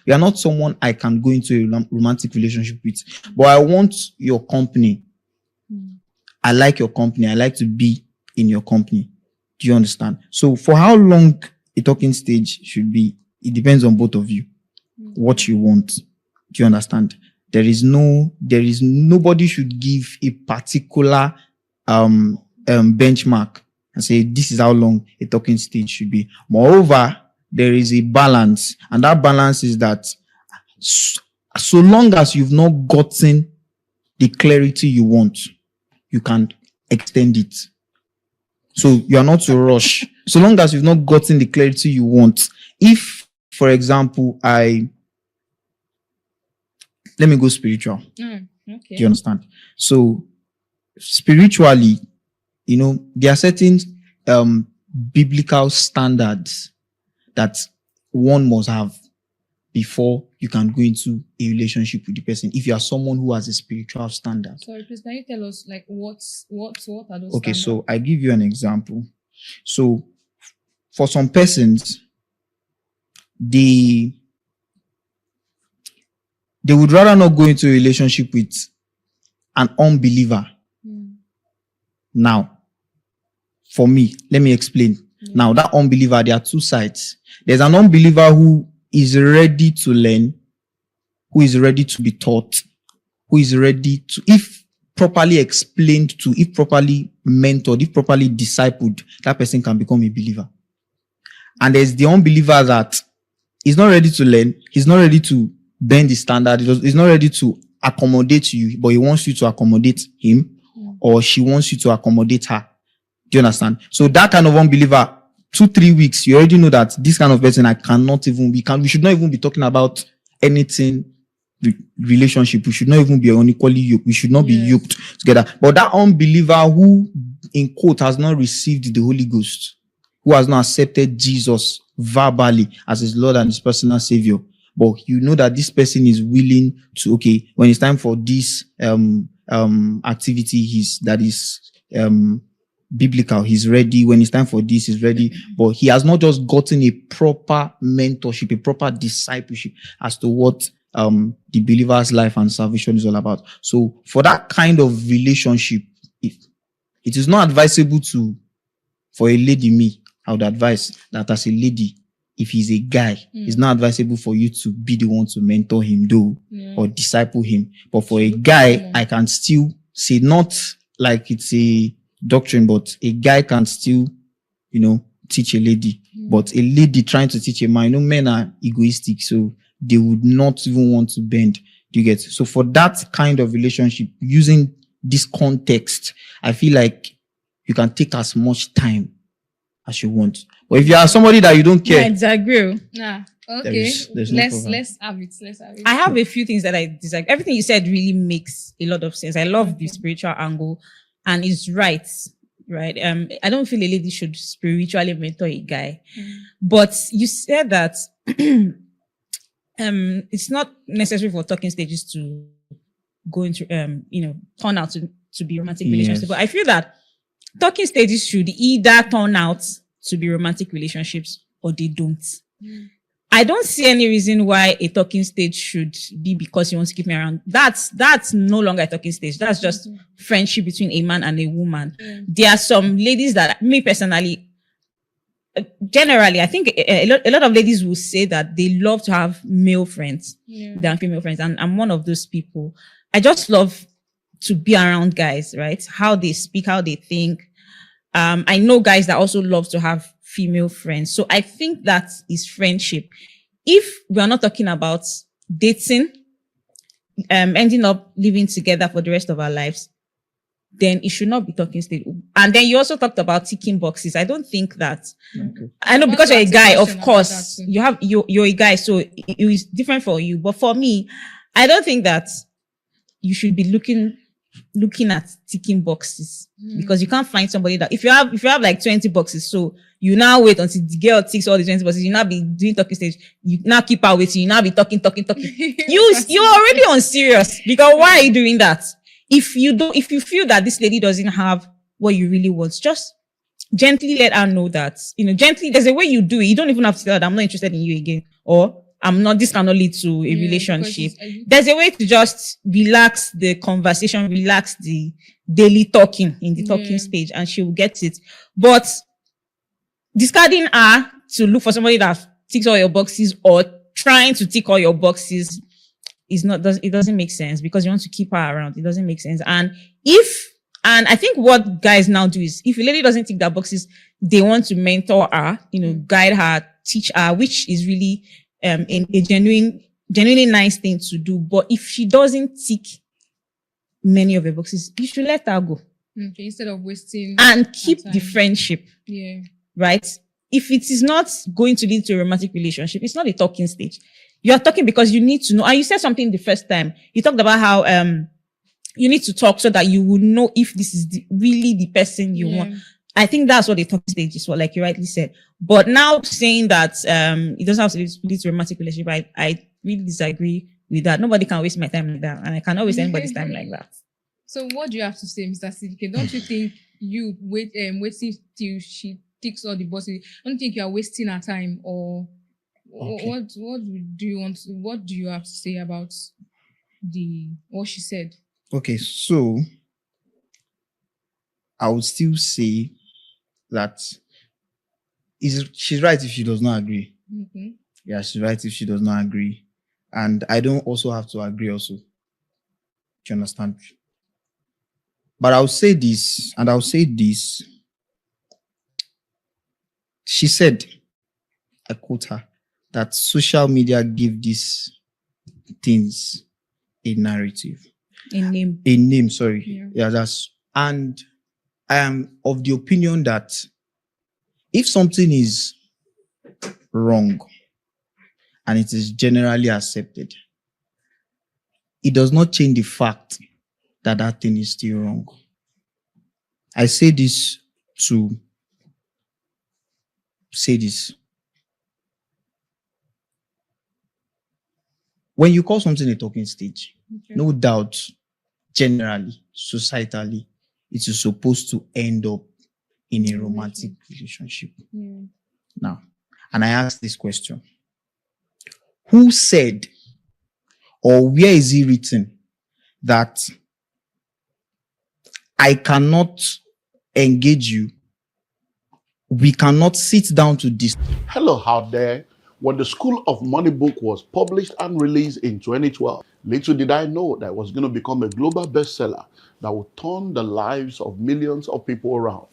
you are not someone I can go into a romantic relationship with, but I want your company. I like your company. I like to be in your company. Do you understand? So for how long a talking stage should be, it depends on both of you, what you want. Do you understand? Nobody should give a particular benchmark and say this is how long a talking stage should be. Moreover, there is a balance, and that balance is that so long as you've not gotten the clarity you want, you can extend it. So you are not to rush. So long as you've not gotten the clarity you want. If, for example, let me go spiritual. Okay. Do you understand? So spiritually, there are certain biblical standards that one must have before you can go into a relationship with the person. If you are someone who has a spiritual standard. Sorry, please, can you tell us what are those Okay, standards? so I give you an example. So for some persons, they would rather not go into a relationship with an unbeliever. Now, for me, let me explain. Now, that unbeliever, there are two sides. There's an unbeliever who is ready to learn, who is ready to be taught, who is ready to, if properly explained to, if properly mentored, if properly discipled, that person can become a believer. And there's the unbeliever that is not ready to learn, he's not ready to bend the standard, he's not ready to accommodate you, but he wants you to accommodate him, or she wants you to accommodate her. Do you understand? So that kind of unbeliever, 2-3 weeks, you already know that this kind of person, we should not even be talking about anything relationship. We should not even be unequally yoked. We should not be yoked together. But that unbeliever who, in quote, has not received the Holy Ghost, who has not accepted Jesus verbally as his Lord and his personal Savior, but you know that this person is willing to, okay, when it's time for this activity, biblical. He's ready. When it's time for this, he's ready. But he has not just gotten a proper mentorship, a proper discipleship as to what the believer's life and salvation is all about. So for that kind of relationship, it is not advisable for a lady, I would advise that as a lady, if he's a guy, it's not advisable for you to be the one to mentor him or disciple him. But for a guy, I can still say, not like it's a doctrine, but a guy can still, teach a lady. But a lady trying to teach a man, men are egoistic, so they would not even want to bend. Do you get? So for that kind of relationship, using this context, I feel like you can take as much time as you want. But if you are somebody that you don't care, I disagree. Yeah. Okay. There's no problem. Let's have it. I have a few things that I disagree. Everything you said really makes a lot of sense. I love the spiritual angle, and it's right. I don't feel a lady should spiritually mentor a guy, but you said that it's not necessary for talking stages to go into turn out to be romantic relationships. But I feel that talking stages should either turn out to be romantic relationships or they don't. I don't see any reason why a talking stage should be because you want to keep me around. That's no longer a talking stage. That's just friendship between a man and a woman. There are some ladies that, me personally, generally, I think a lot of ladies will say that they love to have male friends than female friends. And I'm one of those people. I just love to be around guys, right? How they speak, how they think. I know guys that also love to have female friends. So I think that is friendship. If we are not talking about dating, ending up living together for the rest of our lives, then it should not be talking stage. And then you also talked about ticking boxes. I don't think that. I know because you're a guy, of course, you're a guy, so it is different for you. But for me, I don't think that you should be looking at ticking boxes because you can't find somebody that if you have like 20 boxes, so you now wait until the girl ticks all the 20 boxes, you now be doing talking stage, you now keep her waiting, you now be talking. You're already on serious, because why are you doing that? If you feel that this lady doesn't have what you really want, just gently let her know that, gently, there's a way you do it. You don't even have to tell her that I'm not interested in you again, or this cannot lead to a relationship. There's a way to just relax the conversation, relax the daily talking in the talking stage, and she will get it. But discarding her to look for somebody that ticks all your boxes or trying to tick all your boxes it doesn't make sense, because you want to keep her around. It doesn't make sense. And I think what guys now do is, if a lady doesn't tick their boxes, they want to mentor her, guide her, teach her, which is really a genuinely nice thing to do. But if she doesn't tick many of the boxes, you should let her go. Okay, instead of wasting and keep the friendship. Yeah. Right? If it is not going to lead to a romantic relationship, it's not a talking stage. You are talking because you need to know. And you said something the first time. You talked about how you need to talk so that you will know if this is really the person you want. I think that's what the talking stage is for, like you rightly said. But now saying that it doesn't have to lead to a romantic relationship, I really disagree with that. Nobody can waste my time like that, and I cannot waste anybody's time like that. So what do you have to say, Mr. CDK? Don't you think you waiting till she ticks all the boxes? Don't you think you are wasting her time? Or what do you have to say about what she said? Okay, so I would still say that she's right if she does not agree. Mm-hmm. Yeah, she's right if she does not agree. And I don't also have to agree also. Do you understand? But I'll say this, and I'll say this. She said, I quote her, that social media give these things a narrative. A name. A name, sorry. Yeah, and I am of the opinion that if something is wrong and it is generally accepted, it does not change the fact that that thing is still wrong. I say this to say this. When you call something a talking stage, no doubt, generally, societally, it is supposed to end up in a romantic relationship. Yeah. Now, and I ask this question. Who said, or where is it written that I cannot engage you? We cannot sit down to this. Hello out there. When the School of Money book was published and released in 2012, little did I know that it was going to become a global bestseller that would turn the lives of millions of people around.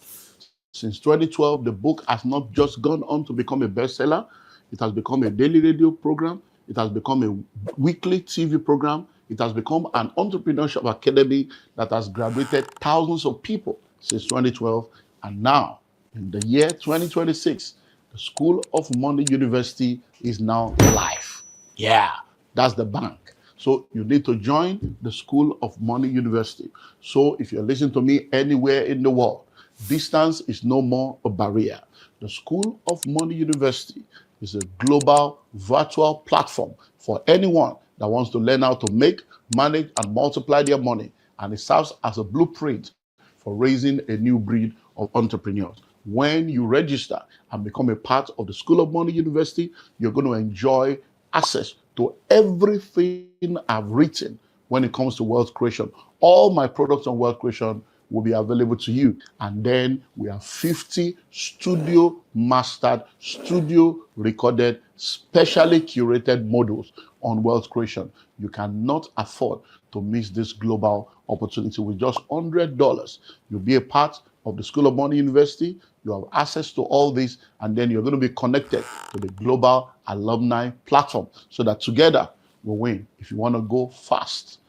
Since 2012, the book has not just gone on to become a bestseller, it has become a daily radio program, it has become a weekly TV program, it has become an entrepreneurship academy that has graduated thousands of people since 2012, and now, in the year 2026, the School of Money University is now live. Yeah, that's the bank. So you need to join the School of Money University. So if you're listening to me anywhere in the world, distance is no more a barrier. The School of Money University is a global virtual platform for anyone that wants to learn how to make, manage, and multiply their money. And it serves as a blueprint for raising a new breed of entrepreneurs. When you register and become a part of the School of Money University, you're going to enjoy access to everything I've written when it comes to wealth creation. All my products on wealth creation will be available to you. And then we have 50 studio mastered, studio recorded, specially curated modules on wealth creation. You cannot afford to miss this global opportunity. With just $100, you'll be a part of the School of Money University. You have access to all this, and then you're going to be connected to the global alumni platform so that together we'll win. If you want to go fast,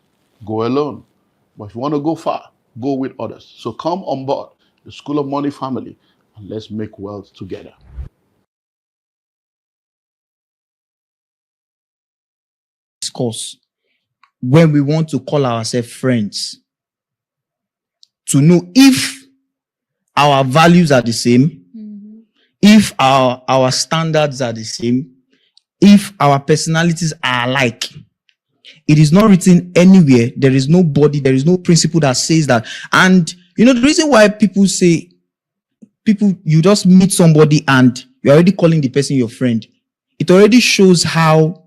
go alone. But if you want to go far, go with others. So come on board the School of Money family and let's make wealth together. Discuss when we want to call ourselves friends, to know if our values are the same, if our standards are the same, if our personalities are alike. It is not written anywhere. There is no body, there is no principle that says that. And you know, the reason why people say, you just meet somebody and you're already calling the person your friend, it already shows how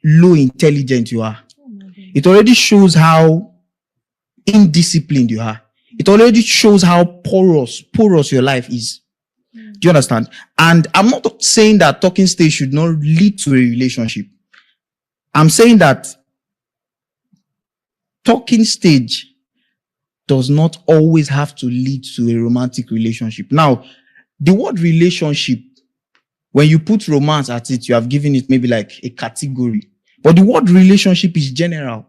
low intelligent you are. It already shows how indisciplined you are. It already shows how porous your life is. Do you understand? And I'm not saying that talking stage should not lead to a relationship. I'm saying that talking stage does not always have to lead to a romantic relationship. Now, the word relationship, when you put romance at it, you have given it maybe like a category. But the word relationship is general.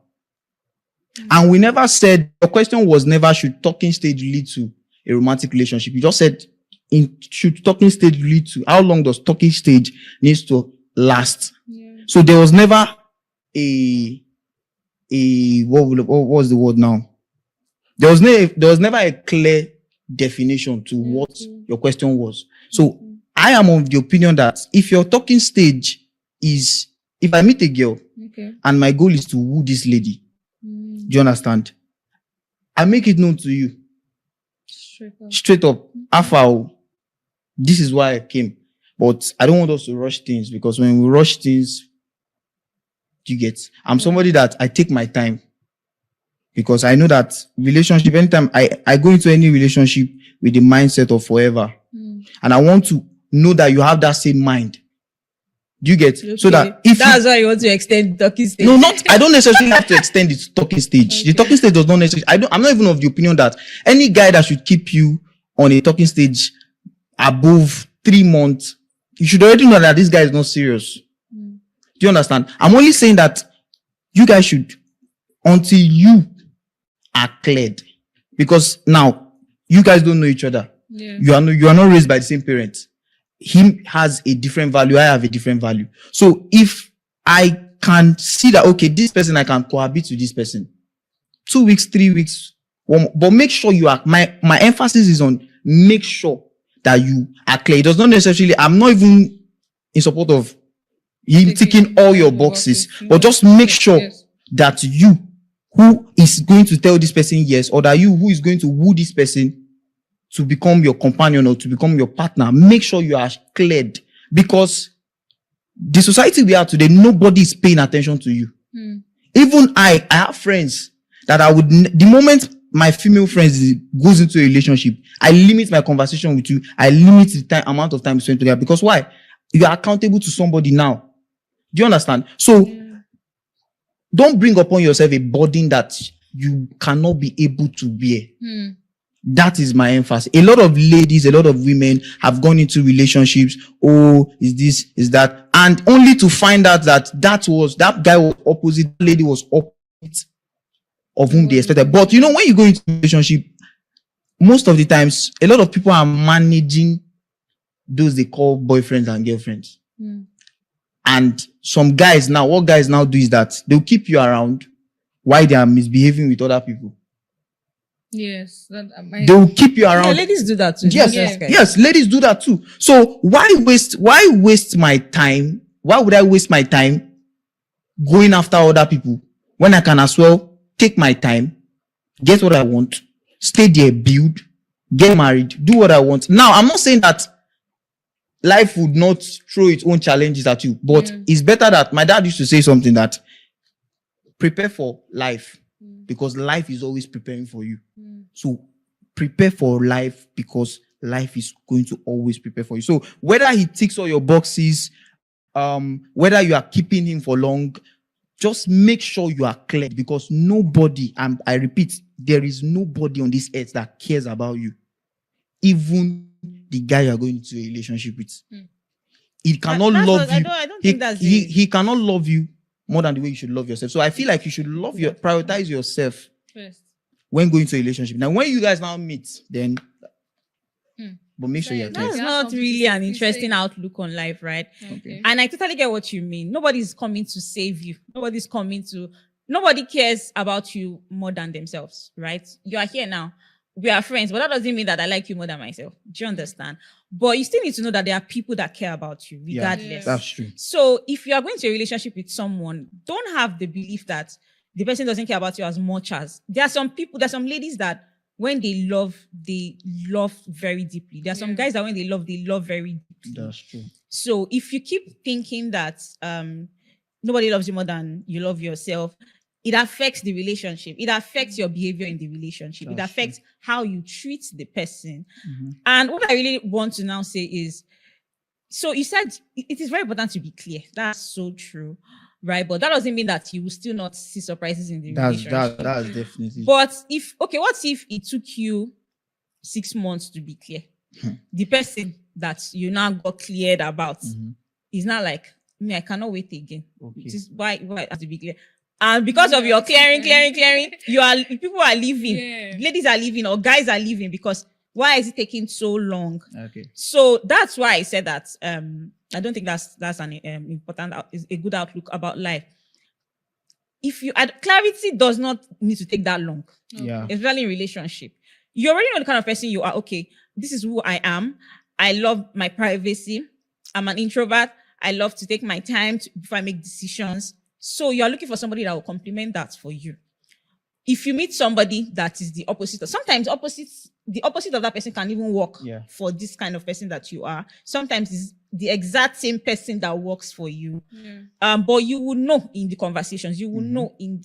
And we never said, the question was never, should talking stage lead to a romantic relationship? You just said, should talking stage lead to, how long does talking stage needs to last? Yeah. So there was never what was the word now? There was never a clear definition to what your question was. So I am of the opinion that if your talking stage is, if I meet a girl and my goal is to woo this lady, do you understand? I make it known to you. Straight up. Alpha, this is why I came. But I don't want us to rush things, because when we rush things, you get, I'm somebody that I take my time, because I know that relationship, anytime I go into any relationship with the mindset of forever. And I want to know that you have that same mind. Do you get? Okay. So that if that's why you want to extend the talking stage. No, I don't necessarily have to extend the talking stage. Okay. The talking stage does not necessarily, I'm not even of the opinion that any guy that should keep you on a talking stage above 3 months, you should already know that this guy is not serious. Do you understand? I'm only saying that you guys should, until you are cleared, because now you guys don't know each other. Yeah. You are not raised by the same parents. He has a different value, I have a different value. So if I can see that, okay, this person, I can cohabit with this person, 2 weeks, 3 weeks, but make sure you are, my emphasis is on make sure that you are clear. It does not necessarily, I'm not even in support of him ticking all your boxes, but just make sure that you, who is going to tell this person yes, or that you who is going to woo this person, to become your companion or to become your partner, make sure you are cleared, because the society we are today, nobody is paying attention to you. Even I have friends that I would, the moment my female friends goes into a relationship, I limit my conversation with you. I limit the amount of time spent together, because why? You are accountable to somebody now. Do you understand? So don't bring upon yourself a burden that you cannot be able to bear. That is my emphasis. A lot of ladies, a lot of women have gone into relationships. Oh, is this, is that? And only to find out that that guy was opposite, the lady was opposite of whom they expected. But you know, when you go into a relationship, most of the times, a lot of people are managing those they call boyfriends and girlfriends. And some guys now, what guys now do is that they'll keep you around while they are misbehaving with other people. Yes. They will keep you around. Yeah, ladies do that too. Yes, ladies do that too. So why waste my time? Why would I waste my time going after other people when I can as well take my time, get what I want, stay there, build, get married, do what I want? Now, I'm not saying that life would not throw its own challenges at you, but it's better that my dad used to say something that prepare for life, because life is always preparing for you. So prepare for life, because life is going to always prepare for you. So whether he ticks all your boxes, whether you are keeping him for long, just make sure you are clear, because nobody, and I repeat, there is nobody on this earth that cares about you. Even the guy you are going into a relationship with. He cannot love you. I don't think that's he cannot love you more than the way you should love yourself. So I feel like you should prioritize yourself first when going to a relationship. Now, when you guys now meet, then but make sure you're clear. That's not really an interesting outlook on life, right? Okay. And I totally get what you mean. Nobody's coming to save you. Nobody cares about you more than themselves, right? You are here now. We are friends, but that doesn't mean that I like you more than myself. Do you understand? But you still need to know that there are people that care about you regardless. Yes. That's true. So if you are going to a relationship with someone, don't have the belief that the person doesn't care about you as much as. There are some ladies that when they love very deeply. There are some guys that when they love very deeply. That's true. So if you keep thinking that nobody loves you more than you love yourself, it affects the relationship. It affects your behavior in the relationship. It affects how you treat the person. And what I really want to now say is, so you said it is very important to be clear. That's so true, right? But that doesn't mean that you will still not see surprises in the relationship. That's definitely. But what if it took you 6 months to be clear? The person that you now got cleared about is not like, me, I cannot wait again. Okay. Which is why it has to be clear. And because of your clearing, people are leaving. Yeah. Ladies are leaving or guys are leaving because why is it taking so long? Okay. So that's why I said that I don't think that's an is a good outlook about life. If you clarity does not need to take that long. Yeah. Especially in relationship. You already know the kind of person you are. Okay, this is who I am. I love my privacy. I'm an introvert. I love to take my time before I make decisions. So you're looking for somebody that will complement that for you. If you meet somebody that is the opposite, sometimes the opposite of that person can even work for this kind of person that you are. Sometimes it's the exact same person that works for you. But you will know in the conversations, you will know in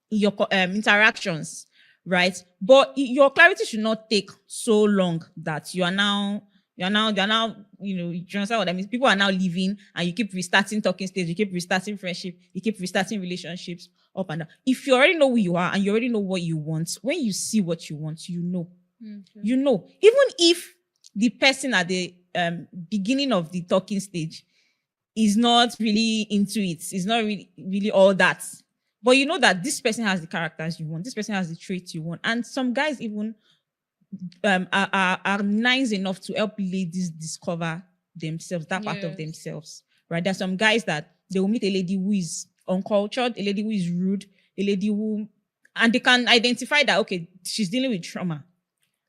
your interactions, right? But your clarity should not take so long that they're now, you understand what I mean? People are now leaving and you keep restarting talking stage, you keep restarting friendship, you keep restarting relationships up and down. If you already know who you are and you already know what you want, when you see what you want, you know. You know. Even if the person at the beginning of the talking stage is not really into it, is not really all that. But you know that this person has the characters you want, this person has the traits you want. And some guys even are nice enough to help ladies discover themselves, that part of themselves, right? There's some guys that they will meet a lady who is uncultured, a lady who is rude, a lady who, and they can identify that, okay, she's dealing with trauma,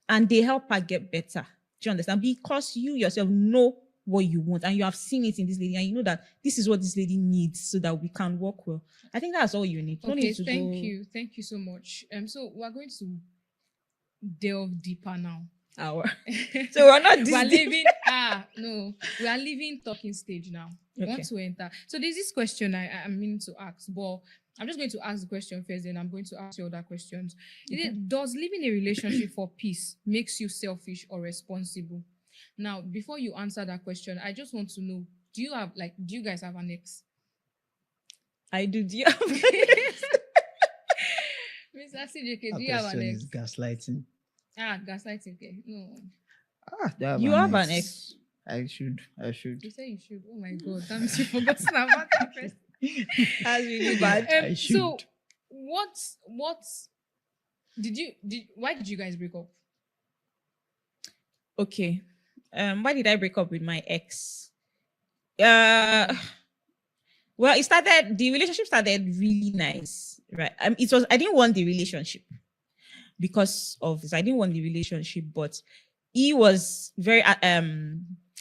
and they help her get better. Do you understand? Because you yourself know what you want, and you have seen it in this lady, and you know that this is what this lady needs so that we can work well. I think that's all you need. Okay, thank you so much. So we're going to delve deeper now. Our. So we're not this We're deep. leaving. No, we are leaving talking stage now. We want to enter. So there's this question I'm meaning to ask, but I'm just going to ask the question first, then I'm going to ask you other questions. Does living a relationship for peace makes you selfish or responsible? Now, before you answer that question, I just want to know: do you guys have an ex? I do. Do you have an ex? Mr. CJK, That do you have question an is ex? gaslighting. Gaslighting. Okay, no. You have an ex. I should. You say you should. Oh my God, that means you forgot about that first. That's really bad. I should. So, what why did you guys break up? Okay. Why did I break up with my ex? Well, the relationship started really nice, right? I didn't want the relationship because of this. I didn't want the relationship, but he was very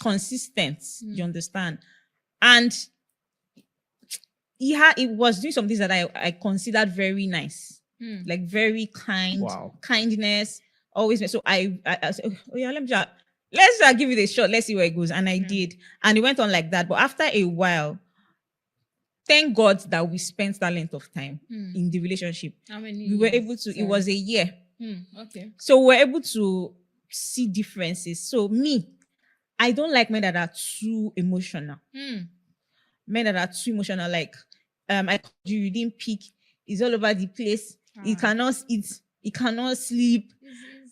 consistent, you understand? And he was doing some things that I considered very nice, like very kind, kindness, always. So I said, oh yeah, let's give it a shot. Let's see where it goes. And I did. And it went on like that. But after a while, thank God that we spent that length of time in the relationship. How many we were years? able to, it was a year. Okay. So we were able to see differences. So I don't like men that are too emotional. Men that are too emotional, like I called you didn't pick, he's all over the place, he cannot eat, he cannot sleep.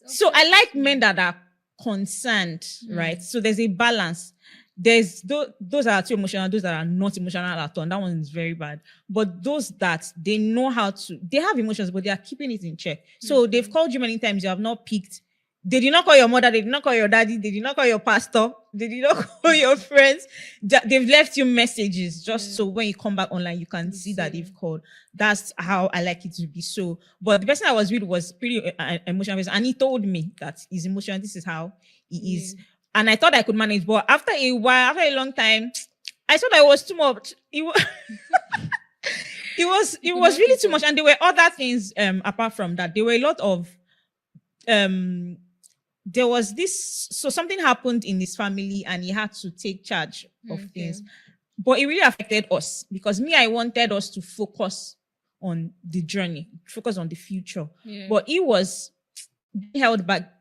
So I like men that are concerned, right? So there's a balance. There's those that are too emotional, those that are not emotional at all. That one is very bad. But those that they know how to, they have emotions, but they are keeping it in check. So they've called you many times, you have not picked. They did not call your mother, they did not call your daddy, they did not call your pastor, they did not call your friends. They've left you messages just so when you come back online, you can see that they've called. That's how I like it to be. So, but the person I was with was pretty emotional, and he told me that he's emotional. This is how he is. And I thought I could manage, but after a while, after a long time, I thought I was too much. It was really too much. And there were other things apart from that. There were a lot of there was this, so something happened in his family and he had to take charge of things. But it really affected us because I wanted us to focus on the journey, focus on the future. But he was held back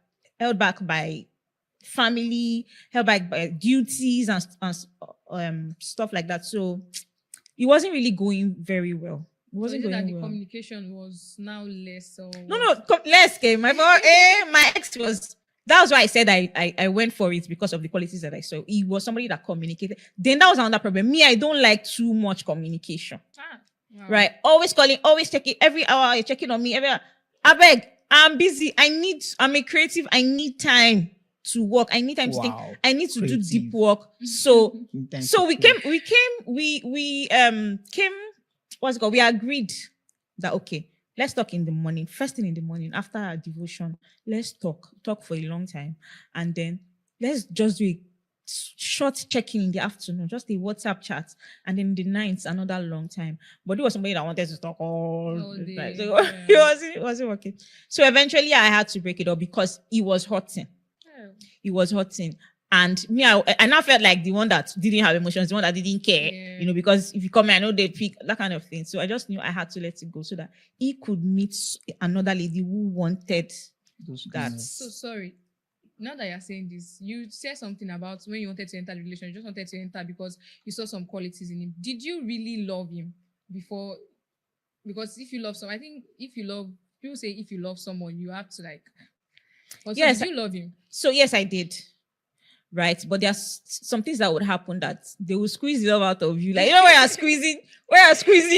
by family, held back by duties and stuff like that. So it wasn't really going very well. It wasn't going the well. communication was now less or less. My ex was. That was why I said I went for it because of the qualities that I saw. He was somebody that communicated. Then that was another problem. I don't like too much communication. Right? Always calling, always checking. Every hour you're checking on me. Every hour. I beg. I'm busy. I'm a creative. I need time to work. I need time to think. I need to do deep work. So we agreed that okay, let's talk in the morning, first thing in the morning after our devotion. Let's talk for a long time, and then let's just do a short check-in in the afternoon, just a WhatsApp chat, and then in the night another long time. But it was somebody that wanted to talk all the time, so it wasn't working. So eventually I had to break it up because it was hurting. It was hurting. And I now felt like the one that didn't have emotions, the one that didn't care, because if you come here, I know they'd pick that kind of thing. So I just knew I had to let it go so that he could meet another lady who wanted that. So sorry. Now that you're saying this, you said something about when you wanted to enter the relationship, you just wanted to enter because you saw some qualities in him. Did you really love him before? Because if you love someone, I think people say if you love someone, you have to like. Yes. Did you love him? So yes, I did. Right, but there's some things that would happen that they will squeeze the love out of you. Like, where you're squeezing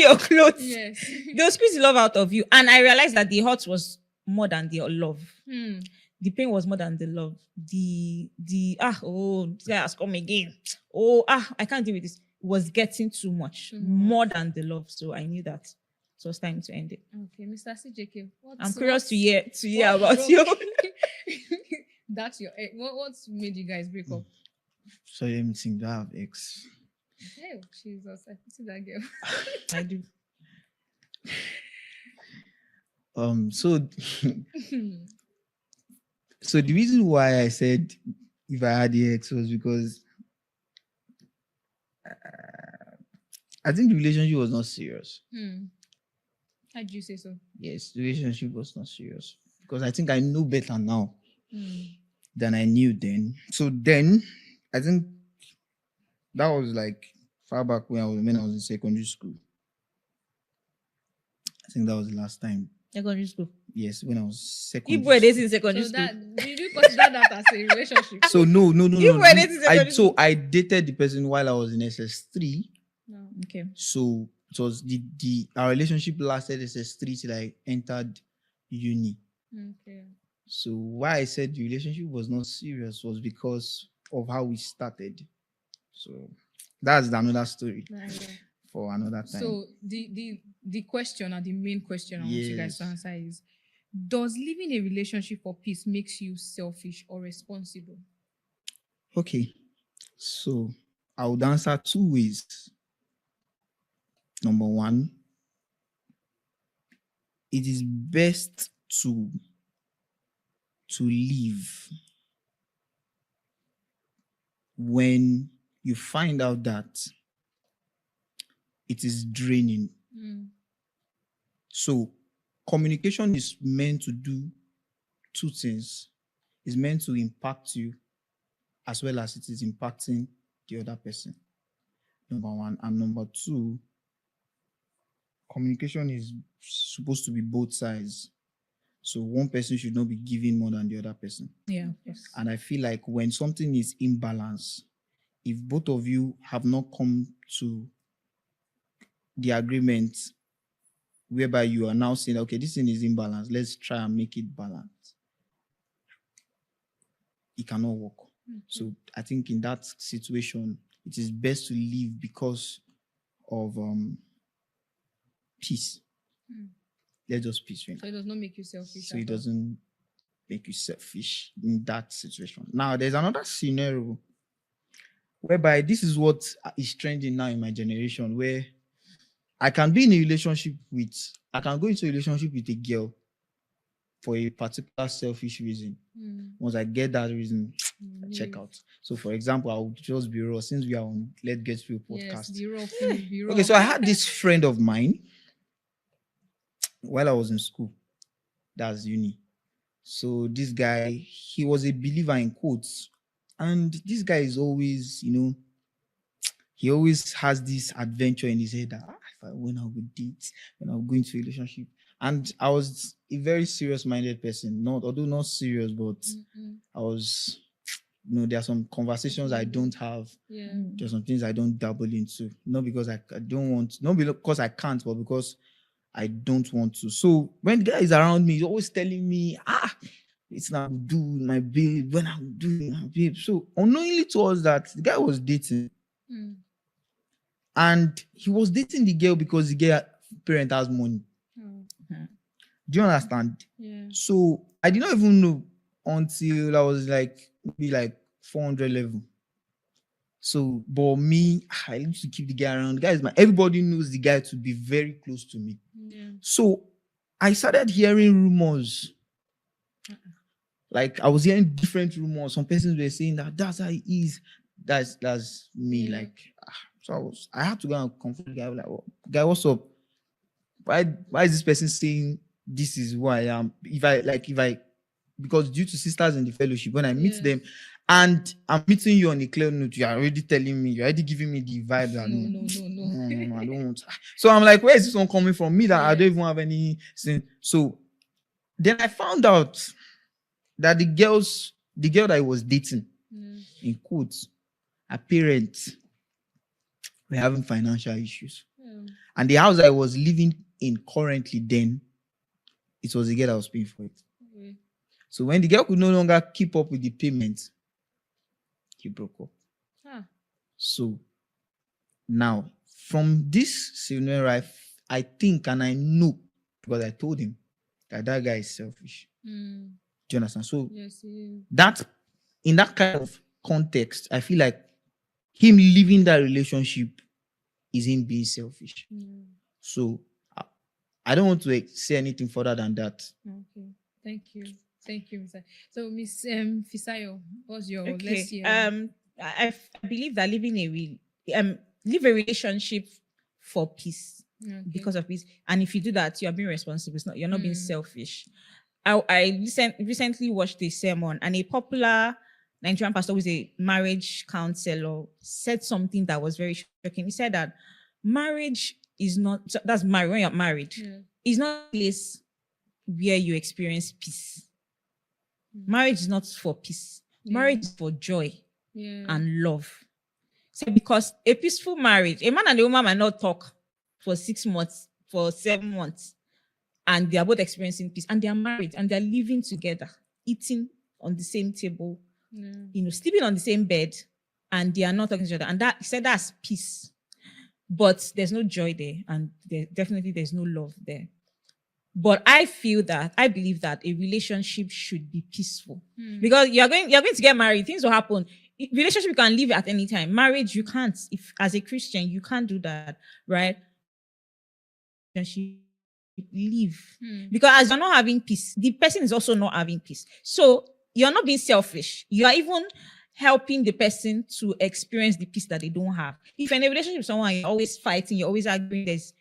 your clothes. Yes. They'll squeeze the love out of you. And I realized that the hurt was more than the love. The pain was more than the love. This guy has come again. I can't deal with this. It was getting too much. More than the love. So I knew that it was time to end it. Okay, Mr. CJK. I'm curious to hear about you. That's your what made you guys break up? So let me think. Do I have ex? Hey, Jesus, I see that girl. I do. So So the reason why I said if I had the ex was because I think the relationship was not serious. How did you say so? Yes, the relationship was not serious because I think I know better now Hmm. than I knew then. So then, I think that was like far back when I was in secondary school. I think that was the last time. Secondary school. Yes, when I was You secondary were dating school. in secondary So school. that did you consider that as a relationship? So no. You were dating secondary So school. I dated the person while I was in SS3. No. Okay. So it was our relationship lasted SS3 till I entered uni. Okay. So why I said the relationship was not serious was because of how we started. So that's another story Yeah. for another time. So the question, or the main question I want you guys to Yes. answer is: does living a relationship for peace makes you selfish or responsible? Okay. So I would answer two ways. Number one, it is best to live when you find out that it is draining. So communication is meant to do two things. It's meant to impact you as well as it is impacting the other person. Number one. And number two, communication is supposed to be both sides. So one person should not be giving more than the other person. Yeah. Yes. And I feel like when something is imbalanced, if both of you have not come to the agreement whereby you are now saying, okay, this thing is imbalanced, let's try and make it balanced, it cannot work. So I think in that situation, it is best to leave because of peace. Let's just peace. So it does not make you selfish. So it at all. doesn't make you selfish in that situation. Now, there's another scenario whereby this is what is trending now in my generation, where I can be in a relationship I can go into a relationship with a girl for a particular selfish reason. Once I get that reason, I check out. So, for example, I would just be raw since we are on Let's Get Real podcast. Yes, be raw, please, be raw. Okay, so I had this friend of mine while I was in school. That's uni. So this guy, he was a believer in quotes. And this guy is always, he always has this adventure in his head that when I would date, when I would go into a relationship. And I was a very serious-minded person. Although not serious, but I was, there are some conversations I don't have. Yeah. There are some things I don't dabble into. Not because I don't want, not because I can't, but because I don't want to. So when the guy is around me, he's always telling me, it's not do my babe, when I'm doing my babe. So unknowingly to us that the guy was dating. And he was dating the girl because the girl parent has money. Do you understand? Yeah. So I did not even know until I was maybe 400 level. So, but me, I used to keep the guy around. The guy is everybody knows the guy to be very close to me. Yeah. So I started hearing rumors. I was hearing different rumors. Some persons were saying that's how he is. That's me. Yeah. So I had to go and confront the guy. Guy, what's up? Why is this person saying this is who I am? Because due to sisters in the fellowship, when I meet them, and I'm meeting you on a clear note, you're already telling me, you're already giving me the vibe that No. I don't want. So I'm like, where is this one coming from? Me that I don't even have any sin. So then I found out that the girl that I was dating, in quotes, her parents were having financial issues. And the house I was living in currently then, it was the girl that was paying for it. So when the girl could no longer keep up with the payments, he broke up. So now, from this scenario, I think and I know, because I told him that guy is selfish. Do you understand? So Yes, that in that kind of context, I feel like him leaving that relationship is him being selfish. So I don't want to say anything further than that. Okay, thank you. Thank you, Mr. So, Miss Fisayo, what's your Okay. let's hear. I believe that live a relationship for peace, Okay. because of peace. And if you do that, you are being responsible. You're not being selfish. I recently watched a sermon, and a popular Nigerian pastor who is a marriage counselor said something that was very shocking. He said that marriage is not, that's married, when you're married, is not a place where you experience peace. Marriage is not for peace. Marriage is for joy and love. So because a peaceful marriage, a man and a woman might not talk for 6 months, for 7 months, and they are both experiencing peace, and they are married, and they're living together, eating on the same table, sleeping on the same bed, and they are not talking to each other. And that, he said, that's peace. But there's no joy there, and there's no love there. But I believe that a relationship should be peaceful, because you're going to get married. Things will happen. Relationship, you can leave at any time. Marriage, you can't. If as a Christian, you can't do that, right? Leave, because as you're not having peace, the person is also not having peace. So you're not being selfish. You are even helping the person to experience the peace that they don't have. If you're in a relationship with someone, you're always fighting, you're always arguing, there's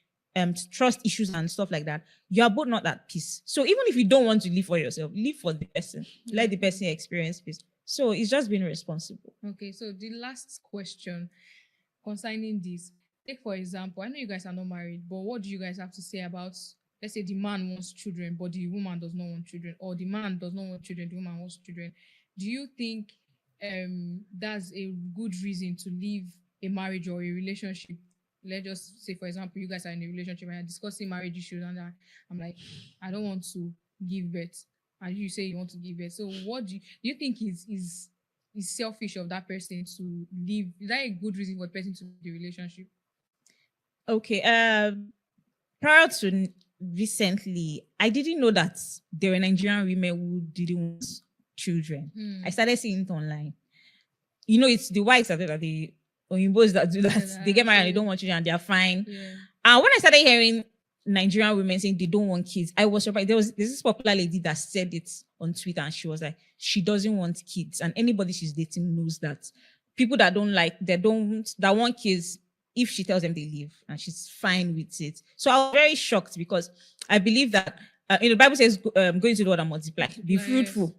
trust issues and stuff like that, you are both not at peace. So even if you don't want to live for yourself, live for the person. Let the person experience peace. So it's just being responsible. Okay, so the last question concerning this, take for example, I know you guys are not married, but what do you guys have to say about, let's say the man wants children, but the woman does not want children, or the man does not want children, the woman wants children? Do you think that's a good reason to leave a marriage or a relationship? Let's just say, for example, you guys are in a relationship and you're discussing marriage issues, and I'm like, I don't want to give birth, and you say you want to give birth. So what do you think is selfish of that person to leave? Is that a good reason for the person to leave the relationship? Okay. Prior to recently, I didn't know that there were Nigerian women who didn't want children. I started seeing it online. It's the whites that the Oyimbos that do that. They get married and they don't want children and they are fine. And when I started hearing Nigerian women saying they don't want kids, I was surprised. There's this popular lady that said it on Twitter, and she was like, she doesn't want kids. And anybody she's dating knows that people that want kids, if she tells them they leave, and she's fine with it. So I was very shocked, because I believe that the Bible says, go into the world and multiply, be fruitful,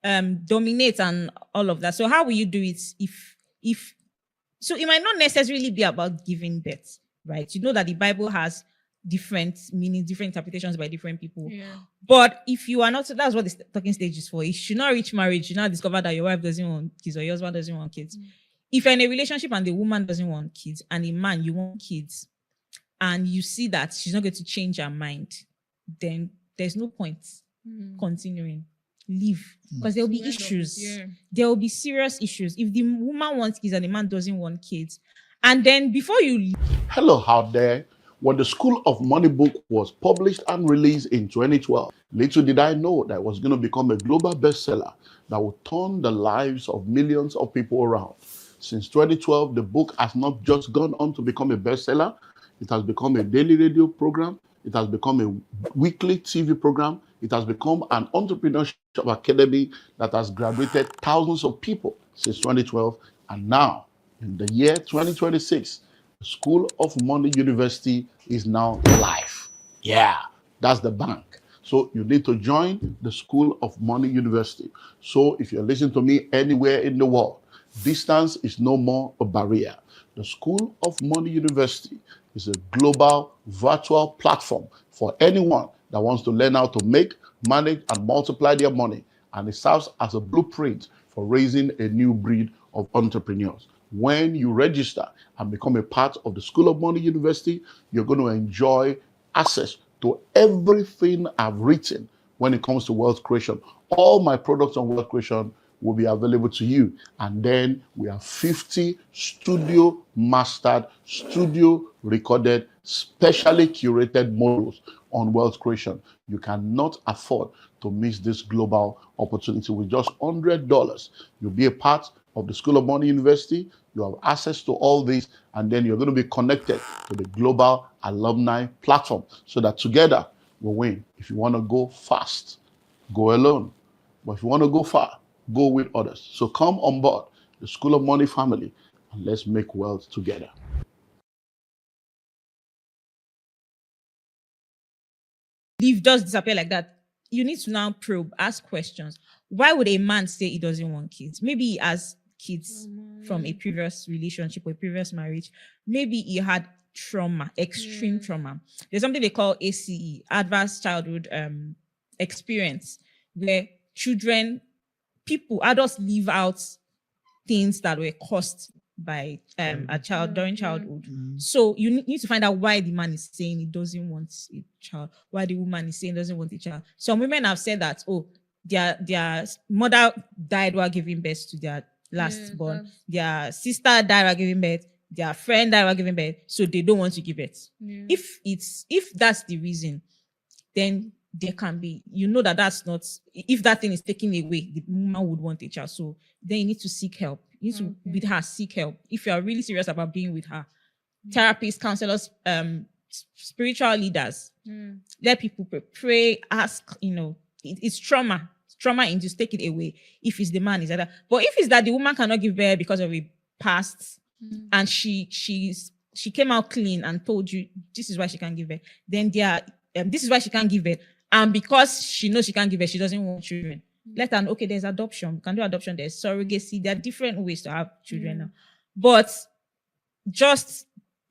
dominate, and all of that. So how will you do it if so it might not necessarily be about giving birth, right? You know that the Bible has different meanings, different interpretations by different people. But if you are not, so that's what the talking stage is for. You should not reach marriage, you not discover that your wife doesn't want kids or your husband doesn't want kids. If you're in a relationship and the woman doesn't want kids, and a man, you want kids, and you see that she's not going to change her mind, then there's no point continuing. Leave, because there will be issues. There will be serious issues if the woman wants kids and the man doesn't want kids. And then before you leave, Hello out there. When the School of Money book was published and released in 2012, little did I know that it was going to become a global bestseller that would turn the lives of millions of people around. Since 2012, the book has not just gone on to become a bestseller, it has become a daily radio program, it has become a weekly TV program, it has become an entrepreneurship academy that has graduated thousands of people since 2012. And now, in the year 2026, the School of Money University is now live. Yeah, that's the bank. So you need to join the School of Money University. So if you're listening to me anywhere in the world, distance is no more a barrier. The School of Money University is a global virtual platform for anyone that wants to learn how to make, manage, and multiply their money. And it serves as a blueprint for raising a new breed of entrepreneurs. When you register and become a part of the School of Money University, you're going to enjoy access to everything I've written when it comes to wealth creation. All my products on wealth creation will be available to you. And then we have 50 studio mastered, studio recorded, specially curated modules on wealth creation. You cannot afford to miss this global opportunity. With just $100, you'll be a part of the School of Money University. You have access to all these, and then you're going to be connected to the global alumni platform so that together we'll win. If you want to go fast, go alone. But if you want to go far, go with others. So come on board the School of Money family and let's make wealth together. Leave just disappear like that. You need to now probe, ask questions. Why would a man say he doesn't want kids? Maybe he has kids from a previous relationship or a previous marriage. Maybe he had trauma, extreme trauma. There's something they call ACE, adverse childhood experience, where adults leave out things that were caused by a child during childhood. So you need to find out why the man is saying he doesn't want a child, why the woman is saying doesn't want a child. Some women have said that, their mother died while giving birth to their last born, their sister died while giving birth, their friend died while giving birth, so they don't want to give birth. If that's the reason, then there can be, that's not, if that thing is taken away, the woman would want a child. So then you need to seek help. You need to, with her, seek help. If you are really serious about being with her, therapists, counselors, spiritual leaders, let people pray, ask, it's trauma. Trauma induced, take it away. If it's the man, is that. But if it's that the woman cannot give birth because of a past, and she came out clean and told you this is why she can't give birth, then this is why she can't give birth. And because she knows she can't give birth, she doesn't want children. Let her know, okay, there's adoption. We can do adoption. There's surrogacy. There are different ways to have children now. But just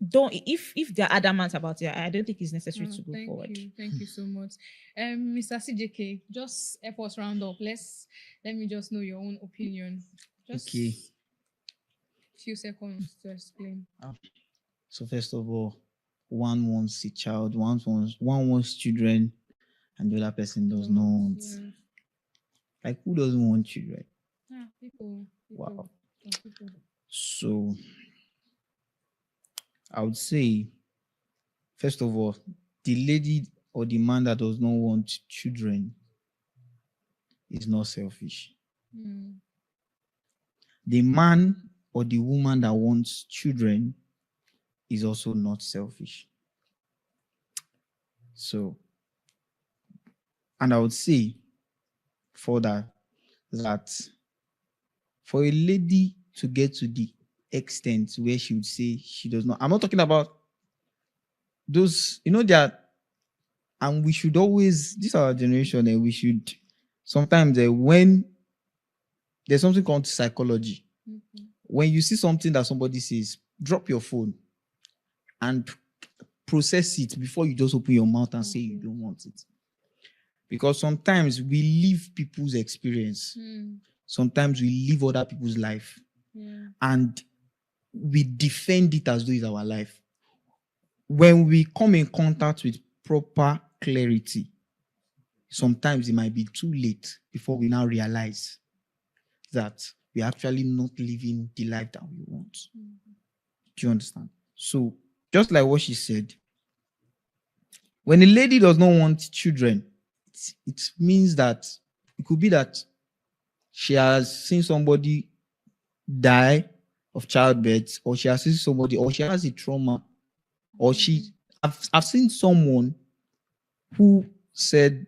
don't, if they're adamant about it, I don't think it's necessary to go forward. Thank you so much. Mr. CJK, just help us round up. Let me just know your own opinion. Just Okay. Few seconds to explain. So first of all, one wants a child, one wants children, and the other person does not want. Like, who doesn't want children? People. Wow. So I would say, first of all, the lady or the man that does not want children is not selfish. The man or the woman that wants children is also not selfish. So, and I would say further that for a lady to get to the extent where she would say she does not, I'm not talking about those, that, and we should always, this is our generation, and we should sometimes, when there's something called psychology, when you see something that somebody says, drop your phone and process it before you just open your mouth and say you don't want it. Because sometimes we live people's experience. Sometimes we live other people's life. And we defend it as though it's our life. When we come in contact with proper clarity, sometimes it might be too late before we now realize that we're actually not living the life that we want. Do you understand? So, just like what she said, when a lady does not want children, it means that it could be that she has seen somebody die of childbirth, or she has seen somebody, or she has a trauma, or I've seen someone who said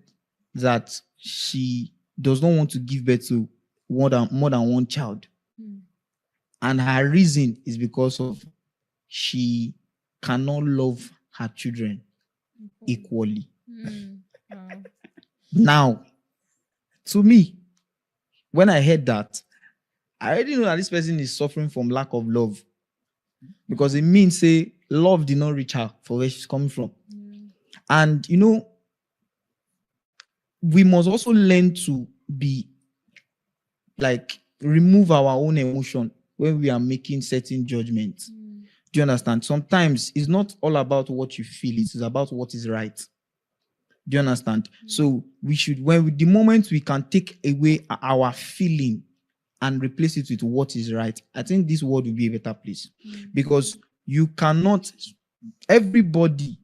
that she does not want to give birth to more than one child. And her reason is because of she cannot love her children equally. Now, to me, when I heard that, I already know that this person is suffering from lack of love, because it means, say, love did not reach her for where she's coming from. And, we must also learn to be, remove our own emotion when we are making certain judgments. Do you understand? Sometimes it's not all about what you feel, it's about what is right. Do you understand? So we should, the moment we can take away our feeling and replace it with what is right, I think this world will be a better place. Because you cannot, everybody,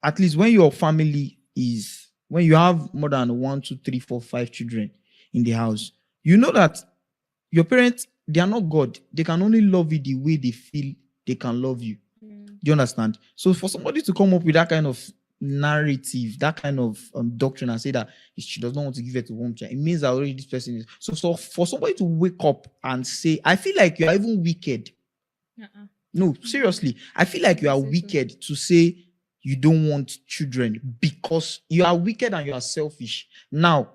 at least when your family is, when you have more than 1, 2, 3, 4, 5 children in the house, you know that your parents, they are not God. They can only love you the way they feel they can love you. Do you understand? So for somebody to come up with that kind of narrative, that kind of doctrine, and say that if she does not want to give it to one child, it means that already this person is. So for somebody to wake up and say, I feel like you are even wicked. No, seriously, I feel like you are wicked to say you don't want children because you are wicked and you are selfish. Now,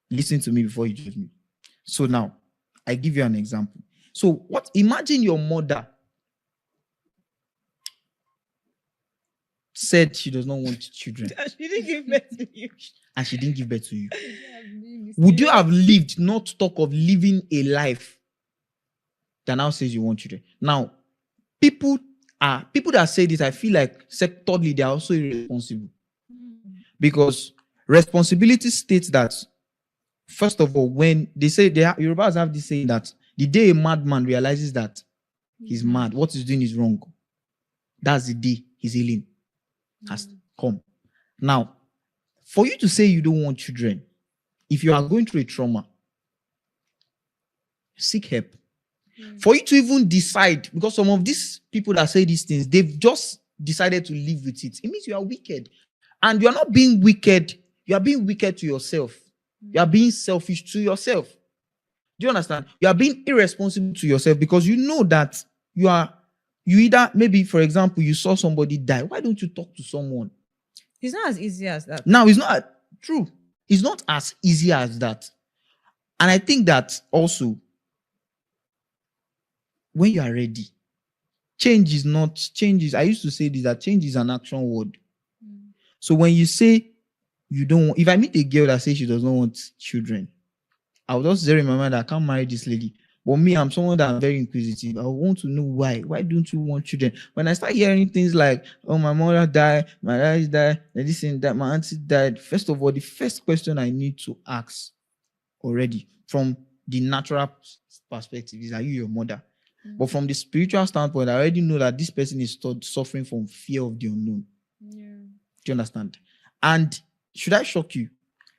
listen to me before you judge me. So now, I give you an example. So imagine your mother said she does not want children. She didn't give birth to you. And she didn't give birth to you. Would you have lived, not to talk of living a life that now says you want children? Now, people that say this, I feel like, thirdly, they are also irresponsible. Because responsibility states that, first of all, when they say, Yorubas have this saying that the day a madman realizes that he's mad, what he's doing is wrong, that's the day his healing has come. Now, for you to say you don't want children, if you are going through a trauma, seek help. For you to even decide, because some of these people that say these things, they've just decided to live with it. It means you are wicked. And you are not being wicked, you are being wicked to yourself. You are being selfish to yourself. Do you understand? You are being irresponsible to yourself because you know that you either, maybe, for example, you saw somebody die. Why don't you talk to someone? It's not as easy as that. Now, it's not true. It's not as easy as that. And I think that also, when you are ready, change is, I used to say this, that change is an action word. So when you say you don't want, if I meet a girl that says she does not want children, I'll just say in my mind, I can't marry this lady. But me, I'm someone that I'm very inquisitive. I want to know why. Why don't you want children? When I start hearing things like, oh, my mother died, my dad died, and this and that, my auntie died. First of all, the first question I need to ask already from the natural perspective is, are you your mother? But from the spiritual standpoint, I already know that this person is suffering from fear of the unknown. Do you understand? And should I shock you?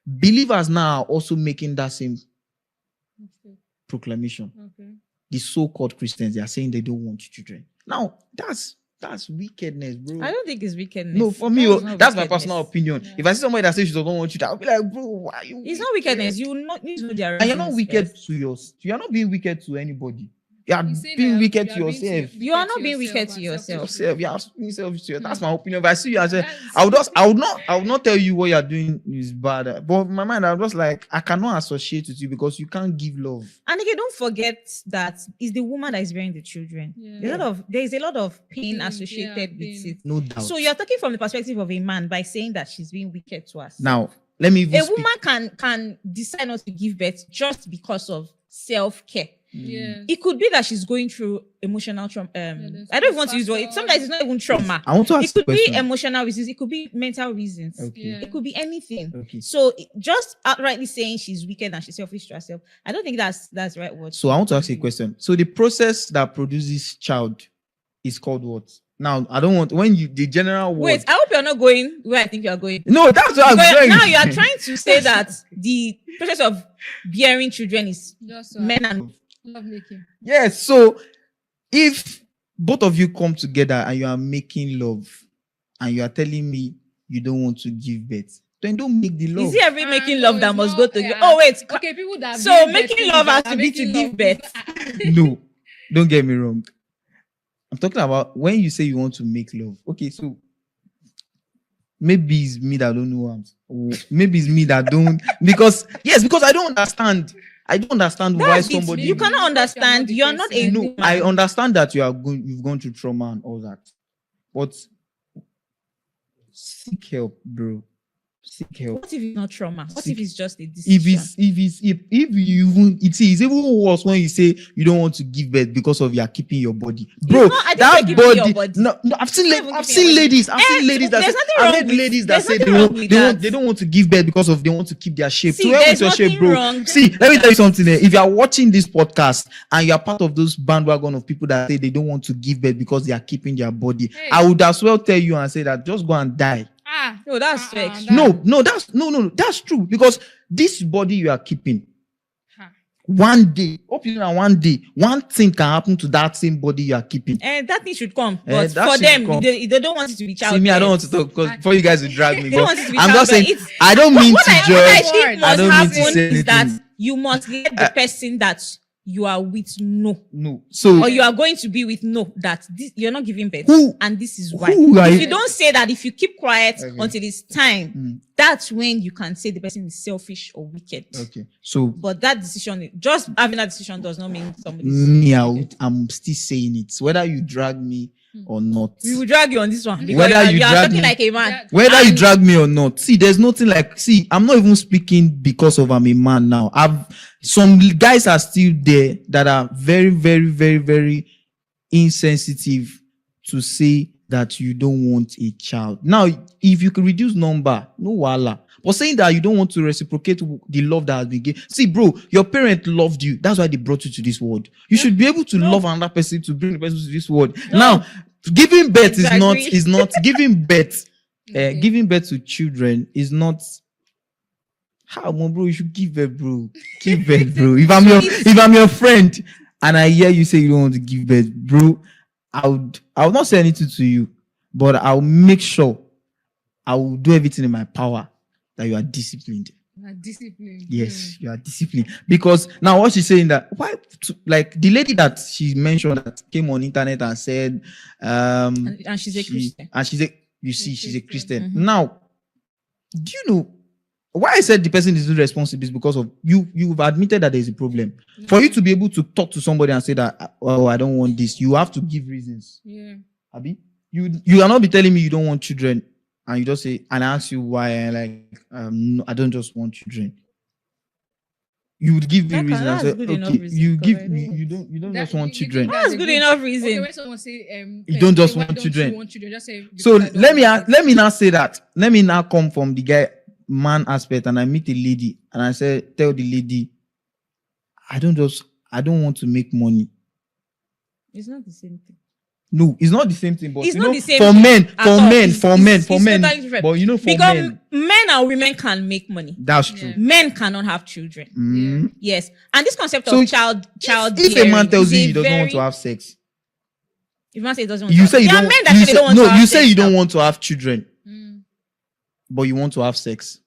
Believers now are also making that same proclamation. The so-called Christians, they are saying they don't want children. Now, that's wickedness, bro. I don't think it's wickedness. No, for me, that's my personal opinion. Yeah. If I see somebody that says she doesn't want children, I'll be like, bro, why are you? It's not wickedness. You will not need to know their and you're not wicked to yours. You're not being wicked to anybody. You are being wicked to yourself. You are not being wicked to yourself. You are being selfish to yourself. That's my opinion. If I see you, I say, I would not tell you what you are doing is bad. But in my mind, I'm just like, I cannot associate with you because you can't give love. And again, don't forget that it's the woman that is bearing the children. There is a lot of pain associated with it. No doubt. So you're talking from the perspective of a man by saying that she's being wicked to us. Now, let me even woman can decide not to give birth just because of self-care. It could be that she's going through emotional trauma. I don't even want to use it. Sometimes it's not even trauma. I want to ask it could be emotional reasons. It could be mental reasons. It could be anything. So just outrightly saying she's wicked and she's selfish to herself, I don't think that's the right word. So I want to ask you a question. So the process that produces child is called what? Now, I don't want the general word. Wait, I hope you're not going where I think you're going. No, that's what I'm saying. Now you are trying to say that the process of bearing children is just men and love making. Yes. So if both of you come together and you are making love and you are telling me you don't want to give birth, then don't make the love. Is it every making love that must go to Oh, wait. Okay, people that so making love has to be to give birth. No, don't get me wrong. I'm talking about when you say you want to make love. Okay, so maybe it's me that don't know or maybe it's me that don't because I don't understand. I don't understand why somebody you cannot understand. You are not a no. I understand that you've gone through trauma and all that, but seek help, bro. Seek help. What if it's not trauma? What if it's just a decision? It is even worse when you say you don't want to give birth because of you are keeping your body, bro. That body. No, I've seen ladies that say they don't want to give birth because of they want to keep their shape. See, there's your shape, bro. Wrong. See, let me tell you something. If you are watching this podcast and you are part of those bandwagon of people that say they don't want to give birth because they are keeping their body, I would as well tell you and say that just go and die. No, that's fake. No, that's true because this body you are keeping, One day, hope you know that one day, one thing can happen to that same body you are keeping. And that thing should come. But that for should them, come. they don't want it to be child. See me, I don't want to talk because before you guys will drag me. They don't But want it to be I'm just saying, childbirth. I don't mean What to I think judge. must don't mean to happen say is that anything. you must let the person that you are with know. No. So Or you are going to be with know that this, you're not giving birth. Who- And this is why. who are If you- you don't say that, if you keep quiet Okay. until it's time, that's when you can say the person is selfish or wicked. okay. So But that decision, just having that decision does not mean somebody. me, I'm still saying it. Whether you drag me or not. We will drag you on this one because Whether you you are drag talking me- like a man. Whether you And- drag me or not, see, there's nothing like, see, I'm not even speaking because of I'm a man now. Some guys are still there that are very, very, very, very insensitive to say that you don't want a child. Now, if you can reduce number, no wala. But saying that you don't want to reciprocate the love that has been given. See, bro, your parent loved you. That's why they brought you to this world. You should be able to love another person to bring the person to this world. Now, giving birth Disagree. is not giving birth. Okay. Giving birth to children is not. How, bro? You should give birth, bro. Give birth, bro. If I'm your friend and I hear you say you don't want to give birth, bro, I would not say anything to you, but I'll make sure I will do everything in my power that you are disciplined. Discipline. Yes, you are disciplined. Because now what she's saying that like the lady that she mentioned that came on internet and said And she's a Christian. And she's a Christian. Mhm. Now, do you know why I said the person is responsible is because of you've admitted that there's a problem. For you to be able to talk to somebody and say that, oh, I don't want this, you have to give reasons. Yeah. Abi? You cannot be telling me you don't want children and you just say, and I ask you why, and like, no, I don't just want children. You would give me That can- reason and that's say, good enough okay, reason, you because give I me, don't you don't That- just want you children. think That's a good enough Okay, reason. when someone say, You don't just why want don't children. You want children? Just say, So because I don't let me want now say that. Let me now come from the guy man aspect and I meet a lady and I say, tell the lady, I don't want to make money. It's not the same thing. No, it's not the same thing, but It's you not know, the same for thing men, at all. It's totally different. but you know, for Because men, men and women can make money. that's true. Yeah. Men cannot have children. Mm. Yes. And this concept So of child If a man tells you he doesn't want to have sex, if man says he doesn't want you to say have, you there are don't. men that say they don't want to have You say sex you don't now. want to have children, Mm. but you want to have sex.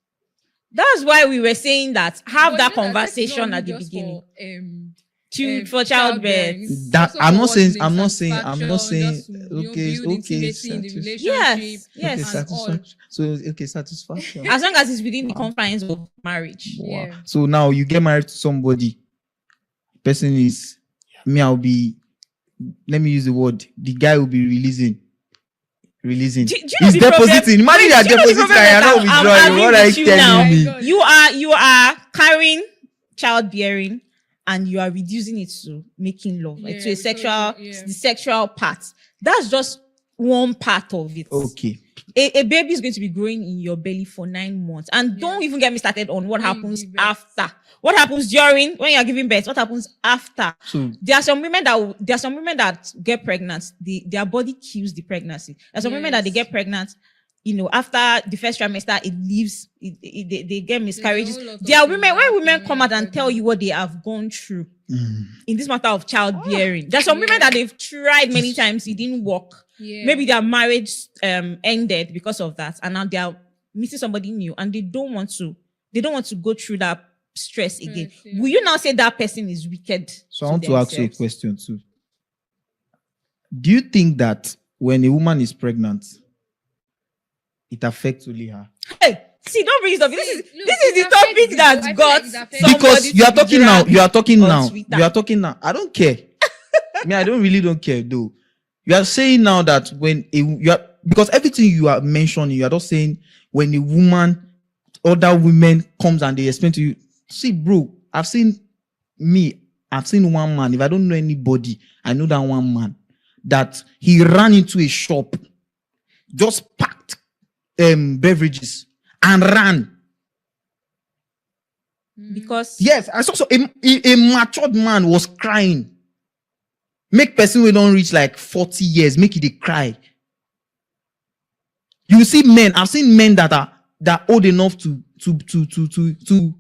That's why we were saying that have But that you know that sex is conversation not at the just beginning. For For childbirth. It's That also I'm for not what saying. makes I'm not saying. satisfaction, just, build intimacy in the relationship. Yes, Okay, yes. and all. satisfaction. So okay, satisfaction. As long as it's within the confines of marriage. Wow. Yeah. So now you get married to somebody. Person is me. I'll be. Let me use the word. The guy will be releasing. Do you know He's the problem? depositing. Imagine Wait, you are do you know the depositing problem and that you're not withdrawing. I'm What are with you you now? telling me? God. You are carrying childbearing and you are reducing it to making love, like to a Yeah, sexual, yeah. the sexual part. That's just one part of it. Okay. A baby is going to be growing in your belly for 9 months. And don't even get me started on what When you happens give birth. after. What happens during when you are giving birth? What happens after? So There are some women that get pregnant. Their body kills the pregnancy. There are some women that they Yes. get pregnant. After the first trimester, it leaves. They get miscarriages. whole lot of There are things women that when happen women when come you're out and tell pregnant. you what they have gone through mm, in this matter of childbearing. There's some women that they've tried many times. It didn't work. Yeah. Maybe their marriage ended because of that, and now they are meeting somebody new, and they don't want to go through that stress again. Yes, yeah. Will you now say that person is wicked? so I want to ask you a themselves? question too. Do you think that when a woman is pregnant, it affects only her? Hey, see, don't bring it up. This is Look, the it topic affects that you. I feel got like it affects somebody Because you to are be talking now. dragged You are talking on now. Twitter. You are talking now. I don't care. Me, I don't care though. You are saying now that because everything you are mentioning, you are just saying when a woman, other women comes and they explain to you, see, bro, I've seen one man. If I don't know anybody, I know that one man that he ran into a shop, just packed beverages and ran. because Yes, I saw so a matured man was crying. Make person who don't reach like 40 years, make it a cry. You see men, I've seen men that are old enough to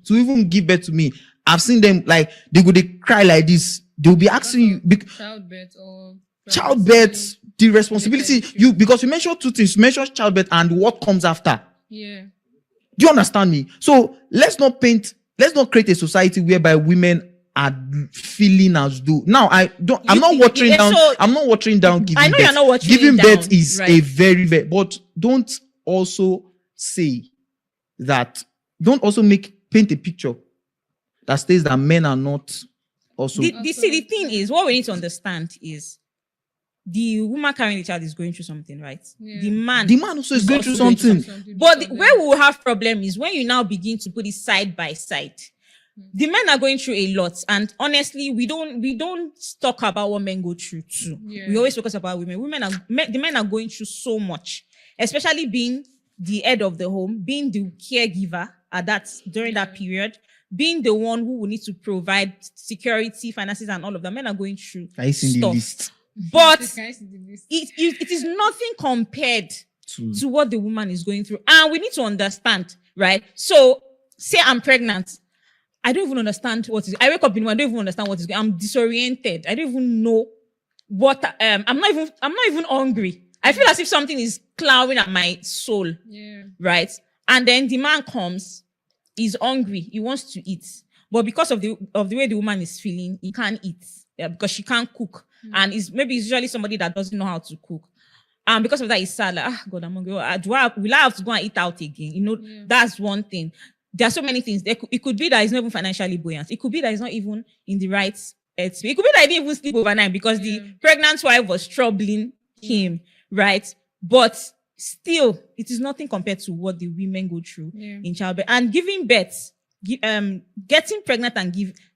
even give birth to me. I've seen them like they cry like this. They'll be asking you childbirth or childbirth, the responsibility because you mentioned two things. You mentioned childbirth and what comes after. Yeah. Do you understand me? So let's not create a society whereby women are feeling as though I'm not watering down giving I know birth. you're not watering Giving down, birth is right. a very, very, but don't also paint a picture that states that men are not also. The thing is, what we need to understand is the woman carrying the child is going through something, right? Yeah. The man also is going through also something. But where we will have problem is when you now begin to put it side by side. The men are going through a lot, and honestly, we don't talk about what men go through too. Yeah. We always focus about women. The men are going through so much, especially being the head of the home, being the caregiver during that period, being the one who will need to provide security, finances, and all of that. Men are going through stuff. But it is nothing compared to what the woman is going through. And we need to understand, right? So, say I'm pregnant. I don't even understand what is. I wake up in the morning, I don't even understand what is going on. I'm disoriented. I don't even know what, I'm not even hungry. I feel as if something is clawing at my soul. Yeah. Right? And then the man comes, he's hungry, he wants to eat. But because of the way the woman is feeling, he can't eat. Because she can't cook. And it's usually somebody that doesn't know how to cook. And because of that, he's sad, like, God, I'm hungry. Will I have to go and eat out again? That's one thing. There are so many things. It could be that he's not even financially buoyant. It could be that he's not even in the right space. It could be that he didn't even sleep overnight because the pregnant wife was troubling him, right? But still, it is nothing compared to what the women go through in childbirth. And giving birth, getting pregnant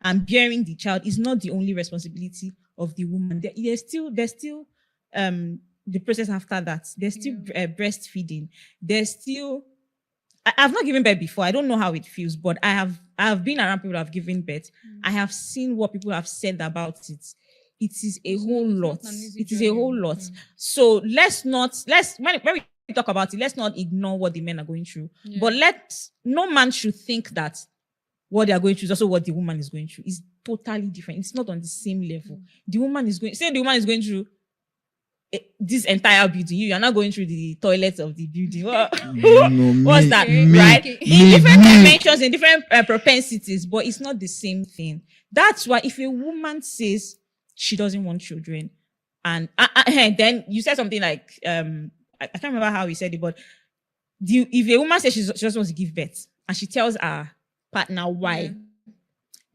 and bearing the child is not the only responsibility of the woman. There's still the process after that. There's still breastfeeding. There's still. I've not given birth before. I don't know how it feels, but I have been around people who have given birth. I have seen what people have said about it. It is a whole lot. It is a whole lot. So when we talk about it, let's not ignore what the men are going through. But no man should think that what they are going through is also what the woman is going through. It's totally different. It's not on the same level. The woman is going through this entire building. You are not going through the toilets of the building. What's that? Right? In different dimensions, in different propensities, but it's not the same thing. That's why if a woman says she doesn't want children, and then you said something like, I can't remember how you said it, but if a woman says she just wants to give birth and she tells her partner why,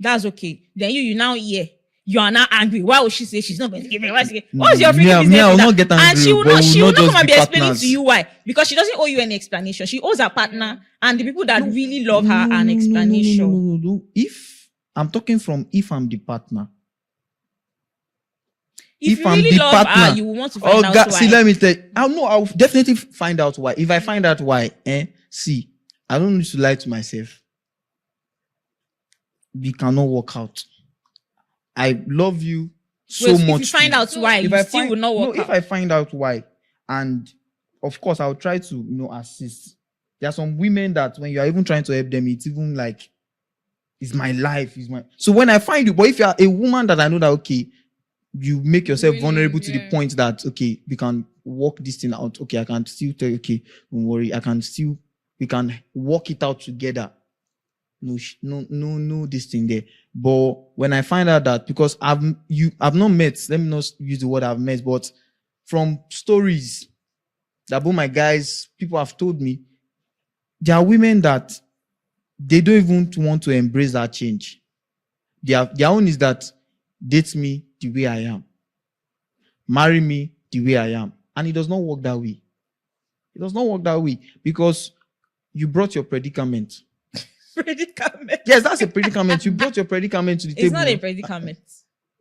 that's okay. Then you now hear. You are not angry. Why would she say she's not going to give me? What's your freaking business? I will not get angry, and she will not come and be explaining partners. to you why. Because she doesn't owe you any explanation. She owes her partner and the people that really love her an explanation. No. If I'm talking from if I'm the partner. If you really love her, you will want to find out why. See, let me tell you. I'll definitely find out why. If I find out why, see, I don't need to lie to myself. We cannot work out. I love you so much. If you find out why, you still will not work out. If I find out why, and of course, I'll try to, assist. There are some women that when you are even trying to help them, it's even like, it's my life. So when I find you, but if you are a woman that I know that, okay, you make yourself really vulnerable to the point that, okay, we can work this thing out. Okay, I can still tell you, okay, don't worry. We can work it out together. No, this thing there. But when I find out that, because I've not met, let me not use the word I've met, but from stories that both my guys, people have told me, there are women that they don't even want to embrace that change. Their own is that date me the way I am. Marry me the way I am. And it does not work that way. It does not work that way because you brought your predicament. Predicament. Yes, that's a predicament. You brought your predicament to the table. It's not a predicament.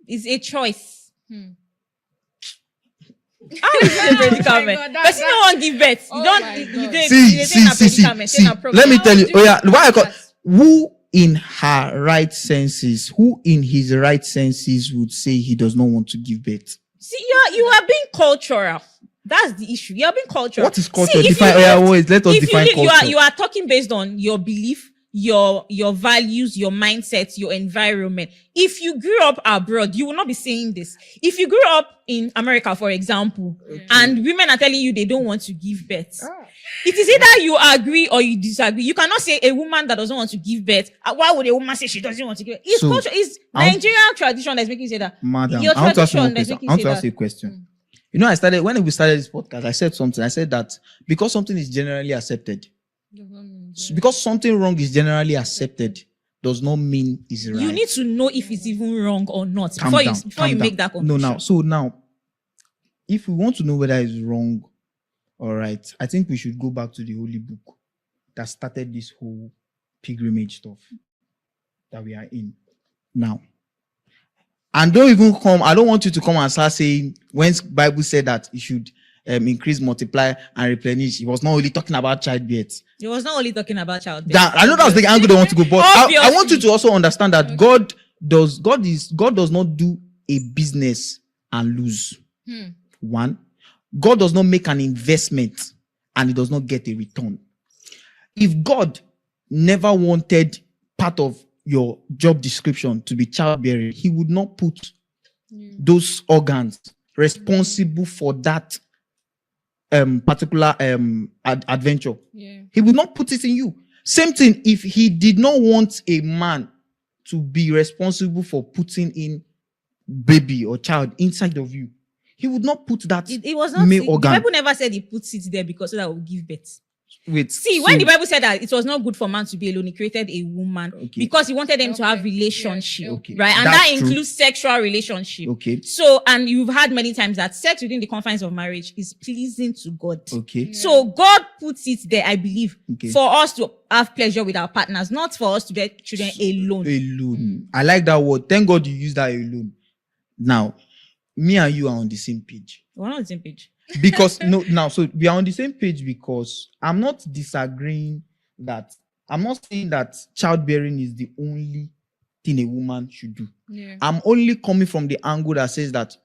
It's a choice. How is it a predicament? Because you don't want to give birth. See. Let me tell you. Who in her right senses, who in his right senses would say he does not want to give birth? See, you are being cultural. That's the issue. You are being cultural. What is culture? Let us define culture. You are talking based on your belief. your values, your mindset, your environment. If you grew up abroad, you will not be saying this. If you grew up in America, for example, and women are telling you they don't want to give birth, it is either you agree or you disagree. You cannot say a woman that doesn't want to give birth. Why would a woman say she doesn't want to give birth? It's culture. It's Nigerian tradition that's making you say that. Madam, Your I want to ask you tradition one that's question. making I you want to say ask you a that. question. You know, when we started this podcast, I said something. I said that because something is generally accepted, because something wrong is generally accepted, does not mean it's right. You need to know if it's even wrong or not Calm before down, you calm make down. that conclusion. So now, if we want to know whether it's wrong or right, I think we should go back to the Holy Book that started this whole pilgrimage stuff that we are in now. And I don't want you to come and start saying when Bible said that you should increase, multiply, and replenish. It was not only talking about childbirth. It was not only talking about childbirth. I know that's the angle they want to go, but I want you to also understand that God does not do a business and lose. One, God does not make an investment and he does not get a return. If God never wanted part of your job description to be childbearing, he would not put those organs responsible for that particular adventure. He would not put it in you. Same thing if he did not want a man to be responsible for putting in baby or child inside of you, he would not put that It was not. male organ. The Bible never said he puts it there because so that will give birth. Wait, When the Bible said that it was not good for man to be alone, he created a woman because he wanted them to have relationship, right? And That's that true. includes sexual relationship. Okay. So, and you've heard many times that sex within the confines of marriage is pleasing to God. Okay. So God puts it there, I believe, Okay. for us to have pleasure with our partners, not for us to bear children alone. Alone. I like that word. Thank God you use that alone. Now, me and you are on the same page. We're not on the same page. Because so we are on the same page because I'm not disagreeing that I'm not saying that childbearing is the only thing a woman should do. I'm only coming from the angle that says that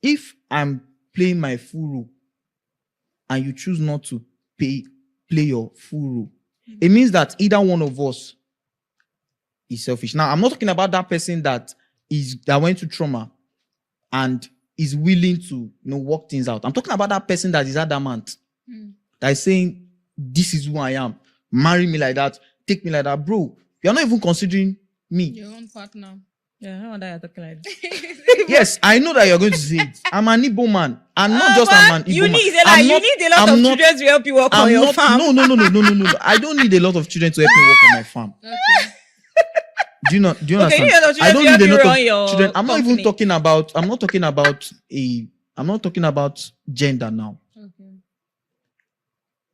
if I'm playing my full role and you choose not to play your full role, it means that either one of us is selfish. Now, I'm not talking about that person that went through trauma and is willing to work things out. I'm talking about that person that is adamant, that is saying, this is who I am. Marry me like that, take me like that. Bro, you're not even considering me. Your own partner. Yeah, I know that you're talking like that. Yes, I know that you're going to say it. I'm an Igbo man. I'm not just an Igbo you man. need a lot of children to help you work on your farm. No. I don't need a lot of children to help me work on my farm. Okay. Do you understand? Okay, you need a lot of I don't children need a to lot run your of children. I'm not company. even talking about gender now. Okay.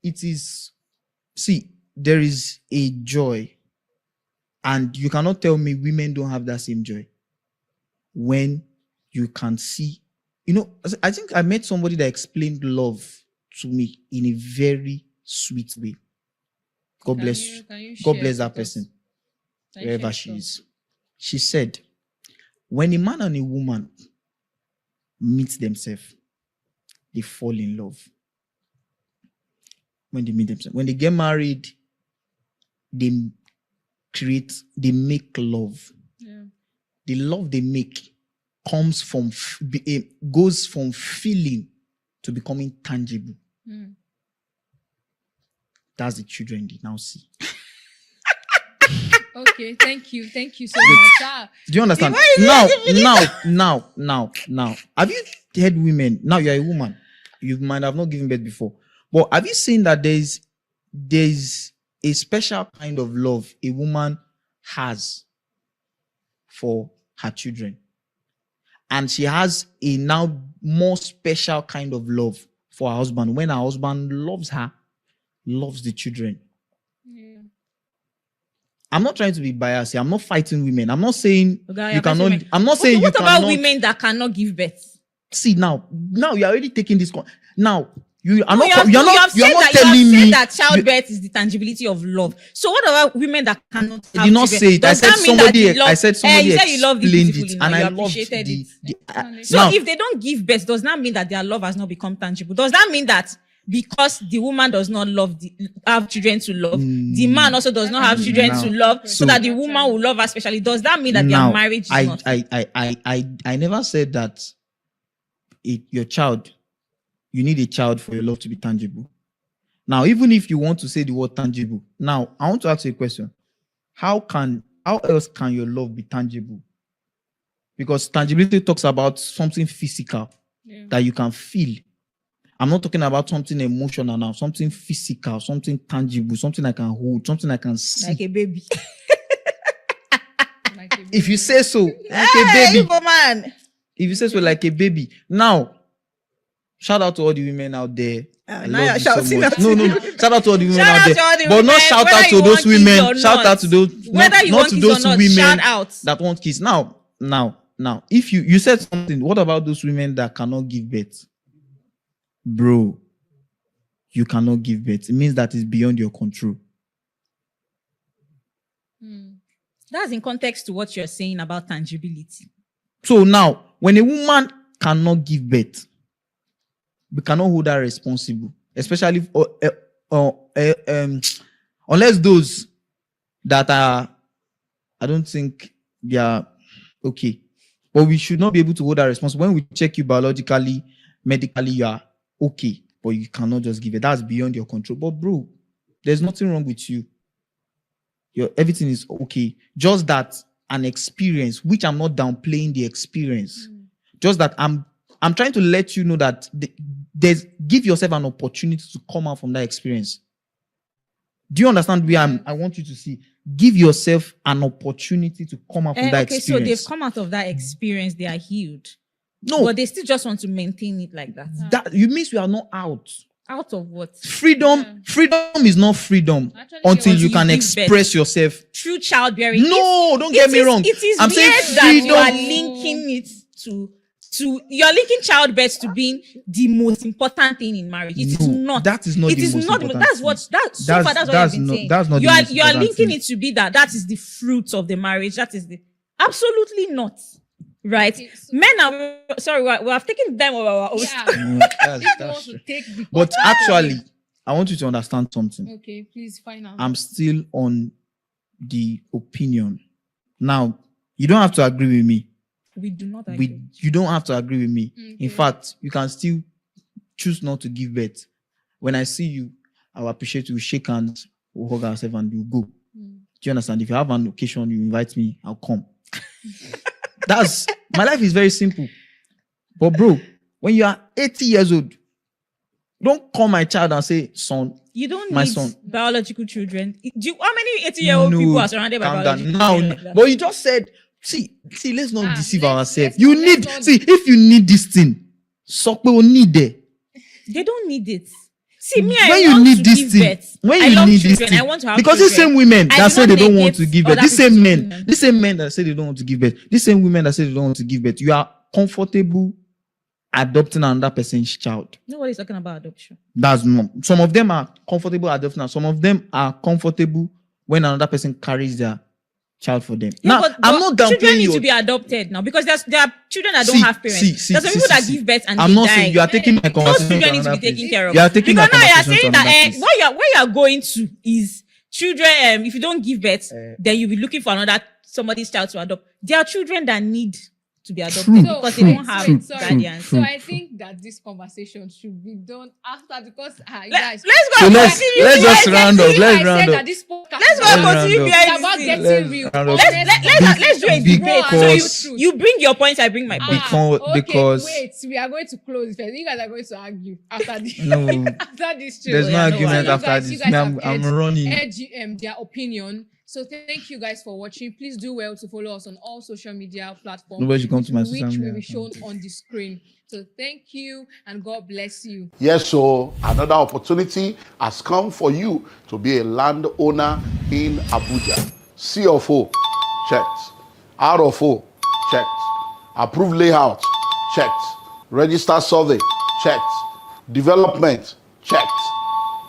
It is, there is a joy, and you cannot tell me women don't have that same joy when you can see. I think I met somebody that explained love to me in a very sweet way. God bless that person, wherever she is. She said, when a man and a woman meet themselves, they fall in love. When they meet themselves, when they get married, they make love. Yeah. The love they make goes from feeling to becoming tangible. That's the children they now see. Okay, thank you so much. Do you understand? Now, have you heard women? Now you're a woman. You might have not given birth before, but have you seen that there's a special kind of love a woman has for her children, and she has a now more special kind of love for her husband when her husband loves her, loves the children. Yeah. I'm not trying to be biased here. I'm not fighting women. I'm not saying Okay, you cannot. women. I'm not saying you what cannot. about women that cannot give birth? See now you're already taking this. Now you are No, not. you have telling me said that childbirth is the tangibility of love. So what about women that cannot? I did not say it. I said somebody. You said you love it explained beautifully, it, now and you I loved appreciated it. the So now, if they don't give birth, does that mean that their love has not become tangible? Does that mean that because the woman does not have children to love. The man also does not have children Now, to love, so that the so- woman will love her specially. Does that mean that now, their marriage is not? I never said that your child, you need a child for your love to be tangible. Now, even if you want to say the word tangible, now I want to ask you a question. How else can your love be tangible? Because tangibility talks about something physical that you can feel. I'm not talking about something emotional now, something physical, something tangible, something I can hold, something I can see. Like a baby. Like a If you say so, like a Hey, baby. Igbo man. If you say so, like a baby. Now, shout out to all the women out there. I now love you're you so shouting much. at No. me. Shout out to all the women Shout out out there. to all the But not women, shout whether out to you those want kids women. or Shout not. out to those Whether you not want to kids or those not, women shout out. that want kids. Now, if you said something, what about those women that cannot give birth? Bro, you cannot give birth. It means that it's beyond your control. That's in context to what you're saying about tangibility. So now, when a woman cannot give birth, we cannot hold her responsible, especially unless those that are, I don't think they are okay. But we should not be able to hold her responsible. When we check you biologically, medically, you are okay, but you cannot just give it. That's beyond your control. But bro, there's nothing wrong with you. Everything is okay. Just that an experience, which I'm not downplaying the experience. Just that I'm trying to let you know that give yourself an opportunity to come out from that experience. Do you understand where I want you to see? Give yourself an opportunity to come out from that Okay, experience. so they've come out of that experience, they are healed. No, But they still just want to maintain it like that. that you means you are not out. Out of what? Freedom is not freedom Actually, until until you can you give express birth. yourself. True childbearing. No, don't get me wrong. It is I'm weird saying that you are freedom. linking it to you're linking childbirth to being the most important thing in marriage. It is No, not. that is not It the is most not. important That's thing. what that's That's- what that's I've been not- saying. that's not the you are most you are important linking thing. it to be that is the fruit of the marriage. That is the absolutely not. Right? Okay, so- Men are sorry, we have taken them over our own. Yeah. No, If that's they want true. to take the But actually, I want you to understand something. okay, please find out. I'm still on the opinion. Now, you don't have to agree with me. We do not agree. You don't have to agree with me. Okay. In fact, you can still choose not to give birth. When I see you, I will appreciate you. Shake hands, we'll hug ourselves, and we'll go. Do you understand? If you have an occasion, you invite me, I'll come. That's my life is very simple. But bro, when you are 80 years old, don't call my child and say, son, You don't My need son. biological children. How many 80-year-old people are surrounded by calm biological down. Now, children? Like that? but you just said, see, let's not Ah, deceive let's- ourselves. let's You not- need, let's not- see, if you need this thing, so we will need it. They don't need it. See, me, When I you want need to this give thing, birth. when I you love need children. this thing, I want to have because these children. same women I that do say not they don't want negate to give birth, other these same people's men, opinion. these same men that say they don't want to give birth, these same women that say they don't want to give birth, you are comfortable adopting another person's child. Nobody's talking about adoption. That's not. Some of them are comfortable adopting, and some of them are comfortable when another person carries their child for them. Yeah, Now, but I'm not children downplaying need you. to be adopted now because there are children that don't See, have parents. see, There's some see, people that see. give birth and I'm they not die. saying you are taking my Those conversation children to need to another be taken place. care of. You are taking because my now you are conversation saying to that another place. where you are going to is children. If you don't give birth, then you'll be looking for somebody's child to adopt. There are children that need to be adopted True, because So, they don't have wait, sorry. guardians. So I think that this conversation should be done after because you guys. Let's go So and let's continue. just round up. If Let's I round said up. that this podcast Let's go is and Let's continue round up. behind about the getting scenes. real. round up. Let's do a debate. So Because- you bring your points, I bring my points. Because wait, we are going to close first. You guys are going to argue after this. No. After this show. there's no yeah, no argument worries. after You this. guys Me, have I'm aired- running. their opinion. So thank you guys for watching. Please do well to follow us on all social media platforms. Nobody should come to my which social will media be shown account. on the screen. So thank you and God bless you. Yes, so another opportunity has come for you to be a landowner in Abuja. C of O, checked. R of O, checked. Approved layout, checked. Register survey, checked. Development, checked.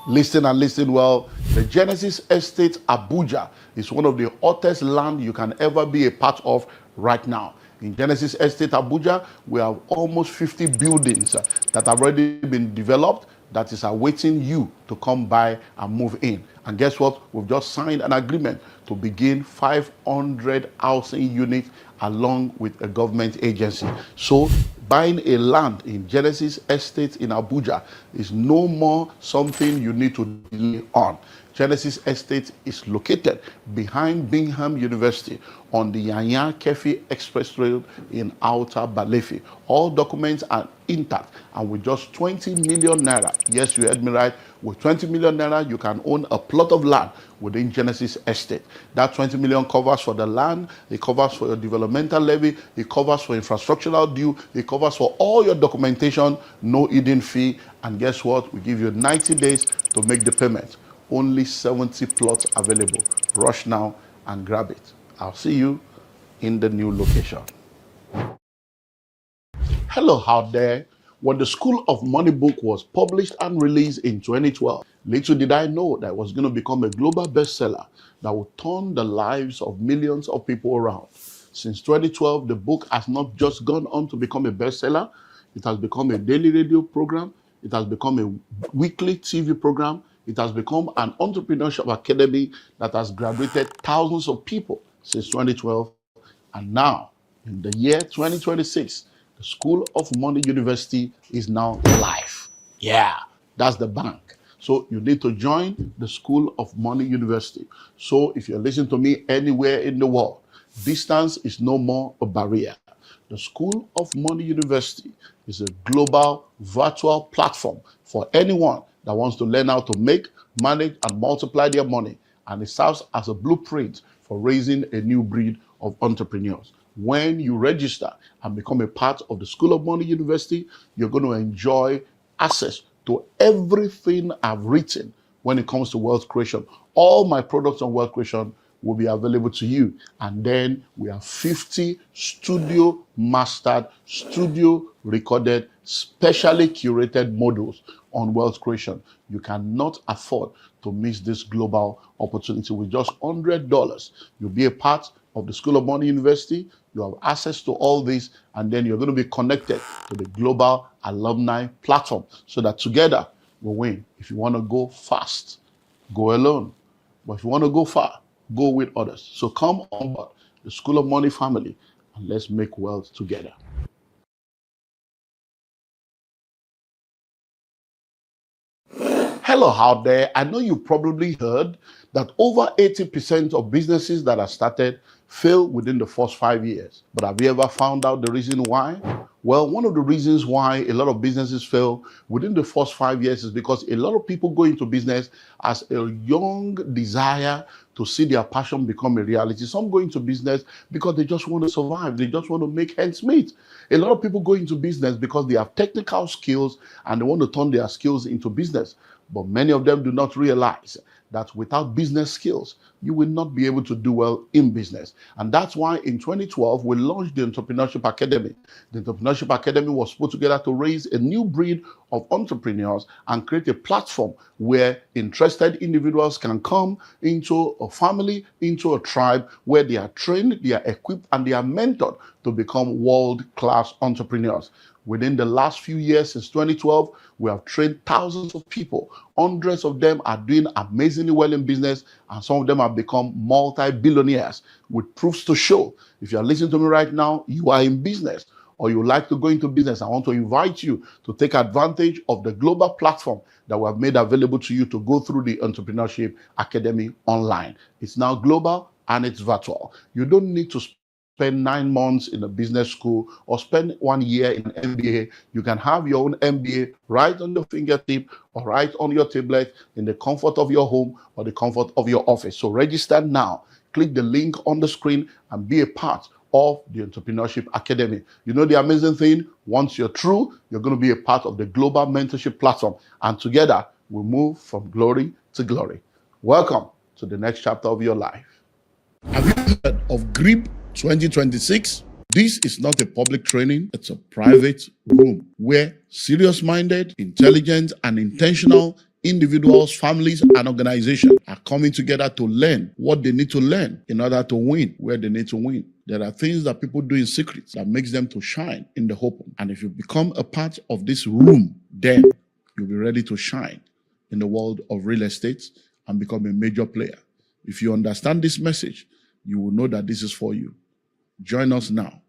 Listen and listen well. The Genesis Estate Abuja is one of the hottest land you can ever be a part of right now. In Genesis Estate Abuja, we have almost 50 buildings that have already been developed. that is awaiting you to come by and move in. And guess what? We've just signed an agreement to begin 500 housing units along with a government agency. So buying a land in Genesis Estate in Abuja is no more something you need to delay on. Genesis Estate is located behind Bingham University on the Yanya Kefi Express Road in Outer Balefi. All documents are intact, and with just 20 million naira, yes, you heard me right, with 20 million naira, you can own a plot of land within Genesis Estate. That 20 million covers for the land, it covers for your developmental levy, it covers for infrastructural due, it covers for all your documentation, no hidden fee, and guess what? We give you 90 days to make the payment. Only 70 plots available. Rush now and grab it. I'll see you in the new location. Hello out there. When the School of Money book was published and released in 2012, little did I know that it was going to become a global bestseller that would turn the lives of millions of people around. Since 2012, the book has not just gone on to become a bestseller, it has become a daily radio program, it has become a weekly TV program, it has become an entrepreneurship academy that has graduated thousands of people since 2012. And now, in the year 2026, the School of Money University is now live. Yeah, that's the bank. So you need to join the School of Money University. So if you're listening to me anywhere in the world, distance is no more a barrier. The School of Money University is a global virtual platform for anyone that wants to learn how to make, manage, and multiply their money. And it serves as a blueprint for raising a new breed of entrepreneurs. When you register and become a part of the School of Money University, you're going to enjoy access to everything I've written when it comes to wealth creation. All my products on wealth creation will be available to you. And then we have 50 studio mastered, studio recorded, specially curated modules on wealth creation. You cannot afford to miss this global opportunity. With just $100, you'll be a part of the School of Money University. You have access to all this, and then you're going to be connected to the global alumni platform so that together we'll win. If you want to go fast, go alone. But if you want to go far, go with others. So come on board the School of Money family and let's make wealth together. Hello out there. I know you probably heard that over 80% of businesses that are started fail within the first 5 years. But have you ever found out the reason why? Well, one of the reasons why a lot of businesses fail within the first 5 years is because a lot of people go into business as a young desire to see their passion become a reality. Some go into business because they just want to survive. They just want to make ends meet. A lot of people go into business because they have technical skills and they want to turn their skills into business. But many of them do not realize that without business skills, you will not be able to do well in business. And that's why in 2012, we launched the Entrepreneurship Academy. The Entrepreneurship Academy was put together to raise a new breed of entrepreneurs and create a platform where interested individuals can come into a family, into a tribe where they are trained, they are equipped, and they are mentored to become world-class entrepreneurs. Within the last few years, since 2012, we have trained thousands of people. Hundreds of them are doing amazingly well in business, and some of them have become multi-billionaires with proofs to show. If you are listening to me right now, you are in business, or you like to go into business. I want to invite you to take advantage of the global platform that we have made available to you to go through the Entrepreneurship Academy online. It's now global and it's virtual. You don't need to spend 9 months in a business school or spend 1 year in an MBA. You can have your own MBA right on your fingertip or right on your tablet in the comfort of your home or the comfort of your office. So register now. Click the link on the screen and be a part of the Entrepreneurship Academy. You know the amazing thing? Once you're through, you're going to be a part of the global mentorship platform. And together, we move from glory to glory. Welcome to the next chapter of your life. Have you heard of GREEB 2026? This is not a public training, it's a private room where serious-minded, intelligent, and intentional individuals, families, and organizations are coming together to learn what they need to learn in order to win where they need to win. There are things that people do in secret that makes them to shine in the open. And if you become a part of this room, then you'll be ready to shine in the world of real estate and become a major player. If you understand this message, you will know that this is for you. Join us now.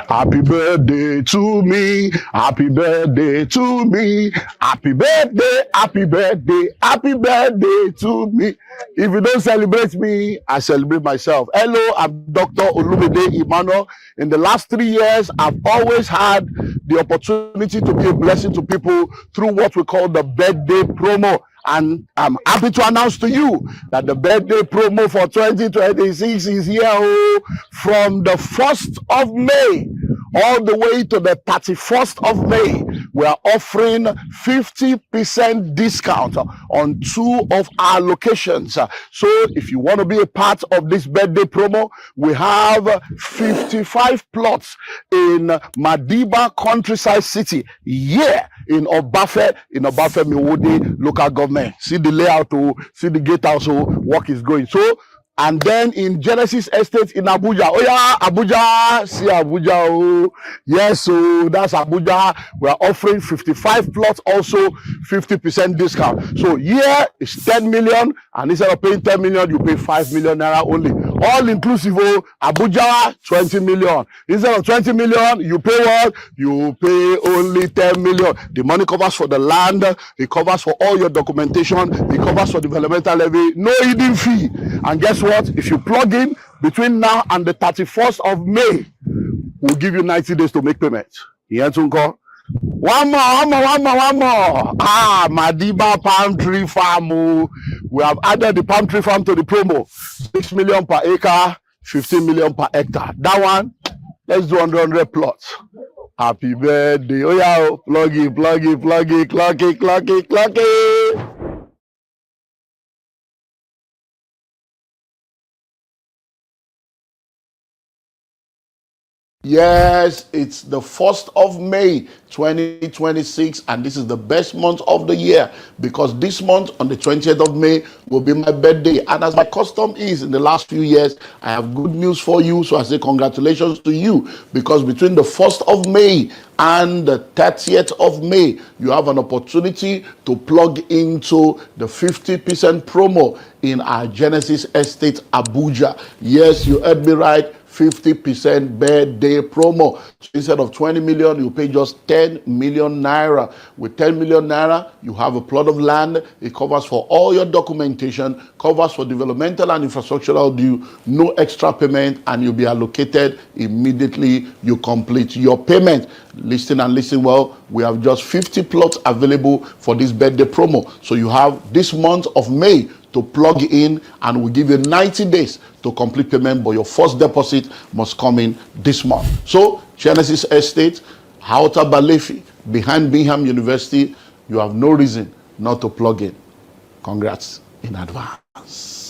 Happy birthday to me. Happy birthday to me. Happy birthday, happy birthday, happy birthday to me. If you don't celebrate me, I celebrate myself. Hello, I'm Dr. Olumide Emmanuel. In the last 3 years, I've always had the opportunity to be a blessing to people through what we call the birthday promo. And I'm happy to announce to you that the birthday promo for 2026 is here. From the 1st of May all the way to the 31st of May, we are offering 50% discount on 2 of our locations. So if you want to be a part of this birthday promo, we have 55 plots in Madiba Countryside City, in Obafe Miwodi local government. See the layout, see the gatehouse, work is going. So, and then in Genesis Estate in Abuja. Oh yeah, Abuja, see Abuja. Oh yes, so that's Abuja. We are offering 55 plots, also 50% discount. So here is 10 million, and instead of paying 10 million, you pay 5 million naira only. All inclusive. Oh, Abuja 20 million. Instead of 20 million, you pay what? You pay only 10 million. The money covers for the land, it covers for all your documentation, it covers for developmental levy, no hidden fee. And guess what? If you plug in between now and the 31st of May, we'll give you 90 days to make payment. One more. Madiba palm tree farm. We have added the palm tree farm to the promo. 6 million per acre, 15 million per hectare. That one, let's do 100 plots. Happy birthday. Oh yeah, plug it, clock it. Yes, it's the 1st of May 2026, and this is the best month of the year because this month on the 20th of May will be my birthday. And as my custom is in the last few years, I have good news for you. So I say congratulations to you because between the 1st of May and the 30th of May, you have an opportunity to plug into the 50% promo in our Genesis Estate Abuja. Yes, you heard me right. 50% birthday promo. So instead of 20 million, you pay just 10 million naira. With 10 million naira, you have a plot of land. It covers for all your documentation, covers for developmental and infrastructural due, no extra payment, and you'll be allocated immediately you complete your payment. Listen and listen well. We have just 50 plots available for this birthday promo. So you have this month of May to plug in, and we'll give you 90 days to complete payment, but your first deposit must come in this month. So Genesis Estate, Outer Balefi, behind Bingham University, you have no reason not to plug in. Congrats in advance.